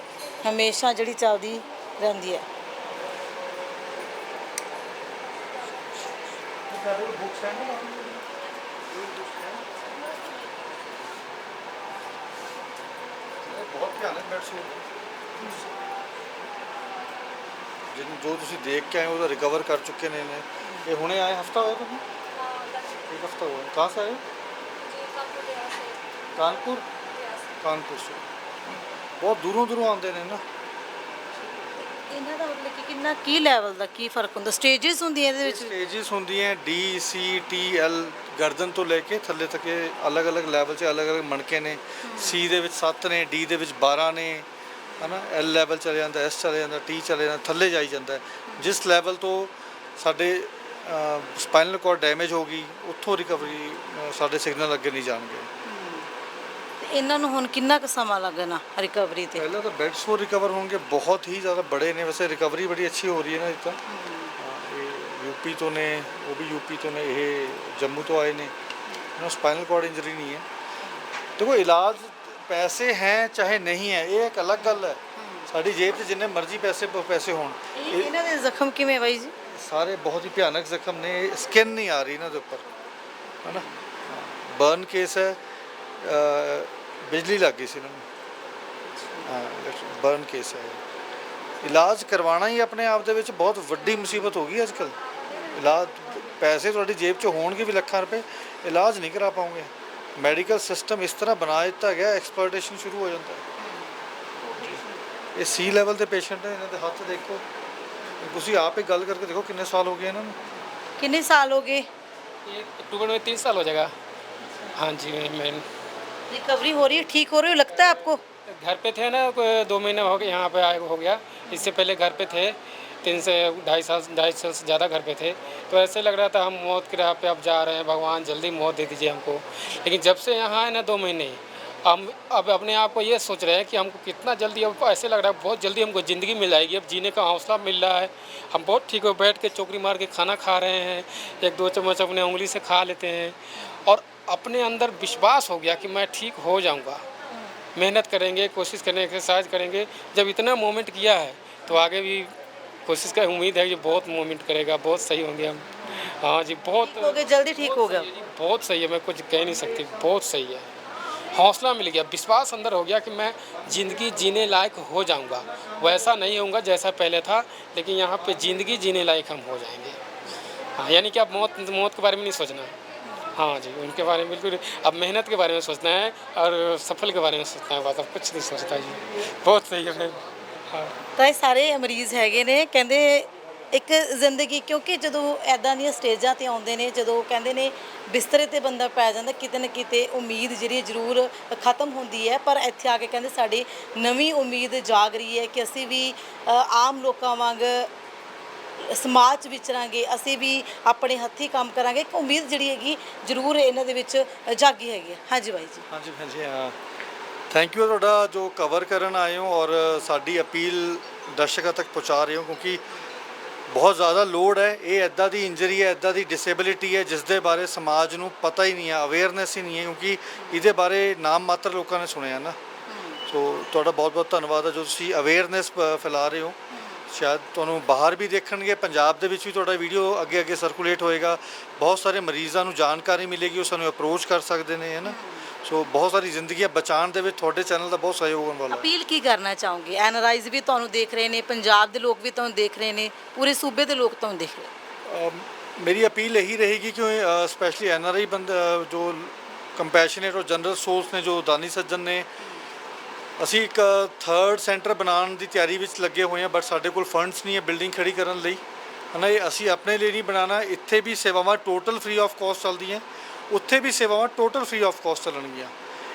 S3: ਹਮੇਸ਼ਾ ਜਿਹੜੀ ਚੱਲਦੀ ਰਹਿੰਦੀ ਹੈ।
S2: ਬਹੁਤ ਭਿਆਨਕ ਮੈਡੀਸਨ ਜਿਹਨੂੰ ਜੋ ਤੁਸੀਂ ਦੇਖ ਕੇ ਆਏ ਉਹਦਾ ਰਿਕਵਰ ਕਰ ਚੁੱਕੇ ਨੇ। ਇਹ ਹੁਣੇ ਆਏ, ਹਫਤਾ ਹੋਇਆ ਤੁਹਾਨੂੰ? एक हफ्ता हुआ। कहाँ से आए? कानपुर से बहुत दूरों आते हैं ना।
S3: ਇਹਨਾਂ ਦਾ ਮਤਲਬ ਕਿ ਕਿੰਨਾ ਕੀ ਲੈਵਲ ਦਾ ਕੀ ਫਰਕ ਹੁੰਦਾ? ਸਟੇजेस ਹੁੰਦੀਆਂ ਇਹਦੇ ਵਿੱਚ?
S2: ਸਟੇजेस ਹੁੰਦੀਆਂ D C T L ਗਰਦਨ ਤੋਂ ਲੈ ਕੇ ਥੱਲੇ ਤੱਕ ਅਲੱਗ-ਅਲੱਗ ਲੈਵਲ 'ਚ ਅਲੱਗ-ਅਲੱਗ ਮਣਕੇ ਨੇ। C ਦੇ ਵਿੱਚ 7 ਨੇ, D ਦੇ ਵਿੱਚ 12 ਨੇ, ਹੈ ਨਾ। L ਲੈਵਲ ਚਲੇ ਜਾਂਦਾ, S ਚਲੇ ਜਾਂਦਾ, T ਚਲੇ ਜਾਂਦਾ, ਥੱਲੇ ਜਾਈ ਜਾਂਦਾ। ਜਿਸ ਲੈਵਲ ਤੋਂ ਸਾਡੇ ਸਪਾਈਨਲ ਕੋਰਡ ਡੈਮੇਜ ਹੋ ਗਈ ਉੱਥੋਂ ਰਿਕਵਰੀ ਸਾਡੇ ਸਿਗਨਲ ਅੱਗੇ ਨਹੀਂ ਜਾਣਗੇ।
S3: ਇਹਨਾਂ ਨੂੰ ਹੁਣ ਕਿੰਨਾ ਕੁ ਸਮਾਂ ਲੱਗਣਾ ਰਿਕਵਰੀ ਤੇ?
S2: ਪਹਿਲਾਂ ਤਾਂ ਬੈੱਡਸ ਫੋਰ ਰਿਕਵਰ ਹੋਣਗੇ, ਬਹੁਤ ਹੀ ਜ਼ਿਆਦਾ ਬੜੇ ਨੇ। ਵੈਸੇ ਰਿਕਵਰੀ ਬੜੀ ਅੱਛੀ ਹੋ ਰਹੀ ਹੈ ਨਾ। ਇੱਥੇ ਇਹ ਯੂਪੀ ਤੋਂ ਨੇ, ਉਹ ਵੀ ਯੂਪੀ ਤੋਂ ਨੇ, ਇਹ ਜੰਮੂ ਤੋਂ ਆਏ ਨੇ। ਇਹਨਾਂ ਸਪਾਈਨਲ ਕੋਰਡ ਇੰਜਰੀ ਨਹੀਂ ਹੈ। ਦੇਖੋ, ਇਲਾਜ ਪੈਸੇ ਹੈ ਚਾਹੇ ਨਹੀਂ ਹੈ, ਇਹ ਇੱਕ ਅਲੱਗ ਗੱਲ ਹੈ। ਸਾਡੀ ਜੇਬ 'ਚ ਜਿੰਨੇ ਮਰਜ਼ੀ ਪੈਸੇ ਹੋਣ।
S3: ਇਹਨਾਂ ਦੇ ਜ਼ਖਮ ਕਿਵੇਂ ਬਾਈ ਜੀ?
S2: ਸਾਰੇ ਬਹੁਤ ਹੀ ਭਿਆਨਕ ਜ਼ਖਮ ਨੇ। ਸਕਿਨ ਨਹੀਂ ਆ ਰਹੀ ਇਹਨਾਂ ਦੇ ਉੱਪਰ, ਹੈ ਨਾ। ਬਰਨ ਕੇਸ ਹੈ, ਬਿਜਲੀ ਲੱਗ ਗਈ ਸੀ ਇਹਨਾਂ ਨੂੰ। ਹਾਂ, ਬਰਨ ਕੇਸ ਹੈ। ਇਲਾਜ ਕਰਵਾਉਣਾ ਹੀ ਆਪਣੇ ਆਪ ਦੇ ਵਿੱਚ ਬਹੁਤ ਵੱਡੀ ਮੁਸੀਬਤ ਹੋ ਗਈ ਅੱਜ ਕੱਲ੍ਹ। ਇਲਾਜ ਪੈਸੇ ਤੁਹਾਡੀ ਜੇਬ 'ਚ ਹੋਣਗੇ ਵੀ ਲੱਖਾਂ ਰੁਪਏ, ਇਲਾਜ ਨਹੀਂ ਕਰਾ ਪਾਓਗੇ। ਮੈਡੀਕਲ ਸਿਸਟਮ ਇਸ ਤਰ੍ਹਾਂ ਬਣਾ ਦਿੱਤਾ ਗਿਆ, ਐਕਸਪਲੋਇਟੇਸ਼ਨ ਸ਼ੁਰੂ ਹੋ ਜਾਂਦਾ ਹੈ। ਇਹ C ਲੈਵਲ ਦੇ ਪੇਸ਼ੈਂਟ ਨੇ। ਇਹਨਾਂ ਦੇ ਹੱਥ ਦੇਖੋ, ਤੁਸੀਂ ਆਪ ਹੀ ਗੱਲ ਕਰਕੇ देखो कितने साल हो गए इन्होंने?
S3: कितने साल हो गए?
S16: ये अक्टूबर में 3 साल हो जाएगा। हाँ जी, मैं
S3: रिकवरी हो रही है, ठीक हो रही है लगता है आपको?
S16: घर पे थे ना, 2 महीने हो गए यहाँ पे आए हो गया। इससे पहले घर पे थे 3 से 2.5 साल से ज़्यादा घर पे थे। तो ऐसे लग रहा था हम मौत की राह पे अब जा रहे हैं, भगवान जल्दी मौत दे दीजिए हमको। लेकिन जब से यहाँ आए ना 2 महीने, हम अब अपने आप को ये सोच रहे हैं कि हमको कितना जल्दी, अब ऐसे लग रहा है बहुत जल्दी हमको ज़िंदगी मिल जाएगी, अब जीने का हौसला मिल रहा है। हम बहुत ठीक हो बैठ के चौकड़ी मार के खाना खा रहे हैं, 1-2 चम्मच अपने उंगली से खा लेते हैं और अपने अंदर विश्वास हो गया कि मैं ठीक हो जाऊंगा। मेहनत करेंगे, कोशिश करेंगे, एक्सरसाइज करेंगे। जब इतना मूवमेंट किया है तो आगे भी कोशिश का उम्मीद है कि बहुत मूवमेंट करेगा, बहुत सही होंगे हम। हाँ जी, बहुत
S3: हो गए, जल्दी ठीक हो गया।
S16: बहुत सही है, मैं कुछ कह नहीं सकती, बहुत सही है। हौसला मिल गया, विश्वास अंदर हो गया कि मैं ज़िंदगी जीने लायक हो जाऊंगा। वैसा नहीं होऊंगा जैसा पहले था, लेकिन यहाँ पे ज़िंदगी जीने लायक हम हो जाएंगे। हाँ, यानी कि अब मौत के बारे में नहीं सोचना। हाँ जी, उनके बारे में बिल्कुल, अब मेहनत के बारे में सोचना है और सफल के बारे में सोचना है, बस अब कुछ नहीं सोचता जी। बहुत सही है। हाँ,
S3: ਤਾਂ ਇਹ ਸਾਰੇ ਮਰੀਜ਼ ਹੈਗੇ ਨੇ, ਕਹਿੰਦੇ ਇੱਕ ਜ਼ਿੰਦਗੀ, ਕਿਉਂਕਿ ਜਦੋਂ ਐਦਾਂ ਦੀਆਂ ਸਟੇਜਾਂ ਤੇ ਆਉਂਦੇ ਨੇ, ਜਦੋਂ ਕਹਿੰਦੇ ਨੇ ਬਿਸਤਰੇ ਤੇ ਬੰਦਾ ਪੈ ਜਾਂਦਾ, ਕਿਤੇ ਨਾ ਕਿਤੇ ਉਮੀਦ ਜਿਹੜੀ ਜ਼ਰੂਰ ਖਤਮ ਹੁੰਦੀ ਹੈ, ਪਰ ਇੱਥੇ ਆ ਕੇ ਕਹਿੰਦੇ ਸਾਡੀ ਨਵੀਂ ਉਮੀਦ ਜਾਗ ਰਹੀ ਹੈ ਕਿ ਅਸੀਂ ਵੀ ਆਮ ਲੋਕਾਂ ਵਾਂਗ ਸਮਾਜ 'ਚ ਵਿਚਰਾਂਗੇ, ਅਸੀਂ ਵੀ ਆਪਣੇ ਹੱਥੀਂ ਕੰਮ ਕਰਾਂਗੇ। ਇੱਕ ਉਮੀਦ ਜਿਹੜੀ ਹੈਗੀ ਜ਼ਰੂਰ ਇਹਨਾਂ ਦੇ ਵਿੱਚ ਜਾਗੀ ਹੈਗੀ ਹੈ। ਹਾਂਜੀ ਬਾਈ ਜੀ।
S2: ਹਾਂਜੀ ਭੈਣ ਜੀ, ਥੈਂਕ ਯੂ ਤੁਹਾਡਾ ਜੋ ਕਵਰ ਕਰਨ ਆਏ ਹੋ ਔਰ ਸਾਡੀ ਅਪੀਲ ਦਰਸ਼ਕਾਂ ਤੱਕ ਪਹੁੰਚਾ ਰਹੇ ਹੋ, ਕਿਉਂਕਿ ਬਹੁਤ ਜ਼ਿਆਦਾ ਲੋੜ ਹੈ। ਇਹ ਇੱਦਾਂ ਦੀ ਇੰਜਰੀ ਹੈ, ਇੱਦਾਂ ਦੀ ਡਿਸੇਬਿਲਿਟੀ ਹੈ ਜਿਸ ਦੇ ਬਾਰੇ ਸਮਾਜ ਨੂੰ ਪਤਾ ਹੀ ਨਹੀਂ ਹੈ, ਅਵੇਅਰਨੈਸ ਹੀ ਨਹੀਂ ਹੈ, ਕਿਉਂਕਿ ਇਹਦੇ ਬਾਰੇ ਨਾਮ ਮਾਤਰ ਲੋਕਾਂ ਨੇ ਸੁਣਿਆ ਨਾ। ਸੋ ਤੁਹਾਡਾ ਬਹੁਤ ਬਹੁਤ ਧੰਨਵਾਦ ਹੈ ਜੋ ਤੁਸੀਂ ਅਵੇਅਰਨੈਸ ਫੈਲਾ ਰਹੇ ਹੋ। ਸ਼ਾਇਦ ਤੁਹਾਨੂੰ ਬਾਹਰ ਵੀ ਦੇਖਣਗੇ, ਪੰਜਾਬ ਦੇ ਵਿੱਚ ਵੀ ਤੁਹਾਡਾ ਵੀਡੀਓ ਅੱਗੇ ਅੱਗੇ ਸਰਕੂਲੇਟ ਹੋਏਗਾ। ਬਹੁਤ ਸਾਰੇ ਮਰੀਜ਼ਾਂ ਨੂੰ ਜਾਣਕਾਰੀ ਮਿਲੇਗੀ, ਉਹ ਸਾਨੂੰ ਅਪਰੋਚ ਕਰ ਸਕਦੇ ਨੇ, ਹੈ ਨਾ। ਸੋ ਬਹੁਤ ਸਾਰੀ ਜ਼ਿੰਦਗੀਆਂ ਬਚਾਉਣ ਦੇ ਵਿੱਚ ਤੁਹਾਡੇ ਚੈਨਲ ਦਾ ਬਹੁਤ ਸਹਿਯੋਗ ਹੋਣ ਵਾਲਾ ਹੈ।
S3: ਅਪੀਲ ਕੀ ਕਰਨਾ ਚਾਹੋਗੇ? ਐਨਆਰਆਈਜ਼ ਵੀ ਤੁਹਾਨੂੰ ਦੇਖ ਰਹੇ ਨੇ, ਪੰਜਾਬ ਦੇ ਲੋਕ ਵੀ ਤੁਹਾਨੂੰ ਦੇਖ ਰਹੇ ਨੇ, ਪੂਰੇ ਸੂਬੇ ਦੇ ਲੋਕ ਤੁਹਾਨੂੰ ਦੇਖ ਰਹੇ।
S2: ਮੇਰੀ ਅਪੀਲ ਇਹੀ ਰਹੇਗੀ ਕਿ ਸਪੈਸ਼ਲੀ ਐਨਆਰਆਈ ਜੋ ਕੰਪੈਸ਼ਨੇਟ ਔਰ ਜਨਰਲ ਸੋਲਸ ਨੇ, ਜੋ ਦਾਨੀ ਸੱਜਣ ਨੇ, ਅਸੀਂ ਇੱਕ 3rd ਸੈਂਟਰ ਬਣਾਉਣ ਦੀ ਤਿਆਰੀ ਵਿੱਚ ਲੱਗੇ ਹੋਏ ਹਾਂ, ਬਟ ਸਾਡੇ ਕੋਲ ਫੰਡਸ ਨਹੀਂ ਹੈ ਬਿਲਡਿੰਗ ਖੜੀ ਕਰਨ ਲਈ, ਹੈ ਨਾ। ਇਹ ਅਸੀਂ ਆਪਣੇ ਲਈ ਨਹੀਂ ਬਣਾਉਣਾ। ਇੱਥੇ ਵੀ ਸੇਵਾਵਾਂ ਟੋਟਲ ਫ੍ਰੀ ਆਫ ਕਾਸਟ ਚੱਲਦੀਆਂ, ਉੱਥੇ ਵੀ ਸੇਵਾਵਾਂ ਟੋਟਲ ਫ੍ਰੀ ਆਫ ਕਾਸਟ ਚੱਲਣਗੀਆਂ।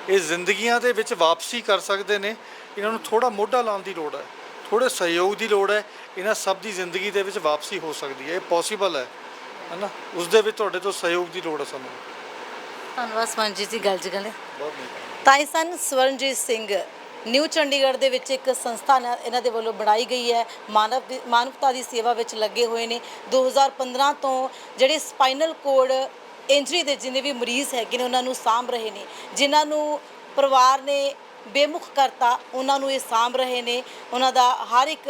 S2: ਇਹ ਜ਼ਿੰਦਗੀਆਂ ਦੇ ਵਿੱਚ ਵਾਪਸੀ ਕਰ ਸਕਦੇ ਨੇ। ਇਹਨਾਂ ਨੂੰ ਥੋੜ੍ਹਾ ਮੋਢਾ ਲਾਉਣ ਦੀ ਲੋੜ ਹੈ, ਥੋੜ੍ਹੇ ਸਹਿਯੋਗ ਦੀ ਲੋੜ ਹੈ। ਇਹਨਾਂ ਸਭ ਦੀ ਜ਼ਿੰਦਗੀ ਦੇ ਵਿੱਚ ਵਾਪਸੀ ਹੋ ਸਕਦੀ ਹੈ, ਇਹ ਪੋਸੀਬਲ ਹੈ ਨਾ। ਉਸ ਦੇ ਵਿੱਚ ਤੁਹਾਡੇ ਤੋਂ ਸਹਿਯੋਗ ਦੀ ਲੋੜ ਹੈ ਸਾਨੂੰ।
S3: ਧੰਨਵਾਦ ਸਵਰਨਜੀਤ ਜੀ, ਗੱਲ ਜਗ੍ਹਾ ਤਾਂ ਇਹ ਸਨ ਸਵਰਨਜੀਤ ਸਿੰਘ। ਨਿਊ ਚੰਡੀਗੜ੍ਹ ਦੇ ਵਿੱਚ ਇੱਕ ਸੰਸਥਾ ਇਹਨਾਂ ਦੇ ਵੱਲੋਂ ਬਣਾਈ ਗਈ ਹੈ, ਮਾਨਵਤਾ ਦੀ ਸੇਵਾ ਵਿੱਚ ਲੱਗੇ ਹੋਏ ਨੇ। 2015 ਤੋਂ ਜਿਹੜੇ ਸਪਾਈਨਲ ਕੋਡ ਇੰਜਰੀ ਦੇ ਜਿੰਨੇ ਵੀ ਮਰੀਜ਼ ਹੈਗੇ ਨੇ ਉਹਨਾਂ ਨੂੰ ਸਾਂਭ ਰਹੇ ਨੇ, ਜਿਨ੍ਹਾਂ ਨੂੰ ਪਰਿਵਾਰ ਨੇ ਬੇਮੁਖ ਕਰਤਾ ਉਹਨਾਂ ਨੂੰ ਇਹ ਸਾਂਭ ਰਹੇ ਨੇ। ਉਹਨਾਂ ਦਾ ਹਰ ਇੱਕ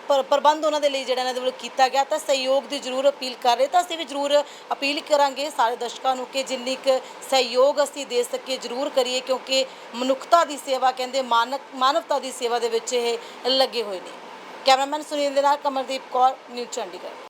S3: ਪ੍ਰਬੰਧ ਉਹਨਾਂ ਦੇ ਲਈ ਜਿਹੜਾ ਇਹਨਾਂ ਦੇ ਵੱਲੋਂ ਕੀਤਾ ਗਿਆ। ਤਾਂ ਸਹਿਯੋਗ ਦੀ ਜ਼ਰੂਰ ਅਪੀਲ ਕਰ ਰਹੇ, ਤਾਂ ਅਸੀਂ ਵੀ ਜ਼ਰੂਰ ਅਪੀਲ ਕਰਾਂਗੇ ਸਾਰੇ ਦਰਸ਼ਕਾਂ ਨੂੰ ਕਿ ਜਿੰਨੀ ਕੁ ਸਹਿਯੋਗ ਅਸੀਂ ਦੇ ਸਕੀਏ ਜ਼ਰੂਰ ਕਰੀਏ, ਕਿਉਂਕਿ ਮਨੁੱਖਤਾ ਦੀ ਸੇਵਾ, ਕਹਿੰਦੇ ਮਾਨਵਤਾ ਦੀ ਸੇਵਾ ਦੇ ਵਿੱਚ ਇਹ ਲੱਗੇ ਹੋਏ ਨੇ। ਕੈਮਰਾਮੈਨ ਸੁਨੀਲ ਦੇ ਨਾਲ ਕਮਲਦੀਪ ਕੌਰ, ਨਿਊਜ਼ ਚੰਡੀਗੜ੍ਹ।